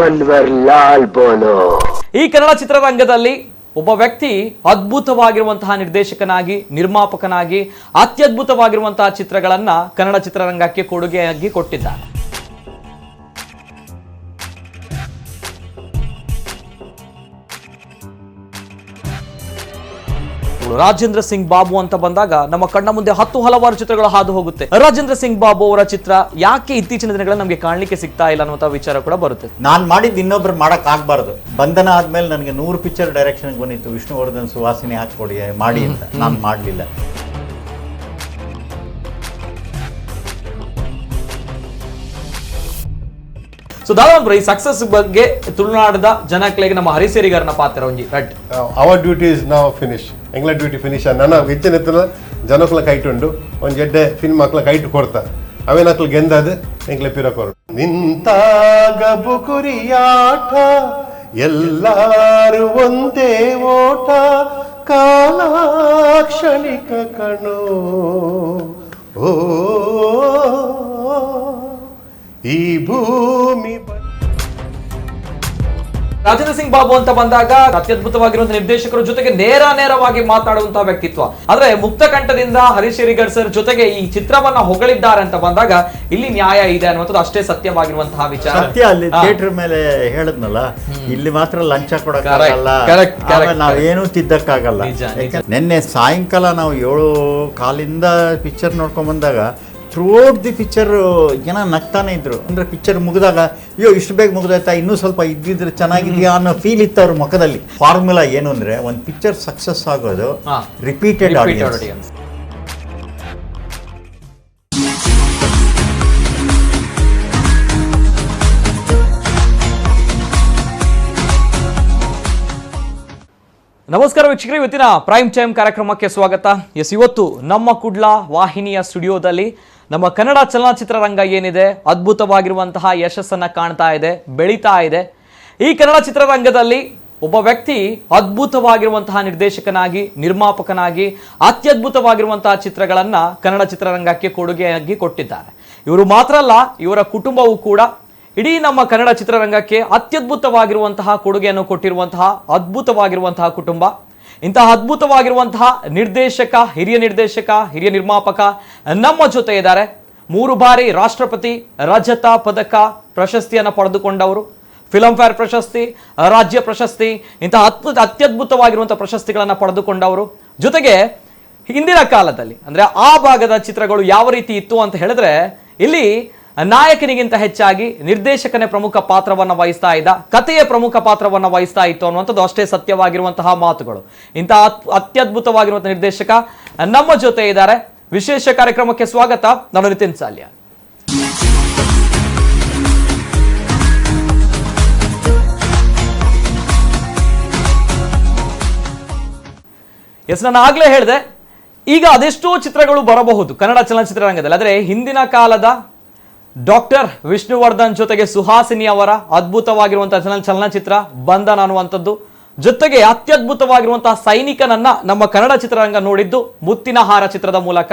ಮನ್ವರ್ಲಾಲ್ ಬೋಲೋ. ಈ ಕನ್ನಡ ಚಿತ್ರರಂಗದಲ್ಲಿ ಒಬ್ಬ ವ್ಯಕ್ತಿ ಅದ್ಭುತವಾಗಿರುವಂತಹ ನಿರ್ದೇಶಕನಾಗಿ, ನಿರ್ಮಾಪಕನಾಗಿ ಅತ್ಯದ್ಭುತವಾಗಿರುವಂತಹ ಚಿತ್ರಗಳನ್ನ ಕನ್ನಡ ಚಿತ್ರರಂಗಕ್ಕೆ ಕೊಡುಗೆಯಾಗಿ ಕೊಟ್ಟಿದ್ದಾರೆ. ರಾಜೇಂದ್ರ ಸಿಂಗ್ ಬಾಬು ಅಂತ ಬಂದಾಗ ನಮ್ಮ ಕಣ್ಣ ಮುಂದೆ ಹಲವಾರು ಚಿತ್ರಗಳು ಹಾದು ಹೋಗುತ್ತೆ. ರಾಜೇಂದ್ರ ಸಿಂಗ್ ಬಾಬು ಅವರ ಚಿತ್ರ ಯಾಕೆ ಇತ್ತೀಚಿನ ದಿನಗಳಲ್ಲಿ ನಮಗೆ ಕಾಣಲಿಕ್ಕೆ ಸಿಗ್ತಾ ಇಲ್ಲ ಅನ್ನುವಂತ ವಿಚಾರ ಕೂಡ ಬರುತ್ತೆ. ನಾನು ಮಾಡಿದ್ದು ಇನ್ನೊಬ್ರು ಮಾಡಕ್ ಆಗ್ಬಾರ್ದು. ಬಂಧನ ಆದ್ಮೇಲೆ ನನಗೆ 100 ಪಿಕ್ಚರ್ ಡೈರೆಕ್ಷನ್ ಬಂದಿತ್ತು, ವಿಷ್ಣುವರ್ಧನ್ ಸುವಾಸಿನಿ ಹಾಕೊಡಿ ಮಾಡಿ ಅಂತ. ನಾನು ಮಾಡಲಿಲ್ಲ. ಸೊ ದಾದಾಪುರ ಈ ಸಕ್ಸಸ್ ಬಗ್ಗೆ ತುಳುನಾಡದ ಜನಕ್ಲೆಗೆ ನಮ್ಮ ಹರಿಸೇರಿಗಾರನ ಪಾತ್ರ ಒಂಜಿ ರಡ್ ಅವರ್ ಡ್ಯೂಟಿ ಇಸ್ ನೌ ಫಿನಿಶ್. ಎಂಗ್ಲ ಡ್ಯೂಟಿ ಫಿನಿಶ್. ನನ್ನ ಹೆಚ್ಚಿನ ಜನಕ್ಲ ಕೈಟ್ ಉಂಡು ಒಂದು ಎಡ್ಡೆ ಫಿಲ್ಮ್ ಹಾಕ್ಲ ಕೈಟ್ ಕೊಡ್ತಾ ಅವೇನ ಹಾಕ್ಲ ಗೆಂದದು ಎಂಗ್ಲ ಪಿರಕೋರು ನಿಂತಾಗ ಬುಕುರಿಯಾಟ ಎಲ್ಲಾರು ಒಂದೇ ಓಟ ಕಾಲಾಕ್ಷಣಿಕ ಕಣೋ ಓ ಈ ಭೂಮಿ. ರಾಜೇಂದ್ರ ಸಿಂಗ್ ಬಾಬು ಅಂತ ಬಂದಾಗ ಅತ್ಯದ್ಭುತವಾಗಿರುವಂತಹ ನಿರ್ದೇಶಕರ ಜೊತೆಗೆ ನೇರವಾಗಿ ಮಾತಾಡುವಂತಹ ವ್ಯಕ್ತಿತ್ವ. ಆದ್ರೆ ಮುಕ್ತ ಕಂಠದಿಂದ ಹರಿಶೇರಿಗರ್ ಸರ್ ಜೊತೆಗೆ ಈ ಚಿತ್ರವನ್ನ ಹೊಗಳಿದ್ದಾರೆ ಅಂತ ಬಂದಾಗ ಇಲ್ಲಿ ನ್ಯಾಯ ಇದೆ ಅನ್ನುವಂಥದ್ದು ಅಷ್ಟೇ ಸತ್ಯವಾಗಿರುವಂತಹ ವಿಚಾರ. ಸತ್ಯ. ಅಲ್ಲಿ ಥಿಯೇಟರ್ ಮೇಲೆ ಹೇಳದ್ನಲ್ಲ, ಇಲ್ಲಿ ಮಾತ್ರ ಲಂಚ ಕೊಡಕ್ಕಾಗಲ್ಲ, ನಾವೇನು ತಿದ್ದಕ್ಕಾಗಲ್ಲ. ನಿನ್ನೆ ಸಾಯಂಕಾಲ ನಾವು 7:15 ಪಿಕ್ಚರ್ ನೋಡ್ಕೊಂಡ್ ಬಂದಾಗ ಥ್ರೂಔಟ್ ದಿ ಪಿಕ್ಚರ್ ಜನ ನಗ್ತಾನೆ ಇದ್ರು. ಅಂದ್ರೆ ಪಿಕ್ಚರ್ ಮುಗಿದಾಗ ಅಯ್ಯೋ ಇಷ್ಟು ಬೇಗ ಮುಗಿದಾಯ್ತಾ, ಇನ್ನೂ ಸ್ವಲ್ಪ ಇದ್ದಿದ್ರೆ ಚೆನ್ನಾಗಿದೆಯಾ ಅನ್ನೋ ಫೀಲ್ ಇತ್ತು ಅವ್ರ ಮುಖದಲ್ಲಿ. ಫಾರ್ಮುಲಾ ಏನು ಅಂದ್ರೆ, ಒಂದು ಪಿಕ್ಚರ್ ಸಕ್ಸಸ್ ಆಗೋದು ರಿಪೀಟೆಡ್ ಆಡಿಯನ್ಸ್. ನಮಸ್ಕಾರ ವೀಕ್ಷಕರೇ, ಇವತ್ತಿನ ಪ್ರೈಮ್ ಟೈಮ್ ಕಾರ್ಯಕ್ರಮಕ್ಕೆ ಸ್ವಾಗತ. ಇವತ್ತು ನಮ್ಮ ಕುಡ್ಲಾ ವಾಹಿನಿಯ ಸ್ಟುಡಿಯೋದಲ್ಲಿ ನಮ್ಮ ಕನ್ನಡ ಚಲನಚಿತ್ರರಂಗ ಏನಿದೆ ಅದ್ಭುತವಾಗಿರುವಂತಹ ಯಶಸ್ಸನ್ನ ಕಾಣ್ತಾ ಇದೆ, ಬೆಳೀತಾ ಇದೆ. ಈ ಕನ್ನಡ ಚಿತ್ರರಂಗದಲ್ಲಿ ಒಬ್ಬ ವ್ಯಕ್ತಿ ಅದ್ಭುತವಾಗಿರುವಂತಹ ನಿರ್ದೇಶಕನಾಗಿ, ನಿರ್ಮಾಪಕನಾಗಿ ಅತ್ಯದ್ಭುತವಾಗಿರುವಂತಹ ಚಿತ್ರಗಳನ್ನ ಕನ್ನಡ ಚಿತ್ರರಂಗಕ್ಕೆ ಕೊಡುಗೆಯಾಗಿ ಕೊಟ್ಟಿದ್ದಾರೆ. ಇವರು ಮಾತ್ರ ಅಲ್ಲ, ಇವರ ಕುಟುಂಬವೂ ಕೂಡ ಇಡೀ ನಮ್ಮ ಕನ್ನಡ ಚಿತ್ರರಂಗಕ್ಕೆ ಅತ್ಯದ್ಭುತವಾಗಿರುವಂತಹ ಕೊಡುಗೆಯನ್ನು ಕೊಟ್ಟಿರುವಂತಹ ಅದ್ಭುತವಾಗಿರುವಂತಹ ಕುಟುಂಬ. ಇಂತಹ ಅದ್ಭುತವಾಗಿರುವಂತಹ ನಿರ್ದೇಶಕ, ಹಿರಿಯ ನಿರ್ಮಾಪಕ ನಮ್ಮ ಜೊತೆ ಇದ್ದಾರೆ. 3 ಬಾರಿ ರಾಷ್ಟ್ರಪತಿ ರಜತ ಪದಕ ಪ್ರಶಸ್ತಿಯನ್ನು ಪಡೆದುಕೊಂಡವರು, ಫಿಲ್ಮ್ ಫೇರ್ ಪ್ರಶಸ್ತಿ, ರಾಜ್ಯ ಪ್ರಶಸ್ತಿ, ಇಂತಹ ಅತ್ಯದ್ಭುತವಾಗಿರುವಂತಹ ಪ್ರಶಸ್ತಿಗಳನ್ನು ಪಡೆದುಕೊಂಡವರು. ಜೊತೆಗೆ ಹಿಂದಿನ ಕಾಲದಲ್ಲಿ ಅಂದ್ರೆ ಆ ಭಾಗದ ಚಿತ್ರಗಳು ಯಾವ ರೀತಿ ಇತ್ತು ಅಂತ ಹೇಳಿದ್ರೆ, ಇಲ್ಲಿ ನಾಯಕನಿಗಿಂತ ಹೆಚ್ಚಾಗಿ ನಿರ್ದೇಶಕನೇ ಪ್ರಮುಖ ಪಾತ್ರವನ್ನು ವಹಿಸ್ತಾ ಇದ್ದ, ಕಥೆಯ ಪ್ರಮುಖ ಪಾತ್ರವನ್ನು ವಹಿಸ್ತಾ ಇತ್ತು ಅನ್ನುವಂಥದ್ದು ಅಷ್ಟೇ ಸತ್ಯವಾಗಿರುವಂತಹ ಮಾತುಗಳು. ಇಂತಹ ಅತ್ಯದ್ಭುತವಾಗಿರುವಂತಹ ನಿರ್ದೇಶಕ ನಮ್ಮ ಜೊತೆ ಇದ್ದಾರೆ. ವಿಶೇಷ ಕಾರ್ಯಕ್ರಮಕ್ಕೆ ಸ್ವಾಗತ. ನಾನು ನಿತಿನ್ ಸಾಲ್ಯ. ನಾನು ಆಗ್ಲೇ ಹೇಳಿದೆ, ಈಗ ಅದೆಷ್ಟೋ ಚಿತ್ರಗಳು ಬರಬಹುದು ಕನ್ನಡ ಚಲನಚಿತ್ರರಂಗದಲ್ಲಿ. ಆದರೆ ಹಿಂದಿನ ಕಾಲದ ಡಾಕ್ಟರ್ ವಿಷ್ಣುವರ್ಧನ್ ಜೊತೆಗೆ ಸುಹಾಸಿನಿ ಅವರ ಅದ್ಭುತವಾಗಿರುವಂತಹ ಚಲನಚಿತ್ರ ಬಂಧನ ಅನ್ನುವಂಥದ್ದು, ಜೊತೆಗೆ ಅತ್ಯದ್ಭುತವಾಗಿರುವಂತಹ ಸೈನಿಕನನ್ನ ನಮ್ಮ ಕನ್ನಡ ಚಿತ್ರರಂಗ ನೋಡಿದ್ದು ಮುತ್ತಿನ ಹಾರ ಚಿತ್ರದ ಮೂಲಕ,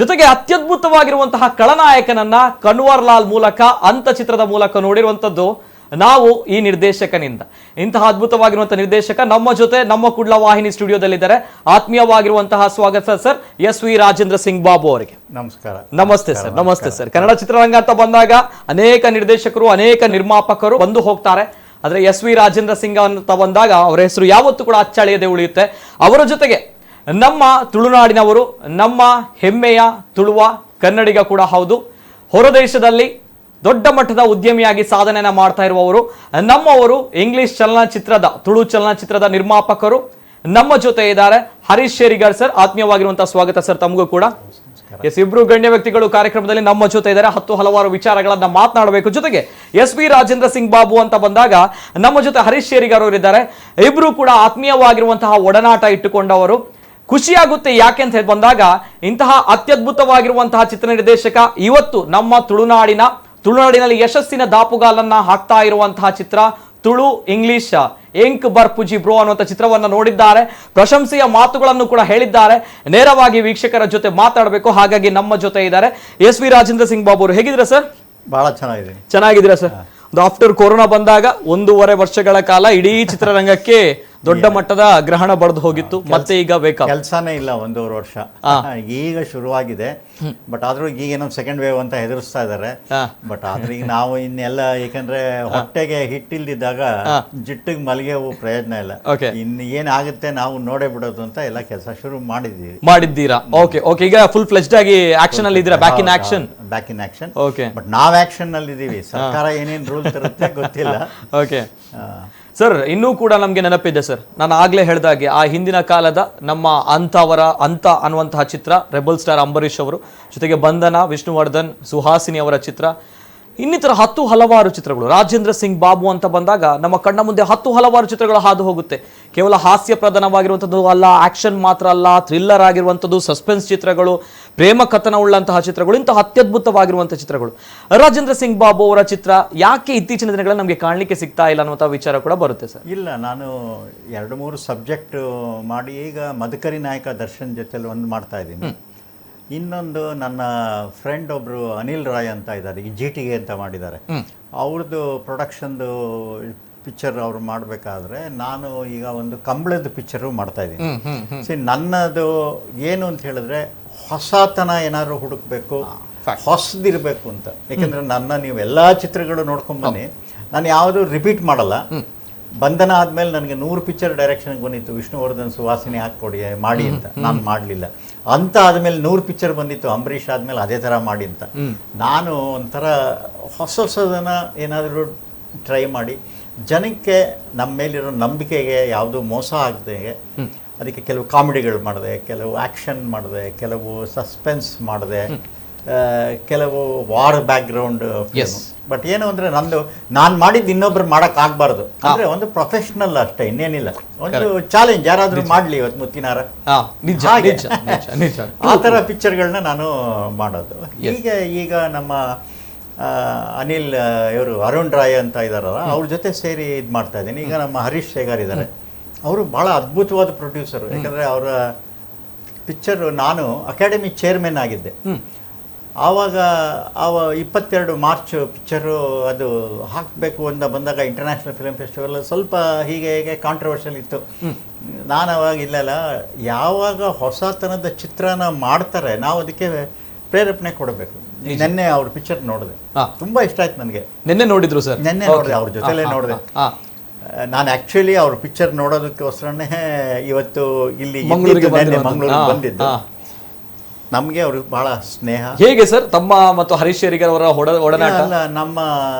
ಜೊತೆಗೆ ಅತ್ಯದ್ಭುತವಾಗಿರುವಂತಹ ಖಳನಾಯಕನನ್ನ ಕನ್ವರ್ಲಾಲ್ ಮೂಲಕ ಅಂತ ಚಿತ್ರದ ಮೂಲಕ ನೋಡಿರುವಂಥದ್ದು ನಾವು ಈ ನಿರ್ದೇಶಕನಿಂದ. ಇಂತಹ ಅದ್ಭುತವಾಗಿರುವಂತಹ ನಿರ್ದೇಶಕ ನಮ್ಮ ಜೊತೆ ನಮ್ಮ ಕುಡ್ಲಾ ವಾಹಿನಿ ಸ್ಟುಡಿಯೋದಲ್ಲಿದ್ದಾರೆ. ಆತ್ಮೀಯವಾಗಿರುವಂತಹ ಸ್ವಾಗತ ಸರ್ SV ರಾಜೇಂದ್ರ ಸಿಂಗ್ ಬಾಬು ಅವರಿಗೆ. ನಮಸ್ಕಾರ. ನಮಸ್ತೆ ಸರ್. ನಮಸ್ತೆ ಸರ್. ಕನ್ನಡ ಚಿತ್ರರಂಗ ಅಂತ ಬಂದಾಗ ಅನೇಕ ನಿರ್ದೇಶಕರು, ಅನೇಕ ನಿರ್ಮಾಪಕರು ಬಂದು ಹೋಗ್ತಾರೆ. ಆದ್ರೆ SV ರಾಜೇಂದ್ರ ಸಿಂಗ್ ಅಂತ ಬಂದಾಗ ಅವರ ಹೆಸರು ಯಾವತ್ತೂ ಕೂಡ ಅಚ್ಚಳಿಯದೆ ಉಳಿಯುತ್ತೆ. ಅವರ ಜೊತೆಗೆ ನಮ್ಮ ತುಳುನಾಡಿನವರು, ನಮ್ಮ ಹೆಮ್ಮೆಯ ತುಳುವ ಕನ್ನಡಿಗ ಕೂಡ ಹೌದು. ಹೊರದೇಶದಲ್ಲಿ ದೊಡ್ಡ ಮಟ್ಟದ ಉದ್ಯಮಿಯಾಗಿ ಸಾಧನೆಯನ್ನ ಮಾಡ್ತಾ ಇರುವವರು, ನಮ್ಮವರು ಇಂಗ್ಲಿಷ್ ಚಲನಚಿತ್ರದ, ತುಳು ಚಲನಚಿತ್ರದ ನಿರ್ಮಾಪಕರು ನಮ್ಮ ಜೊತೆ ಇದ್ದಾರೆ. ಹರಿಶೇರಿಗರ್ ಸರ್, ಆತ್ಮೀಯವಾಗಿರುವಂತಹ ಸ್ವಾಗತ ಸರ್ ತಮಗೂ ಕೂಡ. ಇಬ್ರು ಗಣ್ಯ ವ್ಯಕ್ತಿಗಳು ಕಾರ್ಯಕ್ರಮದಲ್ಲಿ ನಮ್ಮ ಜೊತೆ ಇದ್ದಾರೆ. ಹಲವಾರು ವಿಚಾರಗಳನ್ನ ಮಾತನಾಡಬೇಕು. ಜೊತೆಗೆ SV ರಾಜೇಂದ್ರ ಸಿಂಗ್ ಬಾಬು ಅಂತ ಬಂದಾಗ ನಮ್ಮ ಜೊತೆ ಹರಿಶೇರಿಗರ್ ಅವರು ಇದ್ದಾರೆ. ಇಬ್ರು ಕೂಡ ಆತ್ಮೀಯವಾಗಿರುವಂತಹ ಒಡನಾಟ ಇಟ್ಟುಕೊಂಡವರು. ಖುಷಿಯಾಗುತ್ತೆ. ಯಾಕೆ ಅಂತ ಹೇಳಿ ಬಂದಾಗ, ಇಂತಹ ಅತ್ಯದ್ಭುತವಾಗಿರುವಂತಹ ಚಿತ್ರ ನಿರ್ದೇಶಕ ಇವತ್ತು ನಮ್ಮ ತುಳುನಾಡಿನಲ್ಲಿ ಯಶಸ್ಸಿನ ದಾಪುಗಾಲನ್ನ ಹಾಕ್ತಾ ಇರುವಂತಹ ಚಿತ್ರ ತುಳು ಇಂಗ್ಲಿಷ್ ಎಂಕ್ ಬರ್ಪುಜಿ ಬ್ರೋ ಅನ್ನುವಂಥ ಚಿತ್ರವನ್ನು ನೋಡಿದ್ದಾರೆ. ಪ್ರಶಂಸೆಯ ಮಾತುಗಳನ್ನು ಕೂಡ ಹೇಳಿದ್ದಾರೆ. ನೇರವಾಗಿ ವೀಕ್ಷಕರ ಜೊತೆ ಮಾತಾಡಬೇಕು, ಹಾಗಾಗಿ ನಮ್ಮ ಜೊತೆ ಇದ್ದಾರೆ SV ರಾಜೇಂದ್ರ ಸಿಂಗ್ ಬಾಬು ಅವರು. ಹೇಗಿದ್ದೀರಾ ಸರ್? ಬಹಳ ಚೆನ್ನಾಗಿದ್ದೀರಾ ಸರ್? ಆಫ್ಟರ್ ಕೊರೋನಾ ಬಂದಾಗ 1.5 ವರ್ಷಗಳ ಕಾಲ ಇಡೀ ಚಿತ್ರರಂಗಕ್ಕೆ ದೊಡ್ಡ ಮಟ್ಟದ ಗ್ರಹಣ ಬಡ್ದು ಹೋಗಿತ್ತು. ಮತ್ತೆ ಈಗ ಕೆಲಸನೇ ಇಲ್ಲ 1.5 ವರ್ಷ. ಈಗ ಶುರುವಾಗಿದೆ. ಬಟ್ ಆದ್ರೂ ಈಗೇನೋ ಸೆಕೆಂಡ್ ವೇವ್ ಅಂತ ಹೆದರ್ಸ್ತಾ ಇದಾರೆ. ಬಟ್ ಆದ್ರೆ ಈಗ ನಾವು ಇನ್ನೆಲ್ಲ, ಯಾಕಂದ್ರೆ ಹೊಟ್ಟೆಗೆ ಹಿಟ್ಟಿಲ್ದಿದ್ದಾಗ ಜಿಟ್ಟಿಗೆ ಮಲ್ಲಿಗೆ ಹೂ ಪ್ರಯೋಜನ ಇಲ್ಲ. ಇನ್ನು ಏನಾಗುತ್ತೆ ನಾವು ನೋಡೇ ಬಿಡೋದು ಅಂತ ಎಲ್ಲ ಕೆಲಸ ಶುರು ಮಾಡಿದ್ದೀರಾ? Okay okay. ಈಗ ಫುಲ್ ಫ್ಲೆಜ್ಡ್ ಆಗಿ ಆಕ್ಷನ್ ಅಲ್ಲಿ ಇದ್ದೀರಾ? Back in action. Okay. But ನಾವ್ ಆಕ್ಷನ್ ನಲ್ಲಿ ಇದೀವಿ. ಸರ್ಕಾರ ಏನೇನ್ ರೂಲ್ ತರುತ್ತೆ ಗೊತ್ತಿಲ್ಲ. ಓಕೆ ಸರ್, ಇನ್ನೂ ಕೂಡ ನಮಗೆ ನೆನಪಿದೆ ಸರ್, ನಾನು ಆಗ್ಲೇ ಹೇಳ್ದಾಗೆ ಆ ಹಿಂದಿನ ಕಾಲದ ನಮ್ಮ ಅಂತ ಅನ್ನುವಂತಹ ಚಿತ್ರ, ರೆಬಲ್ ಸ್ಟಾರ್ ಅಂಬರೀಷ್ ಅವರು, ಜೊತೆಗೆ ಬಂಧನ, ವಿಷ್ಣುವರ್ಧನ್, ಸುಹಾಸಿನಿ ಅವರ ಚಿತ್ರ, ಇನ್ನಿತರ ಹಲವಾರು ಚಿತ್ರಗಳು, ರಾಜೇಂದ್ರ ಸಿಂಗ್ ಬಾಬು ಅಂತ ಬಂದಾಗ ನಮ್ಮ ಕಣ್ಣ ಮುಂದೆ ಹಲವಾರು ಚಿತ್ರಗಳು ಹಾದು ಹೋಗುತ್ತೆ. ಕೇವಲ ಹಾಸ್ಯ ಪ್ರಧಾನವಾಗಿರುವಂಥದ್ದು ಅಲ್ಲ, ಆಕ್ಷನ್ ಮಾತ್ರ ಅಲ್ಲ, ಥ್ರಿಲ್ಲರ್ ಆಗಿರುವಂಥದ್ದು, ಸಸ್ಪೆನ್ಸ್ ಚಿತ್ರಗಳು, ಪ್ರೇಮ ಕಥನ ಉಳ್ಳಂತಹ ಚಿತ್ರಗಳು, ಇಂತಹ ಅತ್ಯದ್ಭುತವಾಗಿರುವಂತಹ ಚಿತ್ರಗಳು. ರಾಜೇಂದ್ರ ಸಿಂಗ್ ಬಾಬು ಅವರ ಚಿತ್ರ ಯಾಕೆ ಇತ್ತೀಚಿನ ದಿನಗಳಲ್ಲಿ ನಮಗೆ ಕಾಣಲಿಕ್ಕೆ ಸಿಗ್ತಾ ಇಲ್ಲ ಅನ್ನುವಂಥ ವಿಚಾರ ಕೂಡ ಬರುತ್ತೆ ಸರ್. ಇಲ್ಲ, ನಾನು 2-3 ಸಬ್ಜೆಕ್ಟ್ ಮಾಡಿ ಈಗ ಮದಕರಿ ನಾಯಕ ದರ್ಶನ್ ಜೊತೆಲಿ ಒಂದು ಮಾಡ್ತಾ ಇದ್ದೀನಿ. ಇನ್ನೊಂದು ನನ್ನ ಫ್ರೆಂಡ್ ಒಬ್ರು ಅನಿಲ್ ರಾಯ್ ಅಂತ ಇದ್ದಾರೆ, ಈ GTK ಅಂತ ಮಾಡಿದ್ದಾರೆ. ಅವ್ರದ್ದು ಪ್ರೊಡಕ್ಷನ್ದು ಪಿಕ್ಚರ್ ಅವ್ರು ಮಾಡಬೇಕಾದ್ರೆ ನಾನು ಈಗ ಒಂದು ಕಂಬಳದ ಪಿಕ್ಚರು ಮಾಡ್ತಾ ಇದ್ದೀನಿ. ನನ್ನದು ಏನು ಅಂತ ಹೇಳಿದ್ರೆ ಹೊಸತನ ಏನಾದ್ರು ಹುಡುಕ್ಬೇಕು, ಹೊಸದಿರಬೇಕು ಅಂತ. ಯಾಕಂದ್ರೆ ನೀವು ಎಲ್ಲ ಚಿತ್ರಗಳು ನೋಡ್ಕೊಂಬನ್ನಿ, ನಾನು ಯಾವುದು ರಿಪೀಟ್ ಮಾಡಲ್ಲ. ಬಂಧನ ಆದ್ಮೇಲೆ ನನಗೆ 100 ಪಿಕ್ಚರ್ ಡೈರೆಕ್ಷನ್ಗೆ ಬಂದಿತ್ತು, ವಿಷ್ಣುವರ್ಧನ್ ಸುಹಾಸಿನಿ ಹಾಕ್ಕೊಡಿ ಮಾಡಿ ಅಂತ. ನಾನು ಮಾಡಲಿಲ್ಲ. ಅಂತ ಆದಮೇಲೆ 100 ಪಿಕ್ಚರ್ ಬಂದಿತ್ತು, ಅಂಬರೀಷ್ ಆದ್ಮೇಲೆ ಅದೇ ಥರ ಮಾಡಿ ಅಂತ. ನಾನು ಒಂಥರ ಹೊಸದನ್ನ ಏನಾದರೂ ಟ್ರೈ ಮಾಡಿ ಜನಕ್ಕೆ ನಮ್ಮ ಮೇಲಿರೋ ನಂಬಿಕೆಗೆ ಯಾವುದು ಮೋಸ ಆಗದೆ ಅದಕ್ಕೆ ಕೆಲವು ಕಾಮಿಡಿಗಳು ಮಾಡಿದೆ, ಕೆಲವು ಆ್ಯಕ್ಷನ್ ಮಾಡಿದೆ, ಕೆಲವು ಸಸ್ಪೆನ್ಸ್ ಮಾಡಿದೆ, ಕೆಲವು ವಾರ್ ಬ್ಯಾಕ್ಗ್ರೌಂಡ್. ಬಟ್ ಏನು ಅಂದರೆ ನಾನು ಮಾಡಿದ್ದು ಇನ್ನೊಬ್ರು ಮಾಡೋಕ್ಕೆ ಆಗಬಾರ್ದು. ಅಂದರೆ ಒಂದು ಪ್ರೊಫೆಷ್ನಲ್ ಅಷ್ಟೇ, ಇನ್ನೇನಿಲ್ಲ. ಒಂದು ಚಾಲೆಂಜ್, ಯಾರಾದರೂ ಮಾಡಲಿ ಇವತ್ತು ಮುತ್ತಿನಾರ, ಆ ಥರ ಪಿಕ್ಚರ್ಗಳನ್ನ ನಾನು ಮಾಡೋದು. ಈಗ ನಮ್ಮ ಅನಿಲ್ ಇವರು ಅರುಣ್ ರಾಯ್ ಅಂತ ಇದ್ದಾರಲ್ಲ, ಅವ್ರ ಜೊತೆ ಸೇರಿ ಇದು ಮಾಡ್ತಾ ಇದ್ದೀನಿ. ಈಗ ನಮ್ಮ ಹರೀಶ್ ಶೇಗಾರ್ ಇದ್ದಾರೆ, ಅವರು ಭಾಳ ಅದ್ಭುತವಾದ ಪ್ರೊಡ್ಯೂಸರು. ಯಾಕಂದರೆ ಅವರ ಪಿಕ್ಚರು, ನಾನು ಅಕಾಡೆಮಿ ಚೇರ್ಮನ್ ಆಗಿದ್ದೆ ಆವಾಗ. 22 ಮಾರ್ಚ್ ಪಿಕ್ಚರು ಅದು ಹಾಕಬೇಕು ಅಂತ ಬಂದಾಗ ಇಂಟರ್ನ್ಯಾಷನಲ್ ಫಿಲ್ಮ್ ಫೆಸ್ಟಿವಲ್ ಸ್ವಲ್ಪ ಹೀಗೆ ಕಾಂಟ್ರವರ್ಷಿಯಲ್ ಇತ್ತು. ನಾನು ಅವಾಗ ಇಲ್ಲಲ್ಲ, ಯಾವಾಗ ಹೊಸತನದ ಚಿತ್ರನ ಮಾಡ್ತಾರೆ ನಾವು ಅದಕ್ಕೆ ಪ್ರೇರೇಪಣೆ ಕೊಡಬೇಕು. ನೆನ್ನೆ ಅವ್ರ ಪಿಕ್ಚರ್ ನೋಡಿದೆ, ತುಂಬಾ ಇಷ್ಟ ಆಯ್ತು ನನಗೆ. ನೆನ್ನೆ ನೋಡಿದ್ರು ಸರ್? ನೆನ್ನೆ ನೋಡಿದೆ, ಅವ್ರ ಜೊತೆಲೇ ನೋಡಿದೆ. ನಾನು ಆಕ್ಚುಲಿ ಅವ್ರ ಪಿಕ್ಚರ್ ನೋಡೋದಕ್ಕೋಸ್ಕರನೇ ಇವತ್ತು ಇಲ್ಲಿ ಮಂಗಳೂರಿಗೆ ಬಂದಿದ್ದು. ನಮಗೆ ಅವ್ರಿಗೆ ಬಹಳ ಸ್ನೇಹ. ಹೇಗೆ ಸರ್ ತಮ್ಮ ಮತ್ತು ಹರೀಶ್ ಶೇರಿಗರ್ ಅವರ ಒಡನಾಟ? ಅಲ್ಲ, ನಮ್ಮ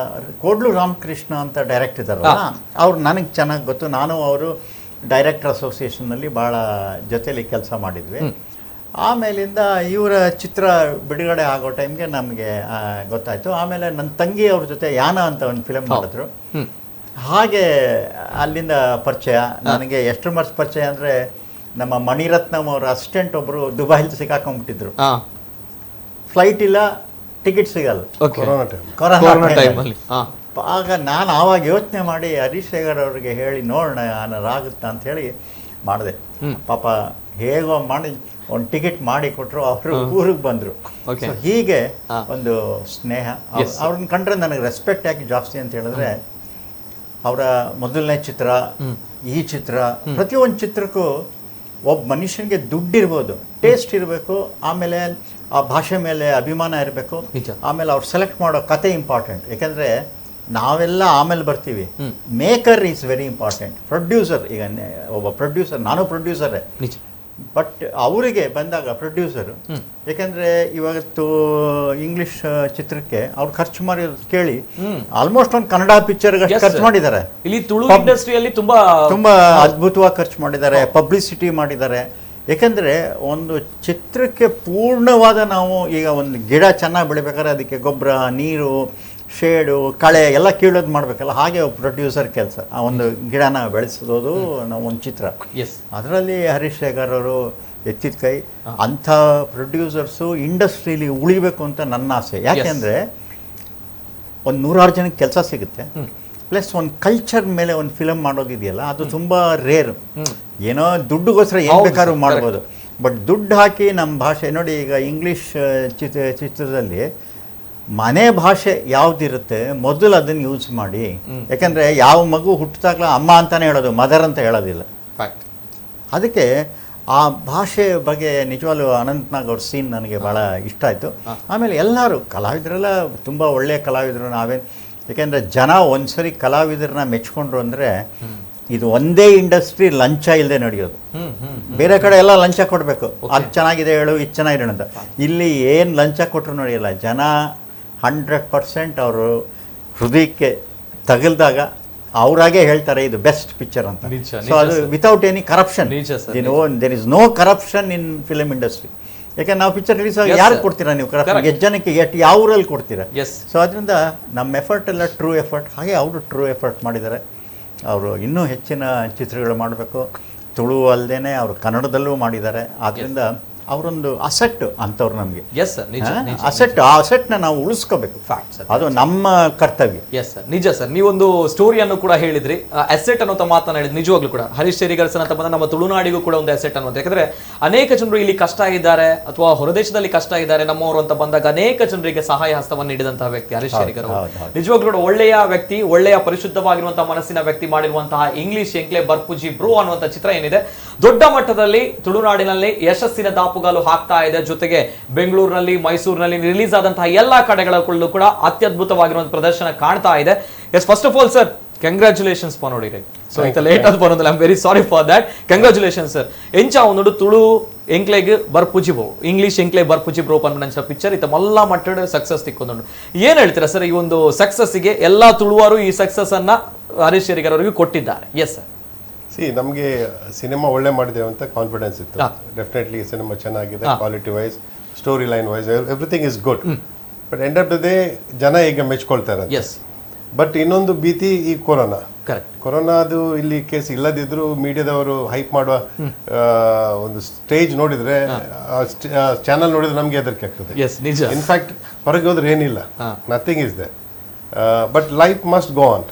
ಕೋಡ್ಲು ರಾಮಕೃಷ್ಣ ಅಂತ ಡೈರೆಕ್ಟ್ ಇದ್ದಾರಲ್ಲ, ಅವ್ರು ನನಗೆ ಚೆನ್ನಾಗಿ ಗೊತ್ತು. ನಾನು ಅವರು ಡೈರೆಕ್ಟರ್ ಅಸೋಸಿಯೇಷನ್ನಲ್ಲಿ ಭಾಳ ಜೊತೆಲಿ ಕೆಲಸ ಮಾಡಿದ್ವಿ. ಆಮೇಲಿಂದ ಇವರ ಚಿತ್ರ ಬಿಡುಗಡೆ ಆಗೋ ಟೈಮ್ಗೆ ನಮಗೆ ಗೊತ್ತಾಯಿತು. ಆಮೇಲೆ ನನ್ನ ತಂಗಿ ಅವ್ರ ಜೊತೆ ಯಾನ ಅಂತ ಒಂದು ಫಿಲಮ್ ಮಾಡಿದ್ರು. ಹಾಗೆ ಅಲ್ಲಿಂದ ಪರಿಚಯ. ನನಗೆ ಎಷ್ಟು ಮರ್ಸ್ ಪರಿಚಯ ಅಂದರೆ, ನಮ್ಮ ಮಣಿರತ್ನಂ ಅವರ ಅಸಿಸ್ಟೆಂಟ್ ಒಬ್ಬರು ದುಬೈಲಿ ಸಿಕ್ಕಾಕೊಂಡ್ಬಿಟ್ಟಿದ್ರು. ಫ್ಲೈಟ್ ಇಲ್ಲ, ಟಿಕೆಟ್ ಸಿಗಲ್ಲ, ಕೊರೋನಾ ಟೈಮಲ್ಲಿ. ಆಗ ನಾನು ಆವಾಗ ಯೋಚನೆ ಮಾಡಿ ಹರೀಶ್ ಶೇಖರ್ ಅವ್ರಿಗೆ ಹೇಳಿ ನೋಡೋಣ ಏನಾರಾಗುತ್ತಾ ಅಂತ ಹೇಳಿ ಮಾಡಿದೆ. ಪಾಪ ಹೇಗೋ ಮಾಡಿ ಒಂದು ಟಿಕೆಟ್ ಮಾಡಿ ಕೊಟ್ಟರು, ಅವರು ಊರಿಗೆ ಬಂದರು. ಹೀಗೆ ಒಂದು ಸ್ನೇಹ. ಅವ್ರನ್ನ ಕಂಡ್ರೆ ನನಗೆ ರೆಸ್ಪೆಕ್ಟ್ ಯಾಕೆ ಜಾಸ್ತಿ ಅಂತ ಹೇಳಿದ್ರೆ, ಅವರ ಮೊದಲನೇ ಚಿತ್ರ, ಈ ಚಿತ್ರ, ಪ್ರತಿಯೊಂದು ಚಿತ್ರಕ್ಕೂ ಒಬ್ಬ ಮನುಷ್ಯನಿಗೆ ದುಡ್ಡಿರ್ಬೋದು, ಟೇಸ್ಟ್ ಇರಬೇಕು, ಆಮೇಲೆ ಆ ಭಾಷೆ ಮೇಲೆ ಅಭಿಮಾನ ಇರಬೇಕು, ಆಮೇಲೆ ಅವ್ರು ಸೆಲೆಕ್ಟ್ ಮಾಡೋ ಕತೆ ಇಂಪಾರ್ಟೆಂಟ್. ಯಾಕೆಂದರೆ ನಾವೆಲ್ಲ ಆಮೇಲೆ ಬರ್ತೀವಿ. Maker is very important. Producer, ಈಗ ಒಬ್ಬ ಪ್ರೊಡ್ಯೂಸರ್, ನಾನು ಪ್ರೊಡ್ಯೂಸರೇ, ಬಟ್ ಅವರಿಗೆ ಬಂದಾಗ ಪ್ರೊಡ್ಯೂಸರು, ಯಾಕೆಂದರೆ ಇವತ್ತು ಇಂಗ್ಲಿಷ್ ಚಿತ್ರಕ್ಕೆ ಅವ್ರು ಖರ್ಚು ಮಾಡಿ ಕೇಳಿ ಆಲ್ಮೋಸ್ಟ್ ಒಂದು ಕನ್ನಡ ಪಿಕ್ಚರ್ಗೆ ಖರ್ಚು ಮಾಡಿದ್ದಾರೆ. ಇಲ್ಲಿ ತುಳು ಇಂಡಸ್ಟ್ರಿಯಲ್ಲಿ ತುಂಬಾ ಅದ್ಭುತವಾಗಿ ಖರ್ಚು ಮಾಡಿದ್ದಾರೆ, ಪಬ್ಲಿಸಿಟಿ ಮಾಡಿದ್ದಾರೆ. ಯಾಕೆಂದರೆ ಒಂದು ಚಿತ್ರಕ್ಕೆ ಪೂರ್ಣವಾದ, ನಾವು ಈಗ ಒಂದು ಗಿಡ ಚೆನ್ನಾಗಿ ಬೆಳಿಬೇಕಾದ್ರೆ ಅದಕ್ಕೆ ಗೊಬ್ಬರ, ನೀರು, ಶೇಡು, ಕಳೆ ಎಲ್ಲ ಕೀಳೋದು ಮಾಡಬೇಕಲ್ಲ, ಹಾಗೆ ಪ್ರೊಡ್ಯೂಸರ್ ಕೆಲಸ. ಆ ಒಂದು ಗಿಡನ ಬೆಳೆಸೋದು ನಾವು ಒಂದು ಚಿತ್ರ. ಅದರಲ್ಲಿ ಹರೀಶ್ ಶೇಖರ್ ಅವರು ಎತ್ತಿದ ಕೈ. ಅಂಥ ಪ್ರೊಡ್ಯೂಸರ್ಸು ಇಂಡಸ್ಟ್ರೀಲಿ ಉಳಿಬೇಕು ಅಂತ ನನ್ನ ಆಸೆ. ಯಾಕೆಂದರೆ ಒಂದು 100 ಜನಕ್ಕೆ ಕೆಲಸ ಸಿಗುತ್ತೆ, ಪ್ಲಸ್ ಒಂದು ಕಲ್ಚರ್ ಮೇಲೆ ಒಂದು ಫಿಲಮ್ ಮಾಡೋದಿದೆಯಲ್ಲ, ಅದು ತುಂಬ ರೇರ್. ಏನೋ ದುಡ್ಡುಗೋಸ್ಕರ ಏನು ಬೇಕಾದ್ರೂ ಮಾಡ್ಬೋದು, ಬಟ್ ದುಡ್ಡು ಹಾಕಿ ನಮ್ಮ ಭಾಷೆ ನೋಡಿ. ಈಗ ಇಂಗ್ಲೀಷ್ ಚಿತ್ರದಲ್ಲಿ ಮನೆ ಭಾಷೆ ಯಾವ್ದಿರುತ್ತೆ ಮೊದಲು ಅದನ್ನು ಯೂಸ್ ಮಾಡಿ. ಯಾಕಂದರೆ ಯಾವ ಮಗು ಹುಟ್ಟಿದಾಗಲ ಅಮ್ಮ ಅಂತಾನೆ ಹೇಳೋದು, ಮದರ್ ಅಂತ ಹೇಳೋದಿಲ್ಲ. ಫ್ಯಾಕ್ಟ್. ಅದಕ್ಕೆ ಆ ಭಾಷೆ ಬಗ್ಗೆ ನಿಜವಾಗ್ಲೂ ಅನಂತ್ನಾಗ್ ಅವ್ರ ಸೀನ್ ನನಗೆ ಭಾಳ ಇಷ್ಟ ಆಯಿತು. ಆಮೇಲೆ ಎಲ್ಲರೂ ಕಲಾವಿದರೆಲ್ಲ ತುಂಬ ಒಳ್ಳೆಯ ಕಲಾವಿದರು. ನಾವೇನು ಯಾಕೆಂದರೆ ಜನ ಒಂದ್ಸರಿ ಕಲಾವಿದರನ್ನ ಮೆಚ್ಕೊಂಡ್ರು ಅಂದರೆ ಇದು ಒಂದೇ ಇಂಡಸ್ಟ್ರಿ ಲಂಚ ಇಲ್ಲದೆ ನಡೆಯೋದು. ಬೇರೆ ಕಡೆ ಎಲ್ಲ ಲಂಚ ಕೊಡಬೇಕು, ಅದು ಚೆನ್ನಾಗಿದೆ ಹೇಳು, ಇದು ಚೆನ್ನಾಗಿದೆ ಅಂತ. ಇಲ್ಲಿ ಏನು ಲಂಚ ಕೊಟ್ಟರು ನಡೆಯಲ್ಲ. ಜನ 100% ಅವರು ಹೃದಯಕ್ಕೆ ತಗಲ್ದಾಗ ಅವರಾಗೆ ಹೇಳ್ತಾರೆ ಇದು ಬೆಸ್ಟ್ ಪಿಕ್ಚರ್ ಅಂತ. ಸೊ ಅದು without any corruption. There is no corruption in film industry. ಯಾಕಂದ್ರೆ ನಾವು ಪಿಕ್ಚರ್ ರಿಲೀಸ್ ಆಗಿ ಯಾರು ಕೊಡ್ತೀರಾ ನೀವು ಕರಪ್ಷನ್? ಎಷ್ಟು ಜನಕ್ಕೆ ಯಾವ ಊರಲ್ಲಿ ಕೊಡ್ತೀರಾ? ಸೊ ಅದರಿಂದ ನಮ್ಮ ಎಫರ್ಟ್ ಎಲ್ಲ ಟ್ರೂ ಎಫರ್ಟ್. ಹಾಗೆ ಅವರು ಟ್ರೂ ಎಫರ್ಟ್ ಮಾಡಿದ್ದಾರೆ. ಅವರು ಇನ್ನೂ ಹೆಚ್ಚಿನ ಚಿತ್ರಗಳು ಮಾಡಬೇಕು. ತುಳು ಅಲ್ಲದೇ ಅವರು ಕನ್ನಡದಲ್ಲೂ ಮಾಡಿದ್ದಾರೆ. ಆದ್ದರಿಂದ ಅವರೊಂದು ಅಸೆಟ್ ಅಂಥವ್ರು ನಮಗೆ. ಎಸ್ ಸರ್, ನಿಜ. ಆ ಅಸೆಟ್ನ ನಾವು ಉಳಿಸ್ಕೋಬೇಕು. ಫ್ಯಾಕ್ಟ್ ಸರ್, ಅದು ನಮ್ಮ ಕರ್ತವ್ಯ. ಎಸ್ ಸರ್, ನಿಜ ಸರ್. ನೀವೊಂದು ಸ್ಟೋರಿಯನ್ನು ಕೂಡ ಹೇಳಿದ್ರಿ, ಅಸೆಟ್ ಅನ್ನೋ ಮಾತನ್ನ ಹೇಳಿದ್ರಿ. ನಿಜವಾಗ್ಲೂ ಕೂಡ ಹರೀಶ್ ಶೇರಿಗರ್ಸನ್ ಅಂತ ಬಂದ ನಮ್ಮ ತುಳುನಾಡಿಗೂ ಕೂಡ ಒಂದು ಅಸೆಟ್ ಅನ್ನೋದು. ಯಾಕಂದ್ರೆ ಅನೇಕ ಜನರು ಇಲ್ಲಿ ಕಷ್ಟ ಇದ್ದಾರೆ ಅಥವಾ ಹೊರದೇಶದಲ್ಲಿ ಕಷ್ಟ ಇದ್ದಾರೆ ನಮ್ಮವರು ಅಂತ ಬಂದಾಗ ಅನೇಕ ಜನರಿಗೆ ಸಹಾಯ ಹಸ್ತವನ್ನು ನೀಡಿದಂತಹ ವ್ಯಕ್ತಿ ಹರೀಶ್ ಶೇರಿಗರ್ ಅವರು. ನಿಜವಾಗ್ಲೂ ಕೂಡ ಒಳ್ಳೆಯ ವ್ಯಕ್ತಿ, ಒಳ್ಳೆಯ ಪರಿಶುದ್ಧವಾಗಿರುವಂತಹ ಮನಸ್ಸಿನ ವ್ಯಕ್ತಿ ಮಾಡಿರುವಂತಹ ಇಂಗ್ಲಿಷ್ ಎಂಕ್ಲೆ ಬರ್ಪುಜಿ ಬ್ರೋ ಅನ್ನುವಂಥ ಚಿತ್ರ ಏನಿದೆ ದೊಡ್ಡ ಮಟ್ಟದಲ್ಲಿ ತುಳುನಾಡಿನಲ್ಲಿ ಯಶಸ್ಸಿನ ದಾಪುಗಾಲು ಹಾಕ್ತಾ ಇದೆ. ಜೊತೆಗೆ ಬೆಂಗಳೂರಿನಲ್ಲಿ, ಮೈಸೂರಿನಲ್ಲಿ ರಿಲೀಸ್ ಆದಂತಹ ಎಲ್ಲಾ ಕಡೆಗಳಲ್ಲೂ ಕೂಡ ಅತ್ಯದ್ಭುತವಾಗಿರುವಂತಹ ಪ್ರದರ್ಶನ ಕಾಣ್ತಾ ಇದೆ. Yes, first of all sir, congratulations ಪನೋಡಿರೆ. ಸೊ ಇಂತ ಲೇಟ್ ಆದ ಪನೋದಲ್ಲ, I am very sorry for that. Congratulations sir. ಎಂಚ ಒಂದು ತುಳು ಎಂಕ್ಲೆಗ್ ಬರ್ಪುಜಿ ಬ್ರೋ, ಇಂಗ್ಲಿಷ್ ಎಂಕ್ಲೆ ಬರ್ಪುಜಿ ಬ್ರೋ ಪನ್ಪಂಚ ಪಿಕ್ಚರ್ ಇತ್ತ ಮಲ್ಲ ಮಟ್ಟದ ಸಕ್ಸಸ್ ತಿಕ್ಕೊಂಡು ಏನ್ ಹೇಳ್ತೀರಾ ಸರ್? ಈ ಒಂದು ಸಕ್ಸಸ್ಗೆ ಎಲ್ಲಾ ತುಳುವಾರು ಈ ಸಕ್ಸಸ್ ಅನ್ನ ಹರೀಶ್ ಶೇರಿಗರ್ ಅವರಿಗೆ ಕೊಟ್ಟಿದ್ದಾರೆ. Yes sir. ನಮಗೆ ಸಿನಿಮಾ ಒಳ್ಳೆ ಮಾಡಿದ್ದೇವೆ ಅಂತ ಕಾನ್ಫಿಡೆನ್ಸ್ ಇತ್ತು. ಡೆಫಿನೆಟ್ಲಿ ಸಿನಿಮಾ ಚೆನ್ನಾಗಿದೆ, quality wise, story line wise, everything is good. But end of the day ಜನ ಈಗ ಮೆಚ್ಕೊಳ್ತಾರೆ. ಬಟ್ ಇನ್ನೊಂದು ಭೀತಿ ಈ ಕೊರೋನಾ. ಕೊರೋನಾದು ಇಲ್ಲಿ ಕೇಸ್ ಇಲ್ಲದಿದ್ರು ಮೀಡಿಯಾದವರು ಹೈಪ್ ಮಾಡುವ ಒಂದು ಸ್ಟೇಜ್ ನೋಡಿದ್ರೆ, ಚಾನಲ್ ನೋಡಿದ್ರೆ ನಮ್ಗೆ ಹೆದರಿಕೆ ಆಗ್ತದೆ. ಇನ್ಫ್ಯಾಕ್ಟ್ ಹೊರಗೆ ಹೋದ್ರೆ ಏನಿಲ್ಲ, nothing is there. But life must go on.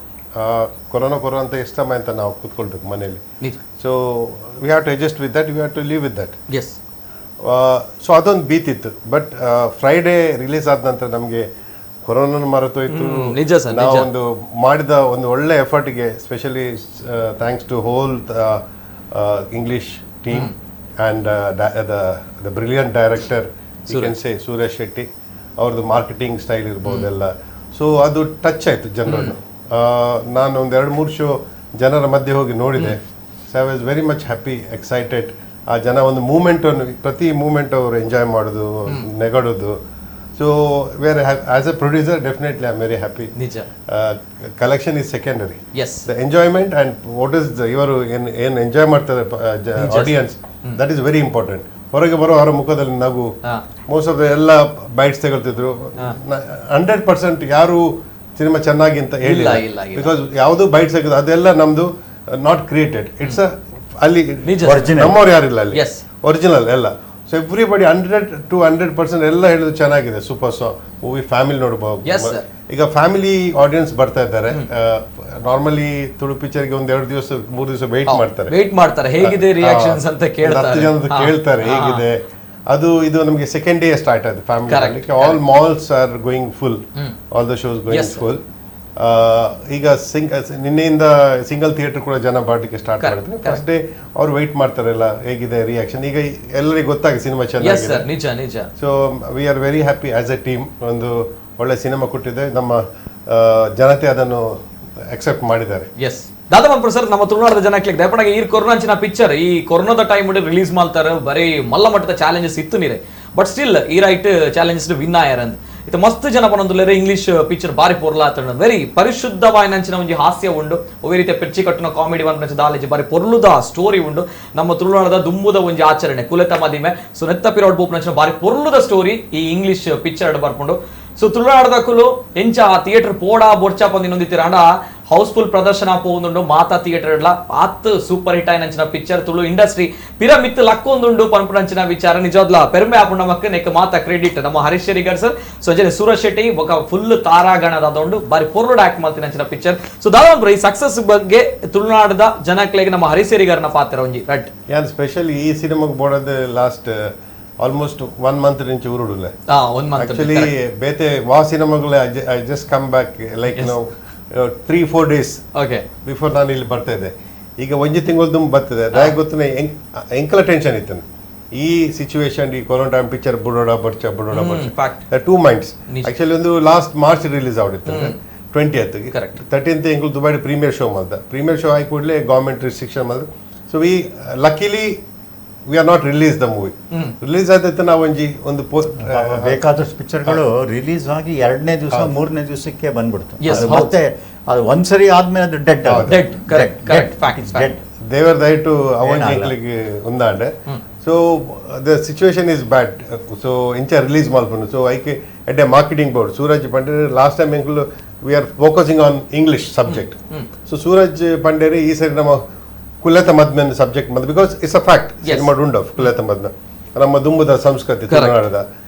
Corona ಅಂತ ಎಷ್ಟು ಸಮಯ ಅಂತ ನಾವು ಕೂತ್ಕೊಳ್ಬೇಕು ಮನೆಯಲ್ಲಿ. So we have to adjust with that, we have to live with that. So ಅದೊಂದು ಭೀತಿತ್ತು. ಬಟ್ ಫ್ರೈಡೇ ರಿಲೀಸ್ ಆದ ನಂತರ ನಮಗೆ ಕೊರೋನಾ ಮರೆತೋಯ್ತು. ನಾವು ಒಂದು ಮಾಡಿದ ಒಂದು ಒಳ್ಳೆ ಎಫರ್ಟ್ಗೆ specially thanks to whole English team and the brilliant director you can say Suresh Shetty. ಅವ್ರದ್ದು ಮಾರ್ಕೆಟಿಂಗ್ ಸ್ಟೈಲ್ ಇರ್ಬೋದೆಲ್ಲ. ಸೊ ಅದು ಟಚ್ ಆಯಿತು ಜನರನ್ನು. ನಾನು ಒಂದು 2-3 ಶೋ ಜನರ ಮಧ್ಯೆ ಹೋಗಿ ನೋಡಿದೆ. So I was very much happy, excited. ಆ ಜನ ಒಂದು ಮೂಮೆಂಟನ್ನು, ಪ್ರತಿ ಮೂಮೆಂಟ್ ಅವರು ಎಂಜಾಯ್ ಮಾಡೋದು, ನೆಗಡೋದು. So where as a producer definitely I am very happy. Collection is secondary. The enjoyment and what is ಇವರು ಏನು ಎಂಜಾಯ್ ಮಾಡ್ತಾರೆ audience, that is very important. ಹೊರಗೆ ಬರೋ ಅವರ ಮುಖದಲ್ಲಿ ನಗು, ಮೋಸ್ಟ್ ಆಫ್ ದ ಎಲ್ಲ ಬೈಟ್ಸ್ ತಗೊಳ್ತಿದ್ರು. 100% ಯಾರು ಸಿನಿಮಾ ಚೆನ್ನಾಗಿ ಅಂತ ಹೇಳಿಲ್ಲ. ಬಿಕಾಸ್ ಯಾವುದು ಬೈಟ್ ಸಿಗೋದು ಅದೆಲ್ಲ ನಮ್ದು ನಾಟ್ ಕ್ರಿಯೇಟೆಡ್. ಇಟ್ಸ್ ಅಲ್ಲಿ ನಮ್ಮವ್ರು ಯಾರಿಲ್ಲ ಅಲ್ಲಿ, ಒರಿಜಿನಲ್ ಎಲ್ಲ. ಸೊ ಎವ್ರಿಬಡಿ 100 to 100% ಎಲ್ಲ ಹೇಳಿದ್ರು ಚೆನ್ನಾಗಿದೆ, ಸೂಪರ್ ಮೂವಿ, ಫ್ಯಾಮಿಲಿ ನೋಡ್ಬೋದು. ಈಗ ಫ್ಯಾಮಿಲಿ ಆಡಿಯನ್ಸ್ ಬರ್ತಾ ಇದ್ದಾರೆ. ನಾರ್ಮಲಿ ತುಳು ಪಿಕ್ಚರ್ಗೆ 1-2 ದಿವಸ 3 ದಿವಸ ವೆಯ್ಟ್ ಮಾಡ್ತಾರೆ, ಹೇಗಿದೆ ರಿಯಾಕ್ಷನ್ಸ್ ಅಂತ ಕೇಳ್ತಾರೆ, ಹೇಗಿದೆ ಅದು. ಇದು ನಮಗೆ ಸೆಕೆಂಡ್ ಡೇ ಸ್ಟಾರ್ಟ್ ಆಯ್ತು family. All malls are going full, all the shows going full. ಈಗ ನಿನ್ನೆಯಿಂದ ಸಿಂಗಲ್ ಥಿಯೇಟರ್ ಕೂಡ ಜನ ಬಾಡ್ಲಿಕ್ಕೆ ಸ್ಟಾರ್ಟ್ ಮಾಡಿದ್ರು. ಫಸ್ಟ್ ಡೇ ಅವ್ರು ವೆಯ್ಟ್ ಮಾಡ್ತಾರಲ್ಲ ಹೇಗಿದೆ ರಿಯಾಕ್ಷನ್. ಈಗ ಎಲ್ಲರಿಗೂ ಗೊತ್ತಾಗಿ ಸಿನಿಮಾ ಚೆನ್ನಾಗಿದೆ. So we are very happy as A team. ಒಂದು ಒಳ್ಳೆ ಸಿನಿಮಾ ಕೊಟ್ಟಿದೆ, ನಮ್ಮ ಜನತೆ ಅದನ್ನು ಅಕ್ಸೆಪ್ಟ್ ಮಾಡಿದ್ದಾರೆ. ದಾದಾ ಮನ್ಪುರ ಸರ್, ನಮ್ಮ ತುಳುನಾಡದ ಜನಕ್ಕೆ ದಯಪಡಾಗಿ ಈ ಕೊರೋನಾಂಚಿನ ಪಿಕ್ಚರ್ ಈ ಕೊರೋನಾದ ಟೈಮ್ ರಿಲೀಸ್ ಮಾಡ್ತಾರೆ, ಬರೀ ಮಲ್ಲ ಮಟ್ಟದ ಚಾಲೆಂಜಸ್ ಇತ್ತು ನೀರೆ. ಬಟ್ ಸ್ಟಿಲ್ ಈ ರೈಟ್ ಚಾಲೆಂಜಸ್ ವಿನ್ ಆಯರ್ ಅಂತ ಇದು ಮಸ್ತ್ ಜನ ಪನೊಂದುಲ್ಲೆರೆ ಇಂಗ್ಲಿಷ್ ಪಿಕ್ಚರ್ ಬಾರಿ ಪೊರ್ಲಾತ ವೆರಿ ಪರಿಶುದ್ಧವಾಯಿನಂಚಿನ ಒಂಜಿ ಹಾಸ್ಯ ಉಂಡು. ಒವ್ವೇ ರೀತಿಯ ಪೆರ್ಚಿ ಕಟ್ಟುನ ಕಾಮಿಡಿ ಪನ್ಪಂಚ ದಾಲೆಜಿ ಬಾರಿ ಪೊರ್ಲುದ ಸ್ಟೋರಿ ಉಂಡು. ನಮ್ಮ ತುಳುನಾಡದ ದುಂಬುದ ಒಂಜಿ ಆಚರಣೆ ಕುಲೆತ ಮದಿಮೆ. ಸೊ ನೆತ್ತ ಪಿರೋಡ್ ಬೂಪ್ನಂಚಿನ ಬಾರಿ ಪೊರ್ಲುದ ಸ್ಟೋರಿ ಈ ಇಂಗ್ಲಿಷ್ ಪಿಕ್ಚರ್ ಬರ್ಪುಂಡು. ಸೊ ತುಳುನಾಡದ ಕುಲು ಎಂಚ ಥಿಯೇಟರ್ ಪೋಡ ಬೊರ್ಚ ಪಂದಿನೊಂದಿತ್ತೀರ ಅಂಡ ಹೌಸ್ಫುಲ್ ಪ್ರದರ್ಶನ ಪೋಂದುಂಡು ಮಾತಾ ಥಿಯೇಟರ್ ಇಡ್ಲ ಆತ್ ಸೂಪರ್ ಹಿಟ್ ಆಯ್ನಂಚಿನ ಪಿಕ್ಚರ್ ತುಳು ಇಂಡಸ್ಟ್ರಿ ಪಿರ ಮಿತ್ ಲಕ್ಕೊಂದುಂಡು ಪನ್ಪುನಂಚಿನ ವಿಚಾರ ನಿಜವಾದ್ಲ ಪೆರ್ಮೆ ಆಪುಂಡ ಮಕ್ಕ ನೆಕ್ ಮಾತಾ ಕ್ರೆಡಿಟ್ ನಮ್ಮ ಹರೀಶ್ ಶೇರಿಗರ್ ಸರ್. ಸೊ ಜನ ಸೂರಜ್ ಶೆಟ್ಟಿ ಬೊಕ ಫುಲ್ ತಾರಾಗಣದ ಅದೊಂದು ಬಾರಿ ಪೊರ್ಲುಡ್ ಆಕ್ಟ್ ಮಾಡ್ತಿನಂಚಿನ ಪಿಕ್ಚರ್. ಸೊ ದಾದಾಪುರ ಈ ಸಕ್ಸಸ್ ಬಗ್ಗೆ ತುಳುನಾಡದ ಜನಕ್ಲೆಗೆ ನಮ್ಮ ಹರೀಶ್ ಶೇರಿಗರ್ನ ಪಾತ್ರ ಒಂಜಿ ರಟ್ ಯಾನ್ ಸ್ಪೆಷಲ್ ಈ ಸಿನಿಮಾಗೆ ಬೋಡದ ಲಾಸ್ಟ್ ಆಲ್ಮೋಸ್ಟ್ 1 ಮಂತ್ నుంచి ಊರುಡುಲೆ 1 ಮಂತ್ ಆಕ್ಚುಲಿ ಬೇತೆ ವಾ ಸಿನಿಮಾಗಳು I just come back like 3-4 days okay before ನಾನು ಇಲ್ಲಿ ಬರ್ತಾ ಇದ್ದೆ. ಈಗ ಒಂಜಿ ತಿಂಗಳು ಬರ್ತದೆ ನನಗೆ ಗೊತ್ತಿನ ಎಂಕಲ ಟೆನ್ಷನ್ ಇತ್ತು ಈ ಸಿಚುವೇಶನ್ ಈ ಕೊರೋನಾ ಟೈಮ್ ಪಿಕ್ಚರ್ ಬುಡೋಡ ಬರ್ಚ 2 ಮೈಂಡ್ಸ್ ಆಕ್ಚುಲಿ ಒಂದು ಲಾಸ್ಟ್ ಮಾರ್ಚ್ ರಿಲೀಸ್ ಆಗಿತ್ತು 20th 13th ಎಂಕ್ಲು ದುಬೈ ಪ್ರೀಮಿಯರ್ ಶೋ ಮಾಡ್ದ. ಪ್ರೀಮಿಯರ್ ಶೋ ಆಗಿ ಕೂಡಲೇ ಗೌರ್ಮೆಂಟ್ ರಿಸ್ಟ್ರಿಕ್ಷನ್ ಮಾಡಿದ್ರು. So we luckily we are not release the movie. Release ಆದೈತೆ ನಾವು ಒಂದು ಪೋಸ್ಟ್ ಬೇಕಾದಷ್ಟು ಪಿಕ್ಚರ್ಗಳು ರಿಲೀಸ್ ಆಗಿ 2ನೇ ದಿವಸ 3ನೇ ದಿವಸಕ್ಕೆ ಬಂದ್ಬಿಡ್ತು. ಮತ್ತೆ ಅದು ಒಂದ್ಸರಿ ಆದ್ಮೇಲೆ ಅದು ಡೆಡ್ ದೇವರ ದಯಟು ಅವನಿಗೆ ಒಂದಾಂಡೆ. So the situation is bad. So ಇಂಚ ರಿಲೀಸ್ ಮಾಡ್ಕೊಂಡು ಸೊ ಐಕೆ at a marketing board Suraj Panderi last time ಎಂಕ್ಲು we are focusing on English subject. So Suraj Panderi ಈ ಸರಿ ನಮ್ಮ ಕುಲತ ಮದ್ಮೆನ್ ಸಬ್ಜೆಕ್ಟ್ ಮದ್ because it's a fact cinema ಡುಂಡ್ ಆಫ್ ಕುಲತ ಮದ್ನ ನಮ್ಮ ದುಂಬುದ ಸಂಸ್ಕೃತಿ ಕನ್ನಡದ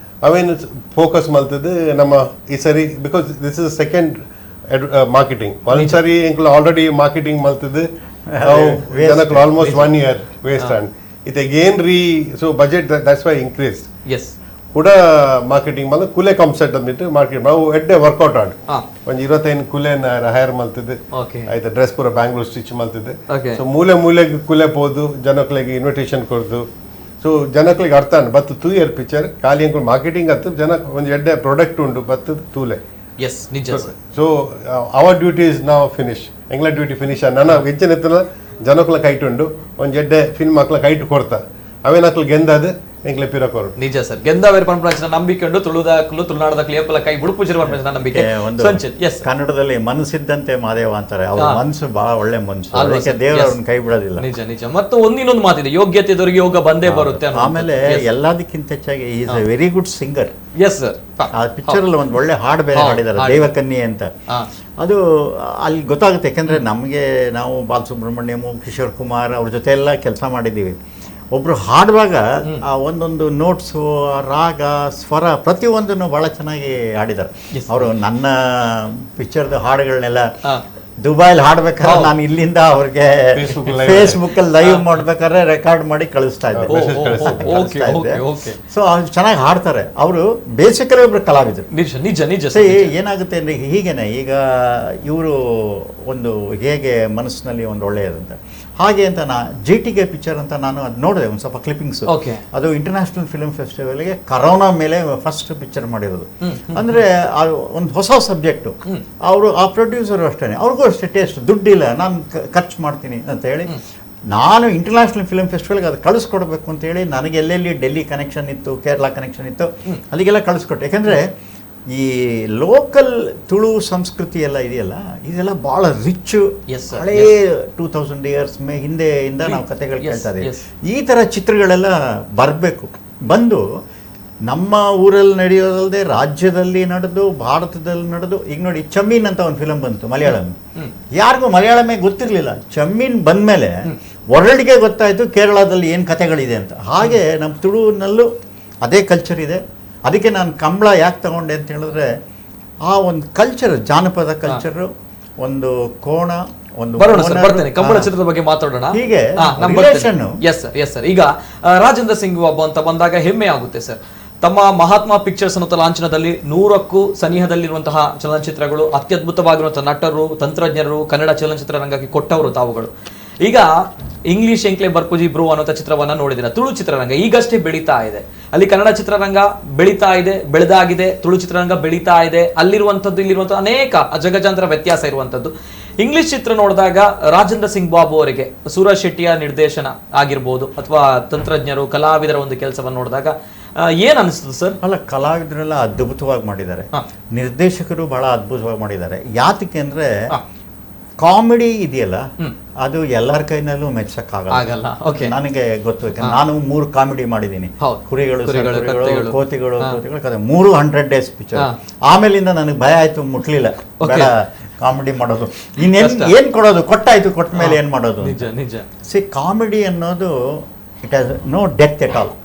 ಅವೇನು ಫೋಕಸ್ ಮಾಡ್ತದೆ ನಮ್ಮ ಈ ಸರಿ because this is second marketing. ಒಂದ್ಸರಿ ಎಂಕ್ಲು ಆಲ್ರೆಡಿ ಮಾರ್ಕೆಟಿಂಗ್ ಮಾಡ್ತದೆ ಜನಕ್ಕೆ ಆಲ್ಮೋಸ್ಟ್ 1 year ವೇಸ್ಟ್ ಅಂಡ್ ಇದು again so budget that's why increase ಕೂಡ ಮಾರ್ಕೆಟಿಂಗ್ ಮಾಡಿ ಕುಲೆ ಕಾನ್ಸೆಪ್ಟ್ ಅಂದ್ಬಿಟ್ಟು ಮಾರ್ಕೆಟ್ ನಾವು ಎಡ್ಡೆ ವರ್ಕೌಟ್ ಆಡ್ ಒಂದು 25 ಕುಲೆನ ಹೈರ್ ಮಾಡ್ತಿದ್ದೆ ಆಯ್ತಾ ಡ್ರೆಸ್ ಪೂರ ಬ್ಯಾಂಗ್ಳೂರ್ ಸ್ಟಿಚ್ ಮಾಡ್ತಿದ್ದೆ. ಸೊ ಮೂಲೆಗೆ ಕುಲೆ ಹೋದು ಜನಗಳಿಗೆ ಇನ್ವಿಟೇಷನ್ ಕೊಡ್ದು. ಸೊ ಜನಗಳಿಗೆ ಅರ್ಥ ಬತ್ತು 2 year ಪಿಕ್ಚರ್ ಖಾಲಿ ಅಂಕಲ್ ಮಾರ್ಕೆಟಿಂಗ್ ಹತ್ತು ಜನ ಒಂದು ಎಡ್ಡೆ ಪ್ರಾಡಕ್ಟ್ ಉಂಟು ಬತ್ತು ತೂಲೆ. ಸೊ ಅವರ್ ಡ್ಯೂಟಿ ಇಸ್ ನಾವು ಫಿನಿಶ್ ಎಂಗ್ಲ ಡ್ಯೂಟಿ ಫಿನಿಶ್ ನನ್ನ ಹೆಚ್ಚಿನ ಎತ್ತನ ಜನಕ್ಲ ಕೈಟ್ ಉಂಡು ಒಂದು ಎಡ್ಡೆ ಫಿಲ್ಮ್ ಹಾಕ್ಲ ಕೈಟ್ ಕೊಡ್ತಾ ಅವೇನಕ್ಲ ಗೆಂದಾದ ಎಂಗ್ಲೆ ಪಿರ ಕೊರು ನಿಜ ಸರ್ ಗೆಂದಾವೇರ್ ಪಂಪನ ನಂಬಿಕೊಂಡು ತುಳುದಾಕ್ಲು ತುಳುನಾಡದ ಕ್ಲೇಪಲ ಕೈ ಬುಡುಪುಜಿರ ಪಂಪನ ನಂಬಿಕೆ ಸಂಚಿತ್. ಎಸ್ ಕನ್ನಡದಲ್ಲಿ ಮನಸ್ಸಿದ್ದಂತೆ ಮಾದೇವ ಅಂತಾರೆ. ಅವ್ರ ಮನಸ್ಸು ಬಹಳ ಒಳ್ಳೆ ಮನಸ್ಸು, ಅದಕ್ಕೆ ದೇವರು ಅವ್ರನ್ನ ಕೈ ಬಿಡೋದಿಲ್ಲ. ನಿಜ ಮತ್ತು ಒಂದಿನೊಂದು ಮಾತಿದೆ, ಯೋಗ್ಯತೆ ಇದ್ದವರಿಗೆ ಯೋಗ ಬಂದೇ ಬರುತ್ತೆ. ಆಮೇಲೆ ಎಲ್ಲದಕ್ಕಿಂತ ಹೆಚ್ಚಾಗಿ is A very good singer. Yes sir. ಆ ಪಿಕ್ಚರ್ ಅಲ್ಲಿ ಒಂದು ಒಳ್ಳೆ ಹಾಡು ಬೇರೆ ಹಾಡಿದ್ದಾರೆ, ದೇವಕನ್ಯೆ ಅಂತ. ಅದು ಅಲ್ಲಿ ಗೊತ್ತಾಗುತ್ತೆ, ಯಾಕಂದ್ರೆ ನಮಗೆ ನಾವು ಬಾಲಸುಬ್ರಹ್ಮಣ್ಯಂ, ಕಿಶೋರ್ ಕುಮಾರ್ ಅವ್ರ ಜೊತೆ ಎಲ್ಲ ಕೆಲಸ ಮಾಡಿದ್ದೀವಿ. ಒಬ್ರು ಹಾಡುವಾಗ ಆ ಒಂದೊಂದು ನೋಟ್ಸು, ರಾಗ, ಸ್ವರ ಪ್ರತಿಯೊಂದನ್ನು ಬಹಳ ಚೆನ್ನಾಗಿ ಹಾಡಿದ್ದಾರೆ ಅವರು. ನನ್ನ ಪಿಕ್ಚರ್ದು ಹಾಡುಗಳನ್ನೆಲ್ಲ ದುಬೈಲಿ ಹಾಡ್ಬೇಕಾದ್ರೆ ನಾನು ಇಲ್ಲಿಂದ ಅವ್ರಿಗೆ ಫೇಸ್ಬುಕ್ ಅಲ್ಲಿ ಲೈವ್ ಮಾಡ್ಬೇಕಾದ್ರೆ ರೆಕಾರ್ಡ್ ಮಾಡಿ ಕಳಿಸ್ತಾ ಇದ್ದೆ. ಸೊ ಅವ್ರು ಚೆನ್ನಾಗಿ ಹಾಡ್ತಾರೆ. ಅವರು ಬೇಸಿಕಲಿ ಒಬ್ರು ಕಲಾವಿದರು. ಏನಾಗುತ್ತೆ ಅಂದ್ರೆ ಹೀಗೇನೆ ಈಗ ಇವರು ಒಂದು ಹೇಗೆ ಮನಸ್ಸಿನಲ್ಲಿ ಒಂದು ಒಳ್ಳೆಯದಂತ ಹಾಗೆ ಅಂತ JTK ಪಿಕ್ಚರ್ ಅಂತ ನಾನು ಅದು ನೋಡಿದೆ, ಒಂದು ಸ್ವಲ್ಪ ಕ್ಲಿಪ್ಪಿಂಗ್ಸ್. ಅದು ಇಂಟರ್ನ್ಯಾಷನಲ್ ಫಿಲ್ಮ್ ಫೆಸ್ಟಿವಲ್ಗೆ ಕರೋನಾ ಮೇಲೆ ಫಸ್ಟ್ ಪಿಕ್ಚರ್ ಮಾಡಿರೋದು. ಅಂದ್ರೆ ಒಂದು ಹೊಸ ಸಬ್ಜೆಕ್ಟು. ಅವರು ಆ ಪ್ರೊಡ್ಯೂಸರು ಅಷ್ಟೇ, ಅವ್ರಿಗೂ ಅಷ್ಟೇ ಟೇಸ್ಟ್, ದುಡ್ಡಿಲ್ಲ ನಾನು ಖರ್ಚು ಮಾಡ್ತೀನಿ ಅಂತ ಹೇಳಿ ನಾನು ಇಂಟರ್ನ್ಯಾಷನಲ್ ಫಿಲ್ಮ್ ಫೆಸ್ಟಿವಲ್ಗೆ ಅದು ಕಳಿಸ್ಕೊಡ್ಬೇಕು ಅಂತೇಳಿ ನನಗೆ ಎಲ್ಲೆಲ್ಲಿ ಡೆಲ್ಲಿ ಕನೆಕ್ಷನ್ ಇತ್ತು, ಕೇರಳ ಕನೆಕ್ಷನ್ ಇತ್ತು, ಅಲ್ಲಿಗೆಲ್ಲ ಕಳಿಸ್ಕೊಟ್ಟೆ. ಯಾಕೆಂದರೆ ಈ ಲೋಕಲ್ ತುಳು ಸಂಸ್ಕೃತಿ ಎಲ್ಲ ಇದೆಯಲ್ಲ, ಇದೆಲ್ಲ ಭಾಳ ರಿಚ್, ಹಳೇ 2000 years ಹಿಂದೆಯಿಂದ ನಾವು ಕಥೆಗಳು ಕೇಳ್ತಾ ಇದ್ದೀವಿ. ಈ ಥರ ಚಿತ್ರಗಳೆಲ್ಲ ಬರಬೇಕು, ಬಂದು ನಮ್ಮ ಊರಲ್ಲಿ ನಡೆಯೋದಲ್ಲದೆ ರಾಜ್ಯದಲ್ಲಿ ನಡೆದು ಭಾರತದಲ್ಲಿ ನಡೆದು. ಈಗ ನೋಡಿ, ಚಮ್ಮೀನ್ ಅಂತ ಒಂದು ಫಿಲಮ್ ಬಂತು ಮಲಯಾಳಂ. ಯಾರಿಗೂ ಮಲಯಾಳಮೇ ಗೊತ್ತಿರಲಿಲ್ಲ. ಚಮ್ಮೀನ್ ಬಂದಮೇಲೆ ವರ್ಲ್ಡ್ಗೆ ಗೊತ್ತಾಯಿತು ಕೇರಳದಲ್ಲಿ ಏನು ಕಥೆಗಳಿದೆ ಅಂತ. ಹಾಗೆ ನಮ್ಮ ತುಳುವಿನಲ್ಲೂ ಅದೇ ಕಲ್ಚರ್ ಇದೆ. ಅದಕ್ಕೆ ನಾನು ಕಂಬಳ ಯಾಕೆ ತಗೊಂಡೆ ಅಂತ ಹೇಳಿದ್ರೆ, ಆ ಒಂದು ಕಲ್ಚರ್, ಜಾನಪದ ಕಲ್ಚರು, ಒಂದು ಕೋಣ, ಒಂದು ಕಂಬಳ ಚಿತ್ರದ ಬಗ್ಗೆ ಮಾತಾಡೋಣ. ಹೀಗೆ ಎಸ್ ಸರ್. ಈಗ ರಾಜೇಂದ್ರ ಸಿಂಗ್ ಬಾಬು ಅಂತ ಬಂದಾಗ ಹೆಮ್ಮೆ ಆಗುತ್ತೆ ಸರ್. ತಮ್ಮ ಮಹಾತ್ಮ ಪಿಕ್ಚರ್ಸ್ ಅನ್ನೋ ಲಾಂಛನದಲ್ಲಿ 100ಕ್ಕೂ ಸನಿಹದಲ್ಲಿರುವಂತಹ ಚಲನಚಿತ್ರಗಳು, ಅತ್ಯದ್ಭುತವಾಗಿರುವಂತಹ ನಟರು, ತಂತ್ರಜ್ಞರು, ಕನ್ನಡ ಚಲನಚಿತ್ರ ರಂಗಕ್ಕೆ ಕೊಟ್ಟವರು ತಾವುಗಳು. ಈಗ ಇಂಗ್ಲಿಷ್ ಎಂಕ್ಲೆ ಬರ್ಪುಜಿ ಬ್ರೋ ಅನ್ನೋ ಚಿತ್ರವನ್ನ ನೋಡಿದಿರ. ತುಳು ಚಿತ್ರರಂಗ ಈಗಷ್ಟೇ ಬೆಳೀತಾ ಇದೆ. ಅಲ್ಲಿ ಕನ್ನಡ ಚಿತ್ರರಂಗ ಬೆಳೀತಾ ಇದೆ, ಬೆಳೆದಾಗಿದೆ. ತುಳು ಚಿತ್ರರಂಗ ಬೆಳೀತಾ ಇದೆ. ಅಲ್ಲಿರುವಂಥದ್ದು ಇಲ್ಲಿರುವಂಥದ್ದು ಅನೇಕ ಅಜಗಜಾಂತರ ವ್ಯತ್ಯಾಸ ಇರುವಂಥದ್ದು. ಇಂಗ್ಲಿಷ್ ಚಿತ್ರ ನೋಡಿದಾಗ ರಾಜೇಂದ್ರ ಸಿಂಗ್ ಬಾಬು ಅವರಿಗೆ ಸೂರಜ್ ಶೆಟ್ಟಿಯ ನಿರ್ದೇಶನ ಆಗಿರ್ಬೋದು, ಅಥವಾ ತಂತ್ರಜ್ಞರು, ಕಲಾವಿದರ ಒಂದು ಕೆಲಸವನ್ನು ನೋಡಿದಾಗ ಏನ್ ಅನಿಸ್ತದೆ ಸರ್? ಅಲ್ಲ, ಕಲಾವಿದರೆಲ್ಲ ಅದ್ಭುತವಾಗಿ ಮಾಡಿದ್ದಾರೆ, ನಿರ್ದೇಶಕರು ಬಹಳ ಅದ್ಭುತವಾಗಿ ಮಾಡಿದ್ದಾರೆ. ಯಾತಕ್ಕೆ ಅಂದ್ರೆ ಕಾಮಿಡಿ ಇದೆಯಲ್ಲ, ಅದು ಎಲ್ಲರ ಕೈನಲ್ಲೂ ಮೆಚ್ಚಕ್ಕಾಗಲ್ಲ. ನನಗೆ ಗೊತ್ತು, ಯಾಕಂದ್ರೆ ನಾನು 3 ಕಾಮಿಡಿ ಮಾಡಿದ್ದೀನಿ. ಕುರಿಗಳು, ಕೋತಿಗಳು 300 days ಪಿಕ್ಚರ್. ಆಮೇಲಿಂದ ನನಗೆ ಭಯ ಆಯ್ತು, ಮುಟ್ಲಿಲ್ಲ, ಬೇಡ ಕಾಮಿಡಿ ಮಾಡೋದು. ಏನ್ ಕೊಡೋದು, ಕೊಟ್ಟಾಯ್ತು, ಕೊಟ್ಟ ಮೇಲೆ ಏನ್ ಮಾಡೋದು. ಸಿ, ಕಾಮಿಡಿ ಅನ್ನೋದು it has no death at all.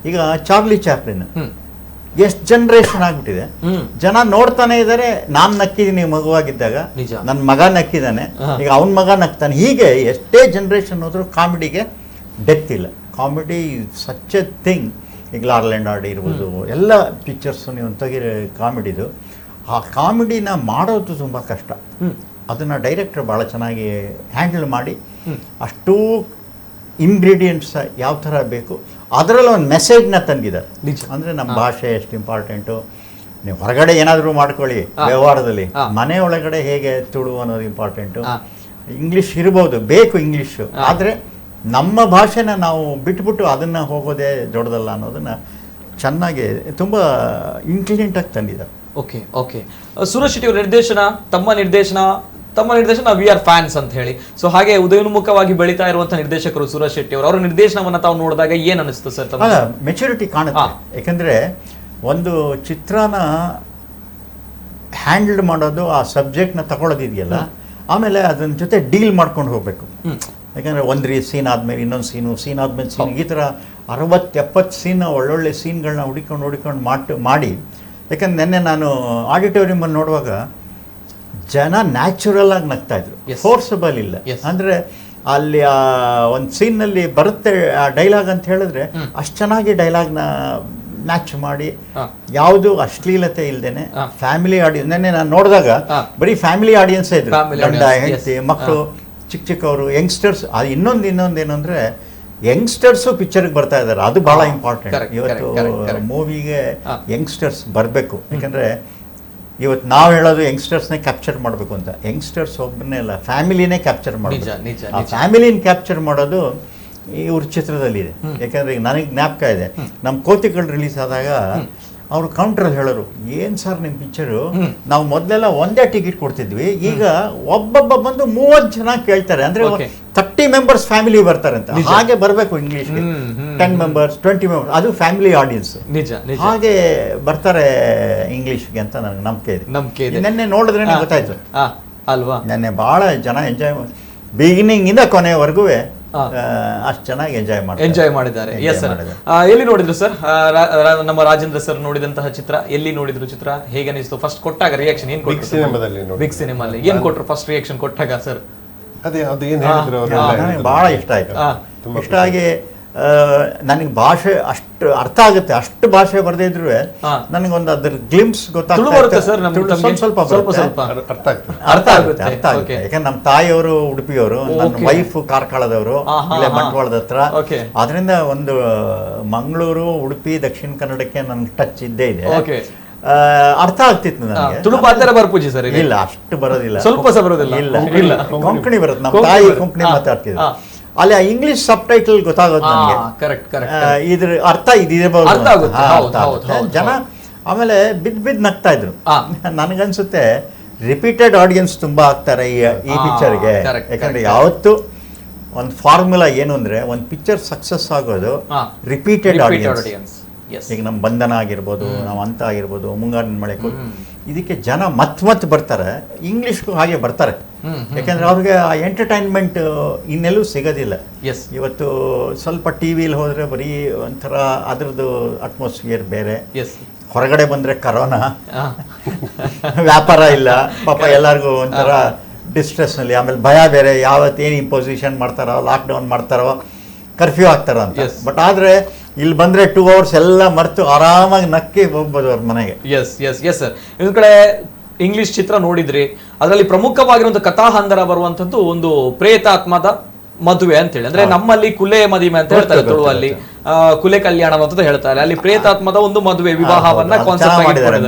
ಈಗ ಚಾರ್ಲಿ ಚಾಪ್ಲಿನ್ ಎಷ್ಟು ಜನರೇಷನ್ ಆಗ್ಬಿಟ್ಟಿದೆ, ಜನ ನೋಡ್ತಾನೆ ಇದ್ದಾರೆ. ನಾನ್ ನಕ್ಕಿದೀನಿ ಮಗುವಾಗಿದ್ದಾಗ, ನನ್ನ ಮಗ ನಕ್ಕಿದ್ದಾನೆ, ಈಗ ಅವನ ಮಗ ನಗ್ತಾನೆ. ಹೀಗೆ ಎಷ್ಟೇ ಜನರೇಷನ್ ಹೋದ್ರು ಕಾಮಿಡಿಗೆ ಡೆತ್ ಇಲ್ಲ. Comedy such A thing. ಈಗ ಲಾರ್ಲೆಂಡ್ ಆಡಿ ಇರ್ಬೋದು, ಎಲ್ಲ ಪಿಕ್ಚರ್ಸು ನೀವು ತೆಗೀರಿ ಕಾಮಿಡಿದು. ಆ ಕಾಮಿಡಿನ ಮಾಡೋದು ತುಂಬ ಕಷ್ಟ. ಅದನ್ನು ಡೈರೆಕ್ಟರ್ ಭಾಳ ಚೆನ್ನಾಗಿ ಹ್ಯಾಂಡಲ್ ಮಾಡಿ ಅಷ್ಟೂ ಇಂಗ್ರೀಡಿಯೆಂಟ್ಸ್ ಯಾವ ಥರ ಬೇಕು ಅದರಲ್ಲಿ ಒಂದು ಮೆಸೇಜ್ನ ತಂದಿದ್ದಾರೆ. ಅಂದರೆ ನಮ್ಮ ಭಾಷೆ ಎಷ್ಟು ಇಂಪಾರ್ಟೆಂಟು, ನೀವು ಹೊರಗಡೆ ಏನಾದರೂ ಮಾಡ್ಕೊಳ್ಳಿ ವ್ಯವಹಾರದಲ್ಲಿ, ಮನೆ ಒಳಗಡೆ ಹೇಗೆ ತುಳು ಅನ್ನೋದು ಇಂಪಾರ್ಟೆಂಟು. ಇಂಗ್ಲೀಷ್ ಇರ್ಬೋದು, ಬೇಕು ಇಂಗ್ಲೀಷು, ಆದರೆ ನಮ್ಮ ಭಾಷೆನ ನಾವು ಬಿಟ್ಬಿಟ್ಟು ಅದನ್ನು ಹೋಗೋದೇ ದೊಡ್ಡದಲ್ಲ ಅನ್ನೋದನ್ನು ಚೆನ್ನಾಗಿ ತುಂಬ ಇಂಟೆಲಿಜೆಂಟಾಗಿ ತಂದಿದ್ದಾರೆ. Okay okay. ಸುರೇಶ್ ಶೆಟ್ಟಿ ಅವರ ತಮ್ಮ ನಿರ್ದೇಶನ ವಿ ಆರ್ ಫ್ಯಾನ್ಸ್ ಅಂತ ಹೇಳಿ. ಸೊ ಹಾಗೆ ಉದಯೋನ್ಮುಖವಾಗಿ ಬೆಳೀತಾ ಇರುವಂತಹ ನಿರ್ದೇಶಕರು ಸುರೇಶ್ ಶೆಟ್ಟಿ ಅವರ ನಿರ್ದೇಶನವನ್ನ ತಾವು ನೋಡಿದಾಗ ಏನ್ ಅನಿಸ್ತು ಸರ್? ಮೆಚುರಿಟಿ ಕಾಣುತ್ತೆ. ಯಾಕಂದ್ರೆ ಒಂದು ಚಿತ್ರನ ಹ್ಯಾಂಡಲ್ ಮಾಡೋದು, ಆ ಸಬ್ಜೆಕ್ಟ್ನ ತಗೊಳ್ಳೋದಿದೆಯಲ್ಲ, ಆಮೇಲೆ ಅದನ್ನ ಜೊತೆ ಡೀಲ್ ಮಾಡ್ಕೊಂಡು ಹೋಗ್ಬೇಕು. ಯಾಕಂದರೆ ಒಂದು ಸೀನ್ ಆದಮೇಲೆ ಇನ್ನೊಂದು ಸೀನ್ ಆದಮೇಲೆ ಸೀನ್, ಈ ಥರ 60-70 ಸೀನ್ ಒಳ್ಳೊಳ್ಳೆ ಸೀನ್ಗಳನ್ನ ಹುಡುಕೊಂಡು ಮಾಡಿ. ಯಾಕಂದ್ರೆ ನೆನ್ನೆ ನಾನು ಆಡಿಟೋರಿಯಮಲ್ಲಿ ನೋಡುವಾಗ ಜನ ನ್ಯಾಚುರಲ್ ಆಗಿ ನಗ್ತಾ ಇದ್ರು, ಫೋರ್ಸಬಲ್ ಇಲ್ಲ. ಅಂದರೆ ಅಲ್ಲಿ ಒಂದು ಸೀನ್ನಲ್ಲಿ ಬರುತ್ತೆ ಆ ಡೈಲಾಗ್ ಅಂತ ಹೇಳಿದ್ರೆ ಅಷ್ಟು ಚೆನ್ನಾಗಿ ಡೈಲಾಗ್ನ ಮ್ಯಾಚ್ ಮಾಡಿ, ಯಾವುದು ಅಶ್ಲೀಲತೆ ಇಲ್ದೇನೆ ಫ್ಯಾಮಿಲಿ ಆಡಿಯನ್ಸ್. ನೆನ್ನೆ ನಾನು ನೋಡಿದಾಗ ಬರೀ ಫ್ಯಾಮಿಲಿ ಆಡಿಯನ್ಸೇ ಇದ್ರು, ಗಂಡ ಹೆಂಡತಿ ಮಕ್ಕಳು, ಚಿಕ್ಕವರು, ಯಂಗ್ಸ್ಟರ್ಸ್. ಅದು ಇನ್ನೊಂದು ಏನಂದ್ರೆ ಯಂಗ್ಸ್ಟರ್ಸು ಪಿಕ್ಚರ್ಗೆ ಬರ್ತಾ ಇದ್ದಾರೆ, ಅದು ಬಹಳ ಇಂಪಾರ್ಟೆಂಟ್. ಇವತ್ತು ಮೂವಿಗೆ ಯಂಗ್ಸ್ಟರ್ಸ್ ಬರಬೇಕು. ಯಾಕಂದ್ರೆ ಇವತ್ತು ನಾವು ಹೇಳೋದು ಯಂಗ್ಸ್ಟರ್ಸ್ನೇ ಕ್ಯಾಪ್ಚರ್ ಮಾಡಬೇಕು ಅಂತ. ಯಂಗ್ಸ್ಟರ್ಸ್ ಒಬ್ಬನೇ ಅಲ್ಲ, ಫ್ಯಾಮಿಲಿನೇ ಕ್ಯಾಪ್ಚರ್ ಮಾಡಬೇಕು. ಆ ಫ್ಯಾಮಿಲಿನ ಕ್ಯಾಪ್ಚರ್ ಮಾಡೋದು ಇವ್ರ ಚಿತ್ರದಲ್ಲಿದೆ. ಯಾಕಂದ್ರೆ ಈಗ ನನಗೆ ಜ್ಞಾಪಕ ಇದೆ, ನಮ್ಮ ಕೋತಿಗಳು ರಿಲೀಸ್ ಆದಾಗ ಅವರು ಕೌಂಟ್ರಲ್ಲಿ ಹೇಳೋರು, ಏನು ಸರ್ ನಿಮ್ಮ ಪಿಕ್ಚರು, ನಾವು ಮೊದಲೆಲ್ಲ ಒಂದೇ ಟಿಕೆಟ್ ಕೊಡ್ತಿದ್ವಿ, ಈಗ ಒಬ್ಬೊಬ್ಬ ಬಂದು 30 ಜನ ಕೇಳ್ತಾರೆ. ಅಂದರೆ 30 ಮೆಂಬರ್ಸ್ ಫ್ಯಾಮಿಲಿ ಬರ್ತಾರೆ ಅಂತ. ಹಾಗೆ ಬರಬೇಕು ಇಂಗ್ಲೀಷ್ಗೆ, 10 ಮೆಂಬರ್ಸ್ 20 ಮೆಂಬರ್ಸ್, ಅದು ಫ್ಯಾಮಿಲಿ ಆಡಿಯನ್ಸ್. ಹಾಗೆ ಬರ್ತಾರೆ ಇಂಗ್ಲೀಷ್ಗೆ ಅಂತ ನನಗೆ ನಂಬಿಕೆ ಇದೆ. ನೆನ್ನೆ ನೋಡಿದ್ರೆ ಗೊತ್ತಾಯ್ತು ಅಲ್ವಾ, ನೆನ್ನೆ ಭಾಳ ಜನ ಎಂಜಾಯ್ ಮಾಡಿ ಬಿಗಿನಿಂಗ್ ಇಂದ ಕೊನೆವರೆಗೂ ಅಷ್ಟು ಚೆನ್ನಾಗಿ ಎಂಜಾಯ್ ಮಾಡಿದ್ದಾರೆ. Yes sir. ಎಲ್ಲಿ ನೋಡಿದ್ರು ಸರ್ ನಮ್ಮ ರಾಜೇಂದ್ರ ಸರ್ ನೋಡಿದಂತಹ ಚಿತ್ರ? ಎಲ್ಲಿ ನೋಡಿದ್ರು ಚಿತ್ರ? ಹೇಗೆ ಅನಿಸ್ತು? ಫಸ್ಟ್ ಕೊಟ್ಟಾಗ ರಿಯಾಕ್ಷನ್ ಏನ್ ಕೊಟ್ಟರು? ಬಿಗ್ ಸಿನಿಮಾದಲ್ಲಿ ಏನ್ ಕೊಟ್ಟರು ಫಸ್ಟ್ ರಿಯಾಕ್ಷನ್ ಕೊಟ್ಟಾಗ ಸರ್? ಬಹಳ ಇಷ್ಟ ಆಯ್ತು. ಇಷ್ಟ ಆಗಿ ನನಗೆ ಭಾಷೆ ಅಷ್ಟು ಅರ್ಥ ಆಗುತ್ತೆ, ಅಷ್ಟು ಭಾಷೆ ಬರದೇ ಇದ್ರು ನನಗೊಂದು ಅದ್ರ ಗ್ಲಿಮ್ಸ್ ಗೊತ್ತಾಗುತ್ತೆ, ಸ್ವಲ್ಪ ಅರ್ಥ ಆಗುತ್ತೆ. ಯಾಕಂದ್ರೆ ನಮ್ಮ ತಾಯಿಯವರು ಉಡುಪಿಯವರು, ನನ್ನ ವೈಫ್ ಕಾರ್ಕಳದವರು, ಇಲ್ಲೇ ಬಂಟ್ವಾಳದ ಹತ್ರ. ಅದರಿಂದ ಒಂದು ಮಂಗಳೂರು, ಉಡುಪಿ, ದಕ್ಷಿಣ ಕನ್ನಡಕ್ಕೆ ನನ್ಗೆ ಟಚ್ ಇದ್ದೇ ಇದೆ. ಅರ್ಥ ಆಗ್ತಿತ್ತು ನನಗೆ. ಇಲ್ಲ, ಅಷ್ಟು ಬರೋದಿಲ್ಲ, ಇಲ್ಲ, ಕೊಂಕಣಿ ಬರುತ್ತೆ. ನಮ್ಮ ತಾಯಿ ಕೊಂಕಣಿ ಮಾತಾಡ್ತಿದ್ರು. ಅಲ್ಲಿ ಇಂಗ್ಲಿಷ್ ಸಬ್ ಟೈಟಲ್ ಗೊತ್ತಾಗೋದು ನನಗೆ, ಇದ್ರ ಅರ್ಥ ಇದಿರಬಹುದು ಜನ. ಆಮೇಲೆ ಬಿದ್ದು ನಗ್ತಾ ಇದ್ರು. ನನಗನ್ಸುತ್ತೆ ರಿಪೀಟೆಡ್ ಆಡಿಯನ್ಸ್ ತುಂಬಾ ಆಗ್ತಾರೆ ಈ ಪಿಕ್ಚರ್ಗೆ. ಯಾಕಂದ್ರೆ ಯಾವತ್ತು ಒಂದು ಫಾರ್ಮುಲಾ ಏನು ಅಂದ್ರೆ, ಒಂದು ಪಿಕ್ಚರ್ ಸಕ್ಸಸ್ ಆಗೋದು ರಿಪೀಟೆಡ್ ಆಡಿಯನ್ಸ್. ಈಗ ನಮ್ಮ ಬಂಧನ ಆಗಿರ್ಬೋದು, ನಾವು ಅಂತ ಆಗಿರ್ಬೋದು, ಮುಂಗಾರಿನ ಮಳೆ, ಇದಕ್ಕೆ ಜನ ಮತ್ತೆ ಬರ್ತಾರೆ. ಇಂಗ್ಲಿಷ್ಗೂ ಹಾಗೆ ಬರ್ತಾರೆ. ಯಾಕಂದ್ರೆ ಅವ್ರಿಗೆ ಆ ಎಂಟರ್ಟೈನ್ಮೆಂಟ್ ಇನ್ನೆಲ್ಲೂ ಸಿಗೋದಿಲ್ಲ. ಇವತ್ತು ಸ್ವಲ್ಪ ಟಿವಿಲಿ ಹೋದ್ರೆ ಬರೀ ಒಂಥರ ಅದ್ರದ್ದು ಅಟ್ಮಾಸ್ಫಿಯರ್ ಬೇರೆ. ಹೊರಗಡೆ ಬಂದ್ರೆ ಕರೋನಾ, ವ್ಯಾಪಾರ ಇಲ್ಲ, ಪಾಪ ಎಲ್ಲರಿಗೂ ಒಂಥರ ಡಿಸ್ಟ್ರೆಸ್ ನಲ್ಲಿ. ಆಮೇಲೆ ಭಯ ಬೇರೆ, ಯಾವತ್ತೇನು ಇಂಪೋಸಿಷನ್ ಮಾಡ್ತಾರೋ, ಲಾಕ್ಡೌನ್ ಮಾಡ್ತಾರೋ, ಕರ್ಫ್ಯೂ ಆಗ್ತಾರೋ ಅಂತ. ಬಟ್ ಆದ್ರೆ ಇಲ್ಲಿ ಬಂದ್ರೆ 2 hours ಎಲ್ಲ ಮರೆತು ಆರಾಮಾಗಿ ನಕ್ಕಿ ಹೋಗ್ಬೋದು ಅವ್ರ ಮನೆಗೆ. Yes sir. ಇನ್ನೊಂದ್ ಕಡೆ ಇಂಗ್ಲಿಷ್ ಚಿತ್ರ ನೋಡಿದ್ರಿ, ಅದರಲ್ಲಿ ಪ್ರಮುಖವಾಗಿರುವಂತ ಕಥಾಹಂದರ ಬರುವಂತದ್ದು ಒಂದು ಪ್ರೇತಾತ್ಮದ ಮದುವೆ ಅಂತ ಹೇಳಿ. ಅಂದ್ರೆ ನಮ್ಮಲ್ಲಿ ಕುಲೆ ಮದಿಮೆ ಅಂತ ಹೇಳ್ತಾರೆ, ತುಳುವಲ್ಲಿ ಕುಲೆ ಕಲ್ಯಾಣ ಅಂತ ಹೇಳ್ತಾರೆ. ಅಲ್ಲಿ ಪ್ರೇತಾತ್ಮದ ಒಂದು ಮದುವೆ ವಿವಾಹವನ್ನ ಕಾನ್ಸೆಪ್ಟ್ ಮಾಡಿದ್ದಾರೆ.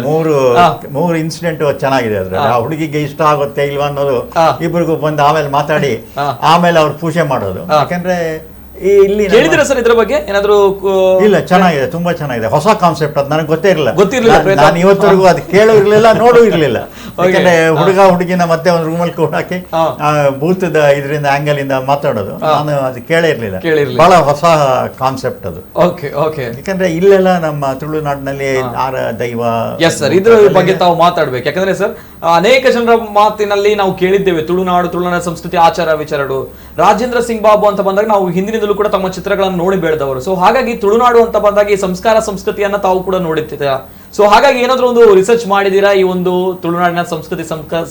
ಮೂರು ಇನ್ಸಿಡೆಂಟ್ ಚೆನ್ನಾಗಿದೆ. ಅದ್ರ ಆ ಹುಡುಗಿಗೆ ಇಷ್ಟ ಆಗುತ್ತೆ ಇಲ್ವಾ ಅನ್ನೋದು ಇಬ್ಬರಿಗೂ ಬಂದು ಆಮೇಲೆ ಮಾತಾಡಿ ಆಮೇಲೆ ಅವ್ರು ಪೂಜೆ ಮಾಡೋದು. ಯಾಕಂದ್ರೆ ಇಲ್ಲಿ ಹೇಳಿದ್ರ ಸರ್ ಇದ್ರ ಬಗ್ಗೆ ಏನಾದ್ರು? ಇಲ್ಲ, ಚೆನ್ನಾಗಿದೆ, ತುಂಬಾ ಚೆನ್ನಾಗಿದೆ. ಹೊಸ ಕಾನ್ಸೆಪ್ಟ್, ಅದು ನನಗೆ ಗೊತ್ತಿರಲಿಲ್ಲ. ನಾನು ಇವತ್ತರೆಗೂ ಅದು ಕೇಳೂ ಇರ್ಲಿಲ್ಲ, ನೋಡೂ ಇರ್ಲಿಲ್ಲ. ಯಾಕಂದ್ರೆ ಹುಡುಗ ಹುಡುಗಿನ ಮತ್ತೆ ಒಂದು ರೂಮಲ್ಲಿ ಕೂಡ ಹಾಕಿ ಭೂತದ ಇದರಿಂದ ಆಂಗಲ್ ಇಂದ ಮಾತಾಡೋದು ನಾನು ಅದು ಕೇಳೇ ಇರ್ಲಿಲ್ಲ. ಬಹಳ ಹೊಸ ಕಾನ್ಸೆಪ್ಟ್ ಅದು. ಯಾಕಂದ್ರೆ ಇಲ್ಲೆಲ್ಲ ನಮ್ಮ ತುಳುನಾಡಿನಲ್ಲಿ ದೈವ. ಎಸ್ ಸರ್, ಇದ್ರ ಬಗ್ಗೆ ತಾವು ಮಾತಾಡ್ಬೇಕು. ಯಾಕಂದ್ರೆ ಸರ್ ಅನೇಕ ಜನರ ಮಾತಿನಲ್ಲಿ ನಾವು ಕೇಳಿದ್ದೇವೆ, ತುಳುನಾಡು ಸಂಸ್ಕೃತಿ ಆಚಾರ ವಿಚಾರಗಳು. ರಾಜೇಂದ್ರ ಸಿಂಗ್ ಬಾಬು ಅಂತ ಬಂದಾಗ ನಾವು ಹಿಂದಿನಿಂದಲೂ ಕೂಡ ತಮ್ಮ ಚಿತ್ರಗಳನ್ನು ನೋಡಿ ಬೆಳೆದವರು. ಸೊ ಹಾಗಾಗಿ ತುಳುನಾಡು ಅಂತ ಬಂದಾಗ ಈ ಸಂಸ್ಕಾರ ಸಂಸ್ಕೃತಿಯನ್ನ ತಾವು ಕೂಡ ನೋಡುತ್ತೀರಾ. ಸೊ ಹಾಗಾಗಿ ಏನಾದ್ರೂ ಒಂದು ರಿಸರ್ಚ್ ಮಾಡಿದೀರಾ ಈ ಒಂದು ತುಳುನಾಡಿನ ಸಂಸ್ಕೃತಿ